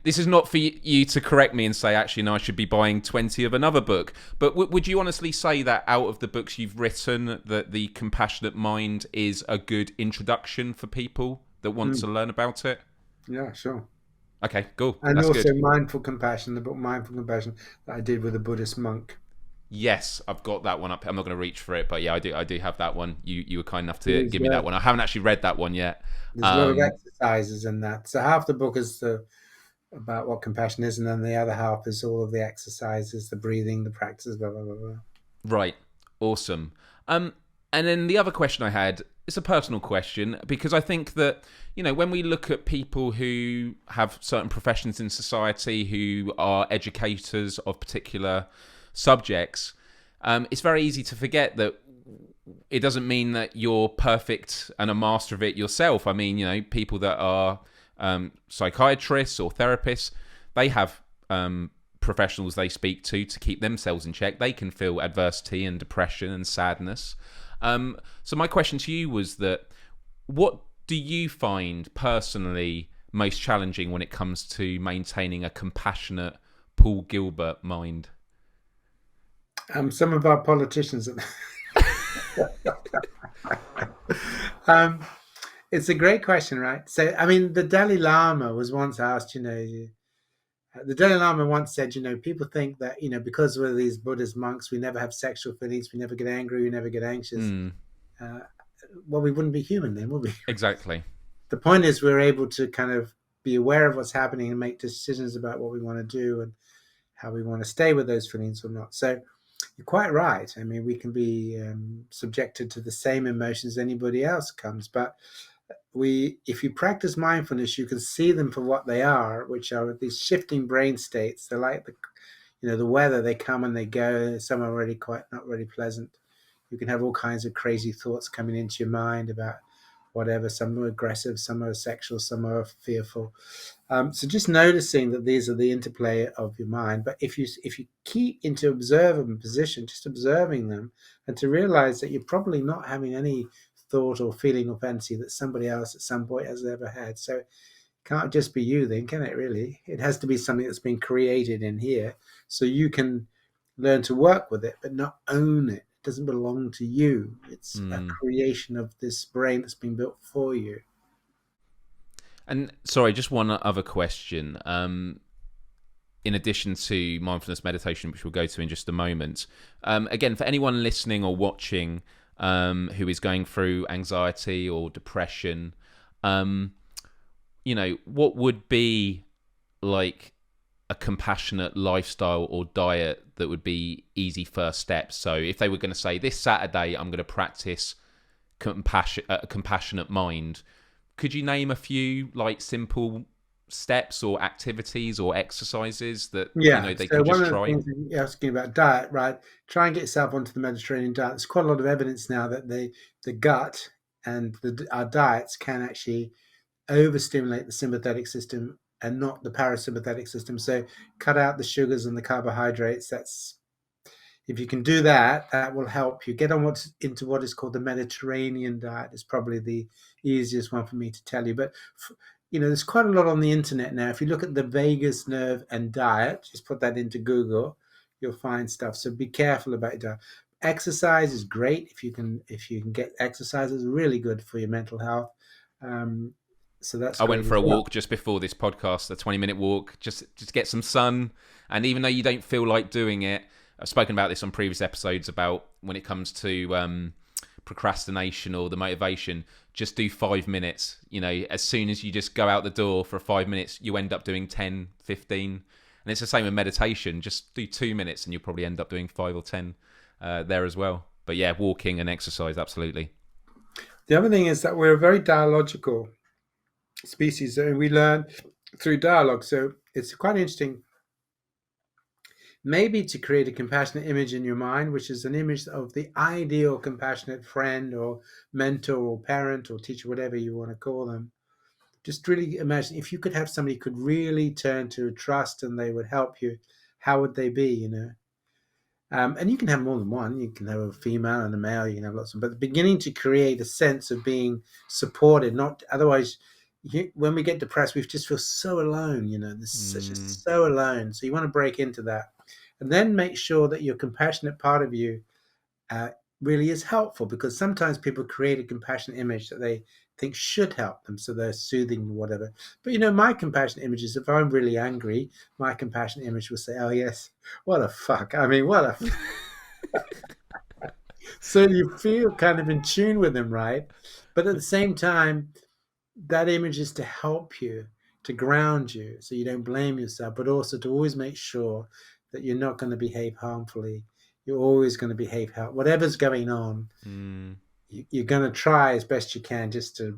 Speaker 1: this is not for you to correct me and say, actually, no, I should be buying 20 of another book. But would you honestly say that out of the books you've written, that The Compassionate Mind is a good introduction for people that want to learn about it?
Speaker 2: Yeah, sure.
Speaker 1: Okay, cool.
Speaker 2: And
Speaker 1: That's good.
Speaker 2: also Mindful Compassion, the book Mindful Compassion that I did with a Buddhist monk.
Speaker 1: Yes, I've got that one up. I'm not going to reach for it, but yeah, I do have that one. You were kind enough to
Speaker 2: There's,
Speaker 1: give me that one. I haven't actually read that one yet.
Speaker 2: there's a lot of exercises in that. So half the book is about what compassion is, and then the other half is all of the exercises, the breathing, the practices, blah, blah, blah, blah.
Speaker 1: Right. Awesome. And then the other question I had is a personal question, because I think that, when we look at people who have certain professions in society, who are educators of particular subjects, it's very easy to forget that it doesn't mean that you're perfect and a master of it yourself. I mean, people that are psychiatrists or therapists, they have professionals they speak to keep themselves in check. They can feel adversity and depression and sadness. So my question to you was that, what do you find personally most challenging when it comes to maintaining a compassionate Paul Gilbert mind?
Speaker 2: Some of our politicians. It's a great question, right? So, I mean, the Dalai Lama was once asked, the Dalai Lama once said, people think that, because we're these Buddhist monks, we never have sexual feelings, we never get angry, we never get anxious. Well, we wouldn't be human then, would we?
Speaker 1: Exactly.
Speaker 2: The point is we're able to kind of be aware of what's happening and make decisions about what we want to do and how we want to stay with those feelings or not. So you're quite right. I mean, we can be subjected to the same emotions anybody else comes, but if you practice mindfulness, you can see them for what they are, which are these shifting brain states. They're like the weather. They come and they go. Some are really quite not really pleasant. You can have all kinds of crazy thoughts coming into your mind about whatever. Some are aggressive, some are sexual, some are fearful. So just noticing that these are the interplay of your mind. But if you keep into observant position, just observing them, and to realize that you're probably not having any thought or feeling or fancy that somebody else at some point has ever had. So it can't just be you then, can it really? It has to be something that's been created in here, so you can learn to work with it, but not own it. It doesn't belong to you. It's a creation of this brain that's been built for you.
Speaker 1: And sorry, just one other question. In addition to mindfulness meditation, which we'll go to in just a moment, again, for anyone listening or watching who is going through anxiety or depression, what would be like a compassionate lifestyle or diet that would be easy first steps? So if they were going to say, this Saturday I'm going to practice a compassionate mind, could you name a few like simple steps or activities or exercises that they could just try?
Speaker 2: One of the things you're asking about diet, right? Try and get yourself onto the Mediterranean diet. There's quite a lot of evidence now that the gut and our diets can actually overstimulate the sympathetic system and not the parasympathetic system. So cut out the sugars and the carbohydrates. If you can do that, that will help you get on into what is called the Mediterranean diet. It's probably the easiest one for me to tell you. But there's quite a lot on the internet now. If you look at the vagus nerve and diet, just put that into Google, you'll find stuff. So be careful about your diet. Exercise is great. If you can get exercise, it's really good for your mental health. So that's.
Speaker 1: I went for a walk just before this podcast, a 20-minute walk, just get some sun. And even though you don't feel like doing it, I've spoken about this on previous episodes about when it comes to procrastination or the motivation, just do 5 minutes. As soon as you just go out the door for 5 minutes, you end up doing 10, 15. And it's the same with meditation. Just do 2 minutes and you'll probably end up doing 5 or 10 there as well. But yeah, walking and exercise, absolutely.
Speaker 2: The other thing is that we're a very dialogical species, and we learn through dialogue. So it's quite interesting maybe to create a compassionate image in your mind, which is an image of the ideal compassionate friend or mentor or parent or teacher, whatever you want to call them. Just really imagine if you could have somebody you could really turn to, trust, and they would help you, how would they be, And you can have more than one. You can have a female and a male. You can have lots of, but beginning to create a sense of being supported. Not otherwise, when we get depressed, we just feel so alone. There's such a
Speaker 1: Mm,
Speaker 2: so alone. So you want to break into that, and then make sure that your compassionate part of you uh, really is helpful, because sometimes people create a compassionate image that they think should help them, so they're soothing or whatever. But my compassionate image is, if I'm really angry, my compassionate image will say, "Oh yes, what a fuck! I mean, what a." So you feel kind of in tune with them, right? But at the same time, that image is to help you, to ground you, so you don't blame yourself, but also to always make sure that you're not going to behave harmfully. You're always going to behave whatever's going on.
Speaker 1: mm.
Speaker 2: You're going to try as best you can just to,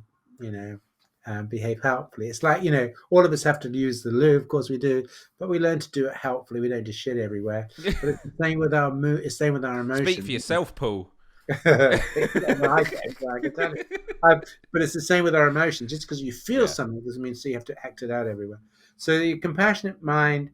Speaker 2: behave helpfully. It's like, all of us have to use the loo, of course we do, but we learn to do it helpfully. We don't just shit everywhere. But it's the same with our mood. It's the same with our
Speaker 1: Speak for
Speaker 2: emotions.
Speaker 1: yourself, Paul.
Speaker 2: Yeah, no, I get it. I can tell you. But it's the same with our emotions. Just because you feel
Speaker 1: Yeah.
Speaker 2: something doesn't mean so you have to act it out everywhere. So your compassionate mind,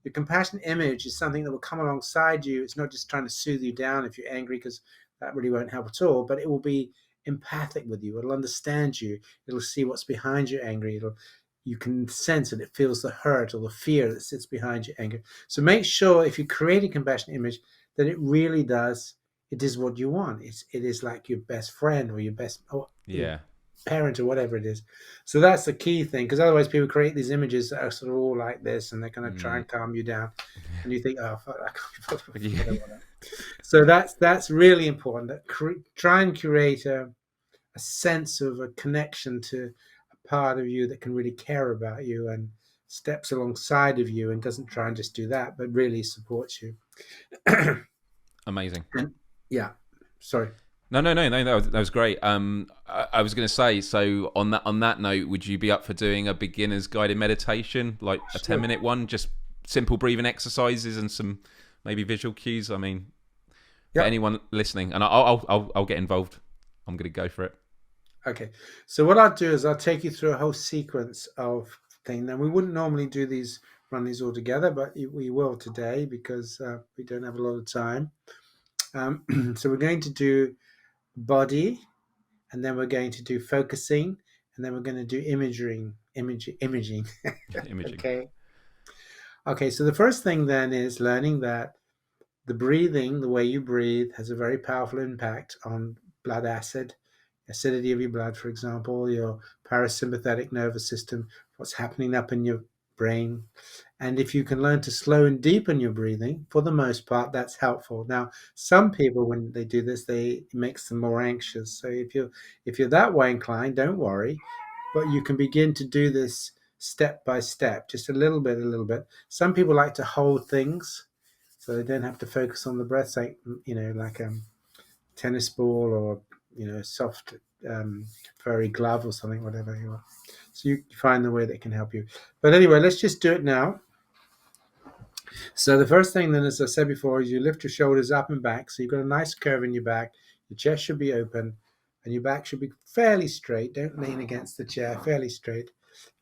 Speaker 2: your compassionate image is something that will come alongside you. It's not just trying to soothe you down if you're angry, because that really won't help at all. But it will be empathic with you. It'll understand you. It'll see what's behind your anger. You can sense it. It feels the hurt or the fear that sits behind your anger. So make sure, if you create a compassionate image, that it really does. It is what you want. It is like your best friend or your best or your
Speaker 1: Yeah.
Speaker 2: parent or whatever it is. So that's the key thing, because otherwise people create these images that are sort of all like this, and they're going to try
Speaker 1: Mm.
Speaker 2: and calm you down, and you think, oh fuck, I can't be
Speaker 1: Yeah.
Speaker 2: bothered, I don't want to. So that's really important. That try and create a sense of a connection to a part of you that can really care about you and steps alongside of you and doesn't try and just do that, but really supports you.
Speaker 1: Amazing.
Speaker 2: And yeah, sorry.
Speaker 1: No, no, no, no. That was great. I was going to say. So on that note, would you be up for doing a beginner's guided meditation, like a ten
Speaker 2: Sure.
Speaker 1: minute one, just simple breathing exercises and some maybe visual cues? I mean, for
Speaker 2: Yep.
Speaker 1: anyone listening, and I'll get involved. I'm going to go for it.
Speaker 2: Okay, so what I'll do is I'll take you through a whole sequence of things. Now, we wouldn't normally run these all together, but we will today, because we don't have a lot of time. So we're going to do body, and then we're going to do focusing, and then we're going to do imaging.
Speaker 1: Imaging.
Speaker 2: Okay. Okay, so the first thing then is learning that the breathing, the way you breathe, has a very powerful impact on blood acidity of your blood, for example, your parasympathetic nervous system, what's happening up in your brain. And if you can learn to slow and deepen your breathing, for the most part, that's helpful. Now, some people, when they do this, it makes them more anxious. So if you're that way inclined, don't worry, but you can begin to do this step by step, just a little bit, a little bit. Some people like to hold things, so they don't have to focus on the breath, like like a tennis ball, or soft furry glove or something, whatever you want. So you find the way that can help you. But anyway, let's just do it now. So the first thing then, as I said before, is you lift your shoulders up and back. So you've got a nice curve in your back. Your chest should be open, and your back should be fairly straight. Don't lean against the chair, fairly straight.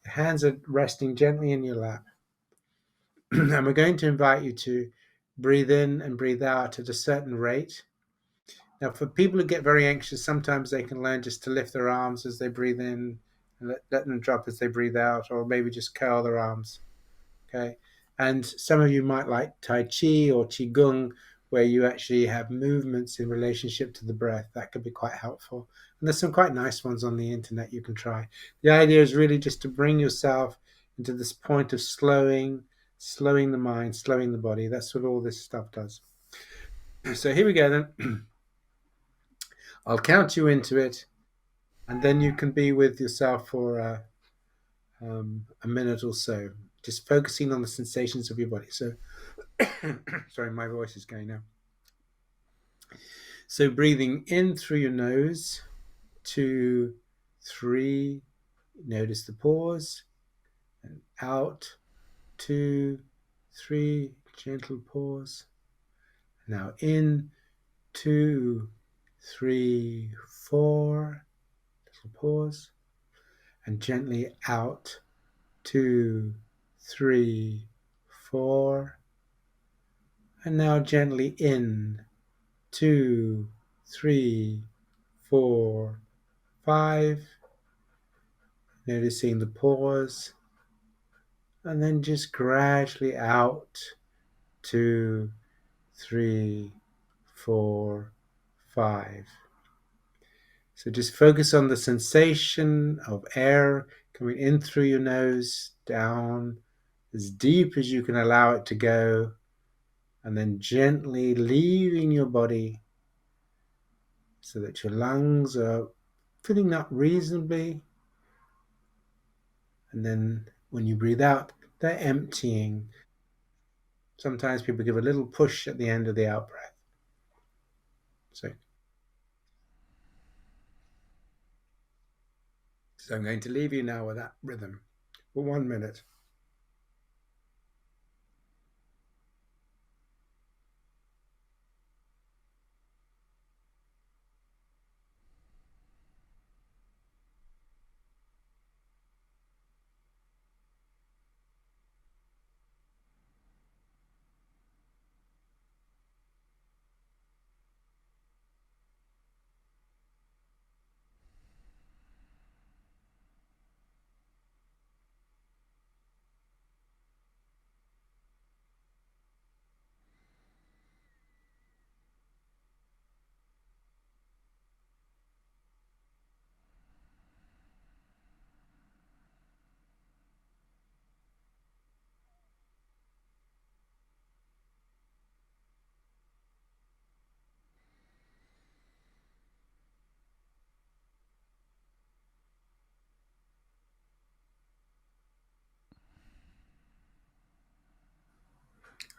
Speaker 2: Your hands are resting gently in your lap. And we're going to invite you to breathe in and breathe out at a certain rate. Now, for people who get very anxious, sometimes they can learn just to lift their arms as they breathe in, and let them drop as they breathe out, or maybe just curl their arms. Okay. And some of you might like Tai Chi or Qigong, where you actually have movements in relationship to the breath. That could be quite helpful. And there's some quite nice ones on the internet you can try. The idea is really just to bring yourself into this point of slowing the mind, slowing the body. That's what all this stuff does. So here we go then. I'll count you into it, and then you can be with yourself for a minute or so, just focusing on the sensations of your body. So, sorry, my voice is going now. So, breathing in through your nose, 2, 3, notice the pause, and out, 2, 3, gentle pause. Now in, 2, 3, 4, little pause, and gently out, 2, 3, 4, And now gently in. 2, 3, 4, 5. Noticing the pause. And then just gradually out. 2, 3, 4, 5. So just focus on the sensation of air coming in through your nose, down as deep as you can allow it to go, and then gently leaving your body so that your lungs are filling up reasonably. And then when you breathe out, they're emptying. Sometimes people give a little push at the end of the out breath. So I'm going to leave you now with that rhythm for 1 minute.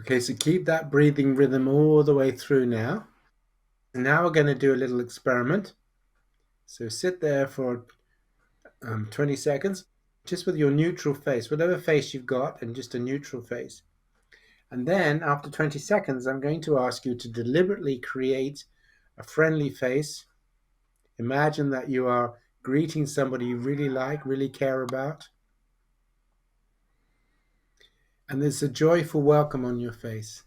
Speaker 2: Okay, so keep that breathing rhythm all the way through now. And now we're going to do a little experiment. So sit there for 20 seconds, just with your neutral face, whatever face you've got, and just a neutral face. And then after 20 seconds, I'm going to ask you to deliberately create a friendly face. Imagine that you are greeting somebody you really like, really care about. And there's a joyful welcome on your face.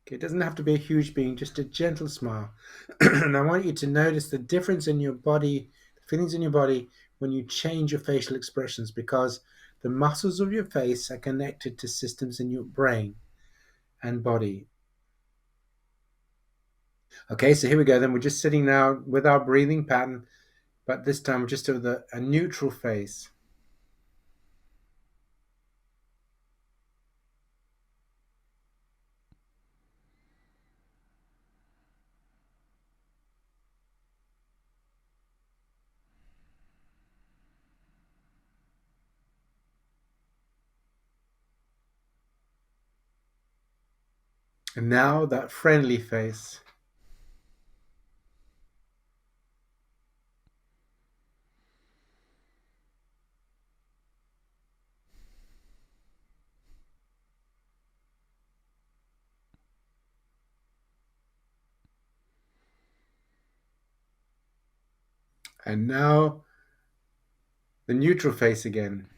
Speaker 2: Okay, it doesn't have to be a huge being, just a gentle smile. And I want you to notice the difference in your body, the feelings in your body when you change your facial expressions, because the muscles of your face are connected to systems in your brain and body. Okay, so here we go. Then we're just sitting now with our breathing pattern, but this time just with a neutral face. And now that friendly face. And now the neutral face again.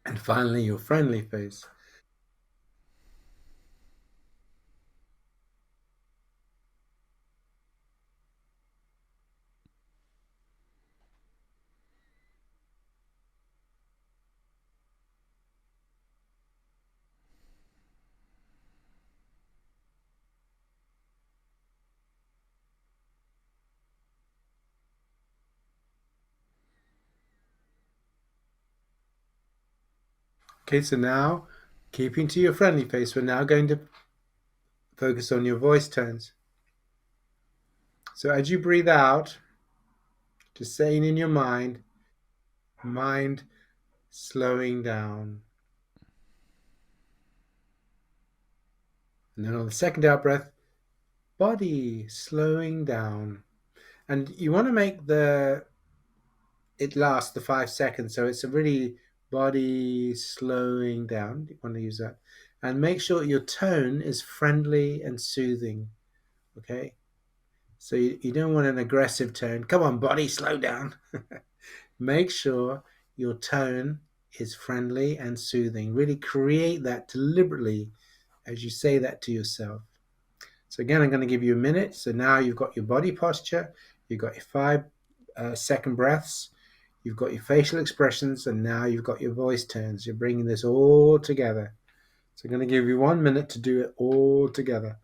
Speaker 2: And finally, your friendly face. Okay, so now, keeping to your friendly face, we're now going to focus on your voice tones. So as you breathe out, just saying in your mind slowing down. And then on the second out breath, body slowing down. And you want to make the it last the 5 seconds, so it's a really body slowing down. You want to use that, and make sure your tone is friendly and soothing. Okay, so you don't want an aggressive tone. Come on, body, slow down. Make sure your tone is friendly and soothing. Really create that deliberately as you say that to yourself. So again, I'm going to give you a minute. So now you've got your body posture, you've got your 5 second breaths, you've got your facial expressions, and now you've got your voice tones. You're bringing this all together. So I'm going to give you 1 minute to do it all together.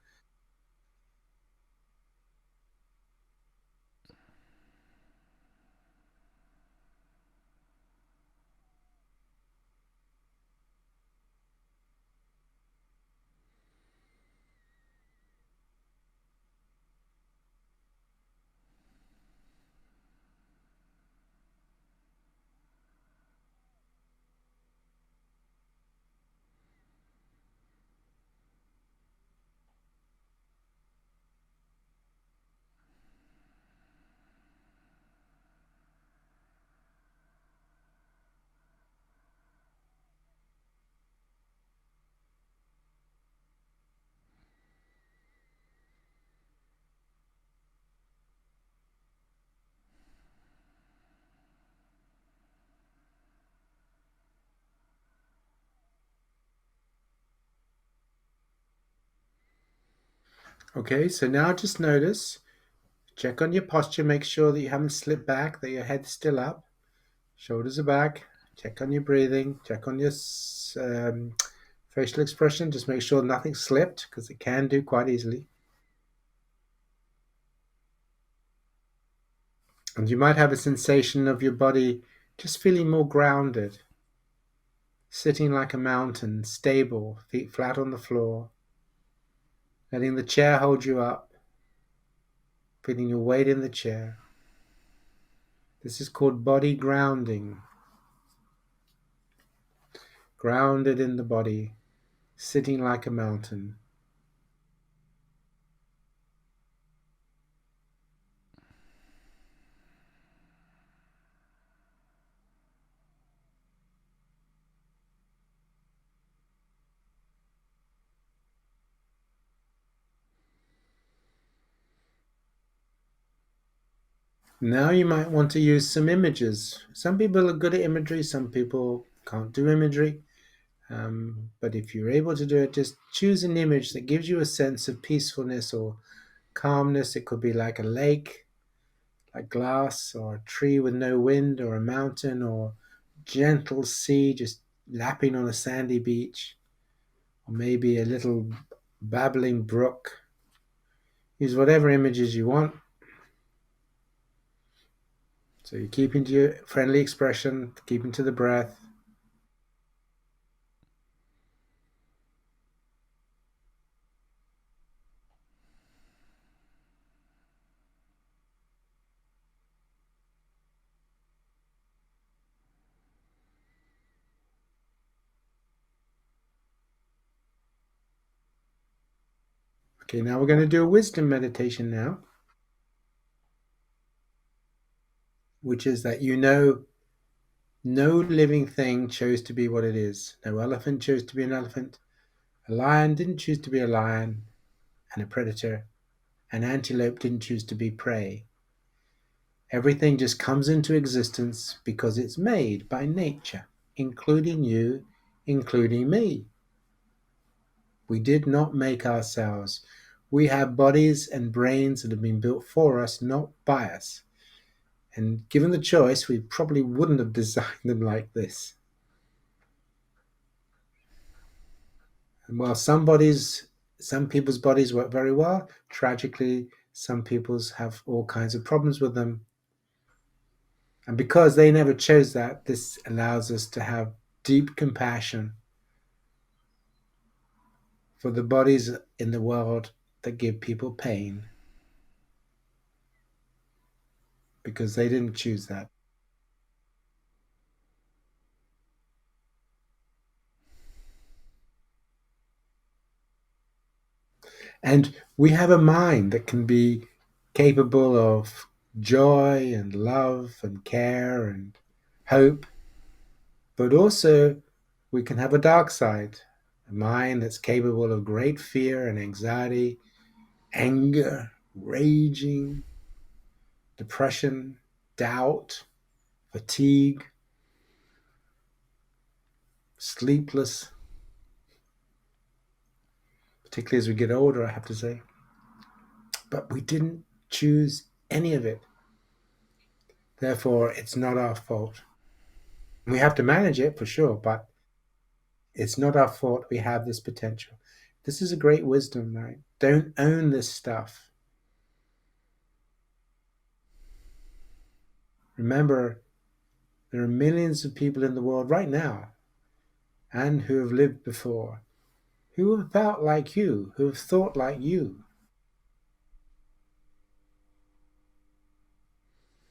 Speaker 2: Okay, so now just notice, check on your posture, make sure that you haven't slipped back, that your head's still up, shoulders are back. Check on your breathing, check on your facial expression. Just make sure nothing slipped because it can do quite easily. And you might have a sensation of your body just feeling more grounded, sitting like a mountain, stable, feet flat on the floor, letting the chair hold you up, feeling your weight in the chair. This is called body grounding. Grounded in the body, sitting like a mountain. Now you might want to use some images. Some people are good at imagery, some people can't do imagery. But if you're able to do it, just choose an image that gives you a sense of peacefulness or calmness. It could be like a lake, like glass, or a tree with no wind, or a mountain, or gentle sea just lapping on a sandy beach, or maybe a little babbling brook. Use whatever images you want. So you're keeping to your friendly expression, keeping to the breath. Okay, now we're going to do a wisdom meditation now, which is that no living thing chose to be what it is. No elephant chose to be an elephant. A lion didn't choose to be a lion and a predator. An antelope didn't choose to be prey. Everything just comes into existence because it's made by nature, including you, including me. We did not make ourselves. We have bodies and brains that have been built for us, not by us. And given the choice, we probably wouldn't have designed them like this. And while some people's bodies work very well, tragically, some people's have all kinds of problems with them. And because they never chose that, this allows us to have deep compassion for the bodies in the world that give people pain because they didn't choose that. And we have a mind that can be capable of joy and love and care and hope, but also we can have a dark side, a mind that's capable of great fear and anxiety, anger, raging, depression, doubt, fatigue, sleepless, particularly as we get older, I have to say. But we didn't choose any of it. Therefore, it's not our fault. We have to manage it for sure, but it's not our fault we have this potential. This is a great wisdom, right? Don't own this stuff. Remember, there are millions of people in the world right now and who have lived before, who have felt like you, who have thought like you.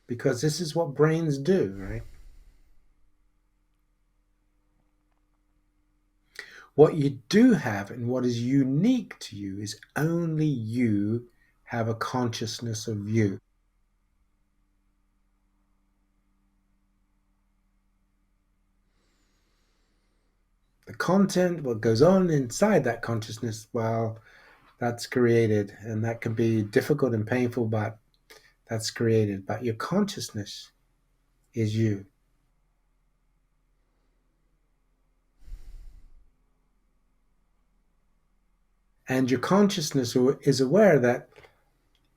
Speaker 2: Because this is what brains do, right? What you do have and what is unique to you is only you have a consciousness of you. The content, what goes on inside that consciousness, well, that's created, and that can be difficult and painful, but that's created. But your consciousness is you. And your consciousness is aware that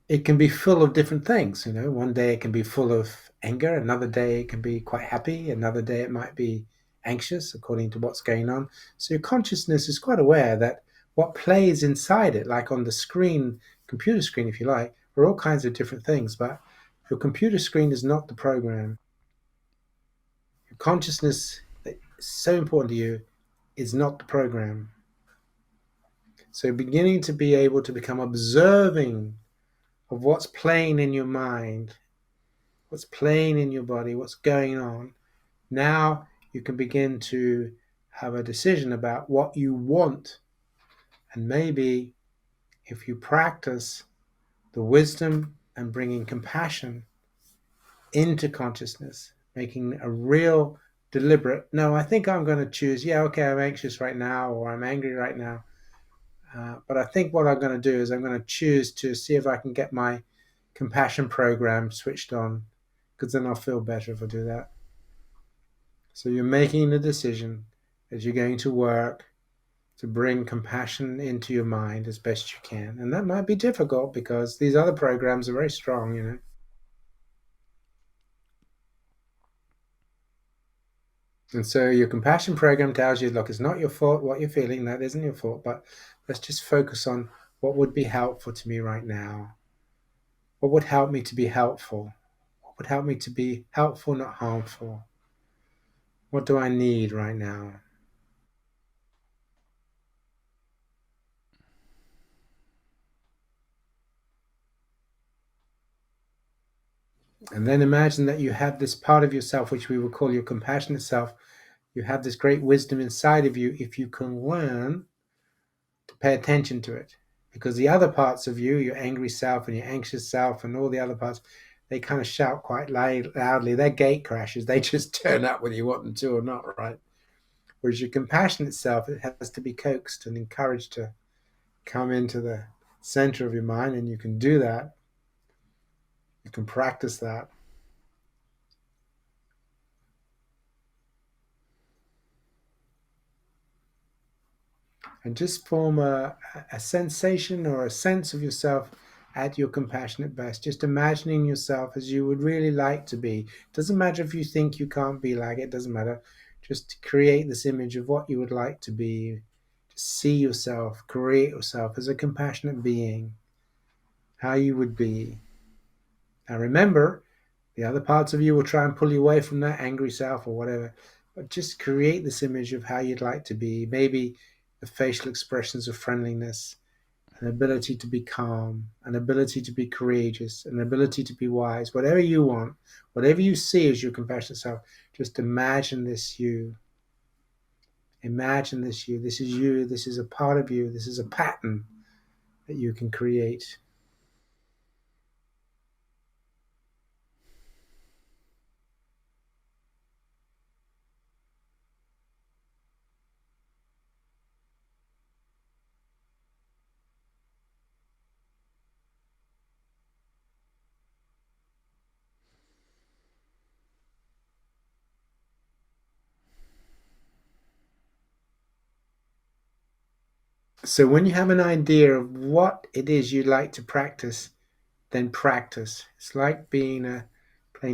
Speaker 2: it can be full of different things. One day it can be full of anger, another day it can be quite happy, another day it might be anxious according to what's going on. So your consciousness is quite aware that what plays inside it, like on the screen, computer screen if you like, are all kinds of different things, but your computer screen is not the program. Your consciousness that is so important to you is not the program. So beginning to be able to become observing of what's playing in your mind, what's playing in your body, what's going on. Now you can begin to have a decision about what you want. And maybe if you practice the wisdom and bringing compassion into consciousness, making a real deliberate, no, I think I'm going to choose, yeah, okay, I'm anxious right now or I'm angry right now. But I think what I'm going to do is I'm going to choose to see if I can get my compassion program switched on, because then I'll feel better if I do that. So you're making the decision that you're going to work to bring compassion into your mind as best you can. And that might be difficult because these other programs are very strong. And so your compassion program tells you, look, it's not your fault what you're feeling. That isn't your fault. But let's just focus on what would be helpful to me right now. What would help me to be helpful? What would help me to be helpful, not harmful? What do I need right now? And then imagine that you have this part of yourself, which we will call your compassionate self. You have this great wisdom inside of you if you can learn to pay attention to it. Because the other parts of you, your angry self and your anxious self and all the other parts, they kind of shout quite loudly. They're gate crashes. They just turn up whether you want them to or not, right? Whereas your compassionate self, it has to be coaxed and encouraged to come into the center of your mind, and you can do that. You can practice that. And just form a sensation or a sense of yourself at your compassionate best. Just imagining yourself as you would really like to be. Doesn't matter if you think you can't be like it, doesn't matter. Just create this image of what you would like to be. Just see yourself, create yourself as a compassionate being, how you would be. Now remember, the other parts of you will try and pull you away from that angry self or whatever. But just create this image of how you'd like to be. Maybe the facial expressions of friendliness, an ability to be calm, an ability to be courageous, an ability to be wise, whatever you want, whatever you see as your compassionate self, just imagine this you. Imagine this you. This is you. This is a part of you. This is a pattern that you can create. So when you have an idea of what it is you like to practice, then practice. It's like playing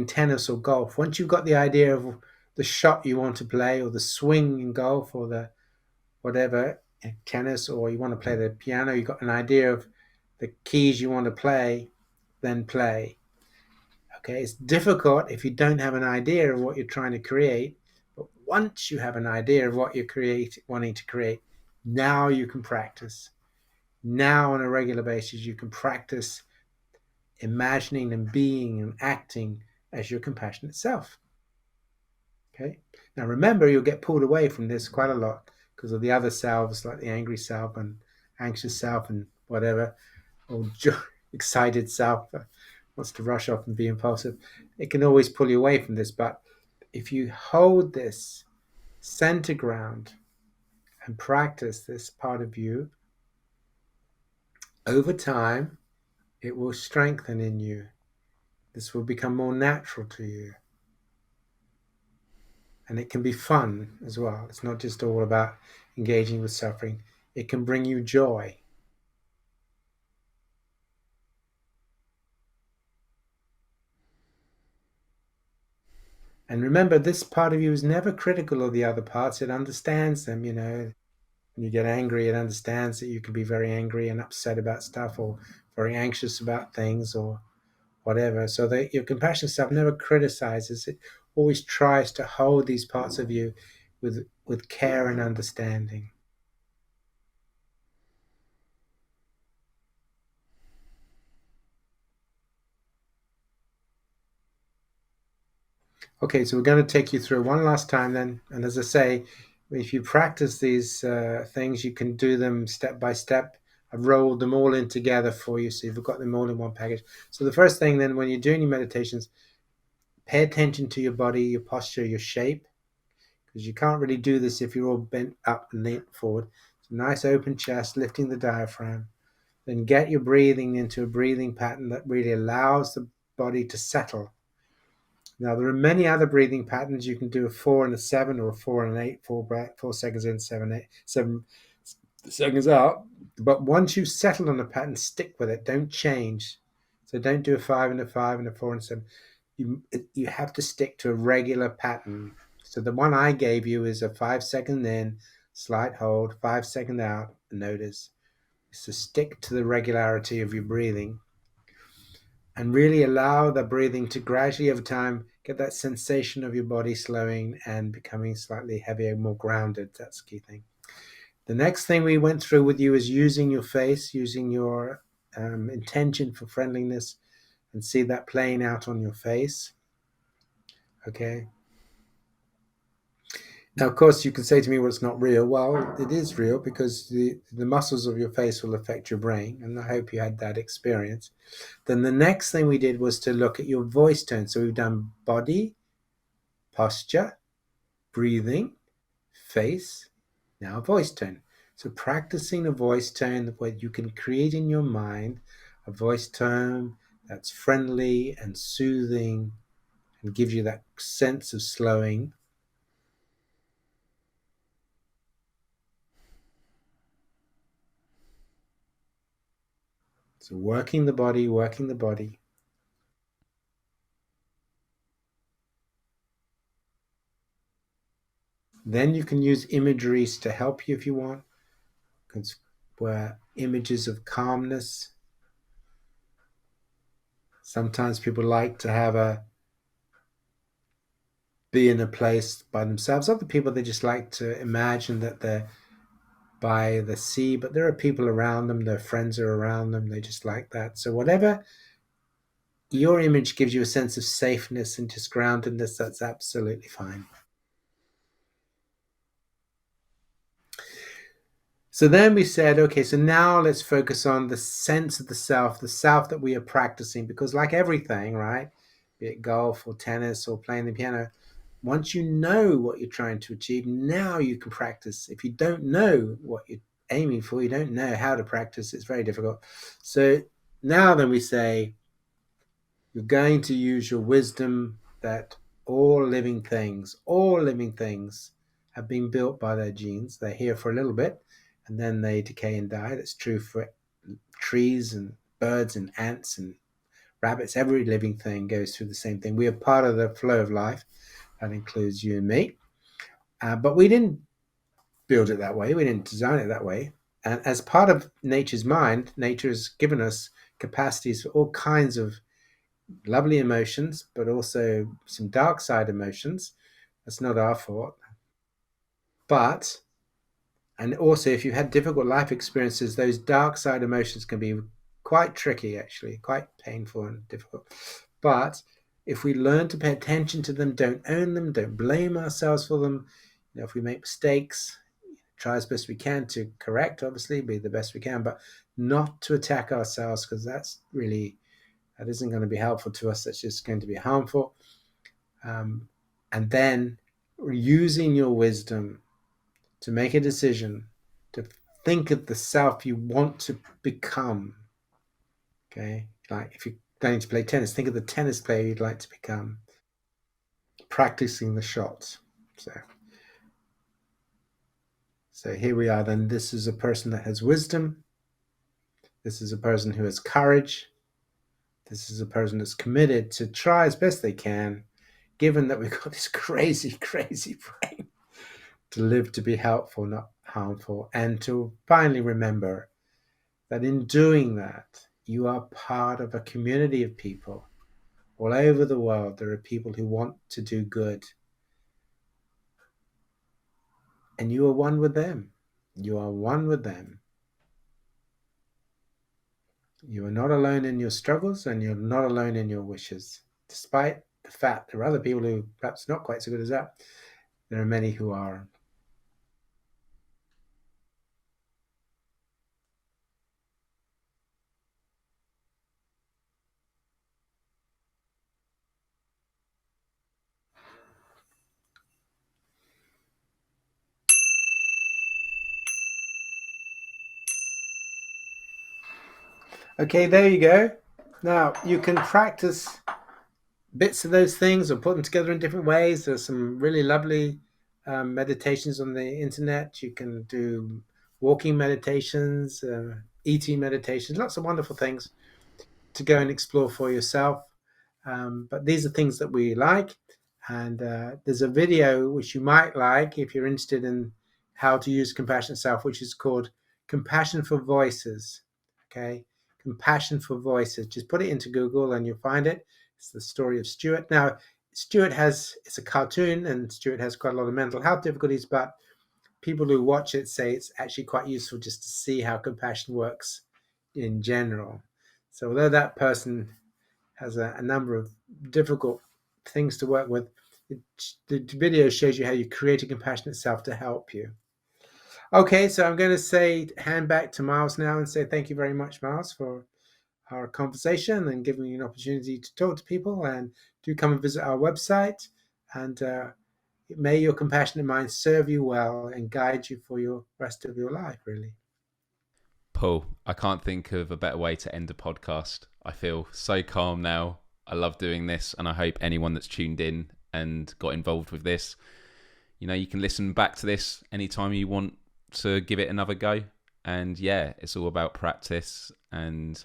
Speaker 2: tennis or golf. Once you've got the idea of the shot you want to play, or the swing in golf, or the whatever tennis, or you want to play the piano, you've got an idea of the keys you want to play, then play. Okay, it's difficult if you don't have an idea of what you're trying to create, but once you have an idea of what you're wanting to create, now you can practice. Now, on a regular basis, you can practice imagining and being and acting as your compassionate self. Okay. Now, remember, you'll get pulled away from this quite a lot because of the other selves, like the angry self and anxious self and whatever, or excited self that wants to rush off and be impulsive. It can always pull you away from this. But if you hold this center ground and practice this part of you, over time, it will strengthen in you. This will become more natural to you. And it can be fun as well. It's not just all about engaging with suffering, it can bring you joy. And remember, this part of you is never critical of the other parts. It understands them, When you get angry, it understands that you can be very angry and upset about stuff, or very anxious about things, or whatever. So that your compassionate self never criticizes. It always tries to hold these parts of you with care and understanding. Okay, so we're going to take you through one last time then. And as I say, if you practice these things, you can do them step by step. I've rolled them all in together for you, so you've got them all in one package. So the first thing then, when you're doing your meditations, pay attention to your body, your posture, your shape, because you can't really do this if you're all bent up and lean forward. So nice open chest, lifting the diaphragm. Then get your breathing into a breathing pattern that really allows the body to settle. Now, there are many other breathing patterns. You can do a 4 and a 7, or a 4 and an 8, 4 seconds in, 7 seconds out. But once you've settled on a pattern, stick with it. Don't change. So don't do a 5 and a 5 and a 4 and 7. You have to stick to a regular pattern. So the one I gave you is a 5 second in, slight hold, 5 second out, notice. So stick to the regularity of your breathing, and really allow the breathing to gradually over time get that sensation of your body slowing and becoming slightly heavier, more grounded. That's the key thing. The next thing we went through with you is using your face, using your intention for friendliness, and see that playing out on your face. Okay. Now, of course, you can say to me, well, it's not real. Well, it is real, because the muscles of your face will affect your brain. And I hope you had that experience. Then the next thing we did was to look at your voice tone. So we've done body, posture, breathing, face, now voice tone. So practicing a voice tone where you can create in your mind a voice tone that's friendly and soothing and gives you that sense of slowing. So working the body, working the body. Then you can use imageries to help you if you want, where images of calmness. Sometimes people like to be in a place by themselves. Other people, they just like to imagine that they're by the sea, but there are people around them, their friends are around them, they just like that. So whatever your image gives you a sense of safeness and just groundedness, that's absolutely fine. So then we said, okay, so now let's focus on the sense of the self that we are practicing, because like everything, right? Be it golf or tennis or playing the piano, once you know what you're trying to achieve, now you can practice. If you don't know what you're aiming for, you don't know how to practice, it's very difficult. So now then we say, you're going to use your wisdom that all living things have been built by their genes. They're here for a little bit, and then they decay and die. That's true for trees and birds and ants and rabbits. Every living thing goes through the same thing. We are part of the flow of life. That includes you and me. But we didn't build it that way. We didn't design it that way. And as part of nature's mind, nature has given us capacities for all kinds of lovely emotions, but also some dark side emotions. That's not our fault. But, and also if you've had difficult life experiences, those dark side emotions can be quite tricky, actually, quite painful and difficult. But if we learn to pay attention to them, don't own them, don't blame ourselves for them, if we make mistakes, try as best we can to correct, obviously, be the best we can, but not to attack ourselves, because that isn't going to be helpful to us. That's just going to be harmful. And then using your wisdom to make a decision, to think of the self you want to become. Okay, like if you're going to play tennis, think of the tennis player you'd like to become. Practicing the shots. So here we are then. This is a person that has wisdom. This is a person who has courage. This is a person that's committed to try as best they can, given that we've got this crazy, crazy brain, to live to be helpful, not harmful, and to finally remember that in doing that, you are part of a community of people all over the world. There are people who want to do good, and you are one with them. You are one with them. You are not alone in your struggles, and you're not alone in your wishes. Despite the fact there are other people who perhaps not quite so good as that, there are many who are. Okay, there you go. Now, you can practice bits of those things or put them together in different ways. There's some really lovely meditations on the internet. You can do walking meditations, eating meditations, lots of wonderful things to go and explore for yourself. But these are things that we like. And there's a video which you might like if you're interested in how to use compassionate self, which is called Compassion for Voices. Okay, Compassion for Voices. Just put it into Google and you'll find it. It's the story of Stuart. Now, it's a cartoon, and Stuart has quite a lot of mental health difficulties, but people who watch it say it's actually quite useful just to see how compassion works in general. So although that person has a number of difficult things to work with, the video shows you how you create a compassionate self to help you. Okay, so I'm going to hand back to Miles now and say thank you very much, Miles, for our conversation and giving me an opportunity to talk to people. And do come and visit our website. And may your compassionate mind serve you well and guide you for your rest of your life, really.
Speaker 1: Paul, I can't think of a better way to end a podcast. I feel so calm now. I love doing this, and I hope anyone that's tuned in and got involved with this, you can listen back to this anytime you want to give it another go. And yeah, it's all about practice, and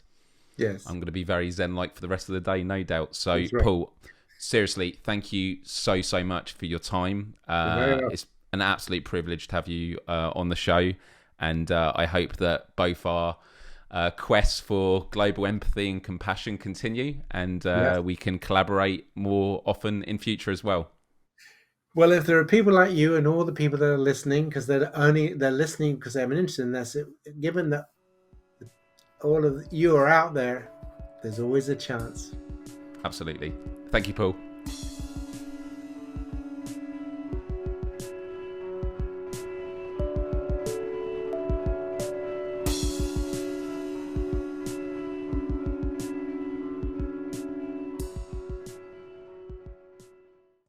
Speaker 2: yes,
Speaker 1: I'm going to be very zen-like for the rest of the day, no doubt. So,
Speaker 2: right.
Speaker 1: Paul, seriously, thank you so much for your time. It's an absolute privilege to have you on the show, and I hope that both our quests for global empathy and compassion continue, and we can collaborate more often in future as well.
Speaker 2: Well, if there are people like you and all the people that are listening, because they're listening because they have an interest in this, given that all of you are out there, there's always a chance.
Speaker 1: Absolutely. Thank you, Paul.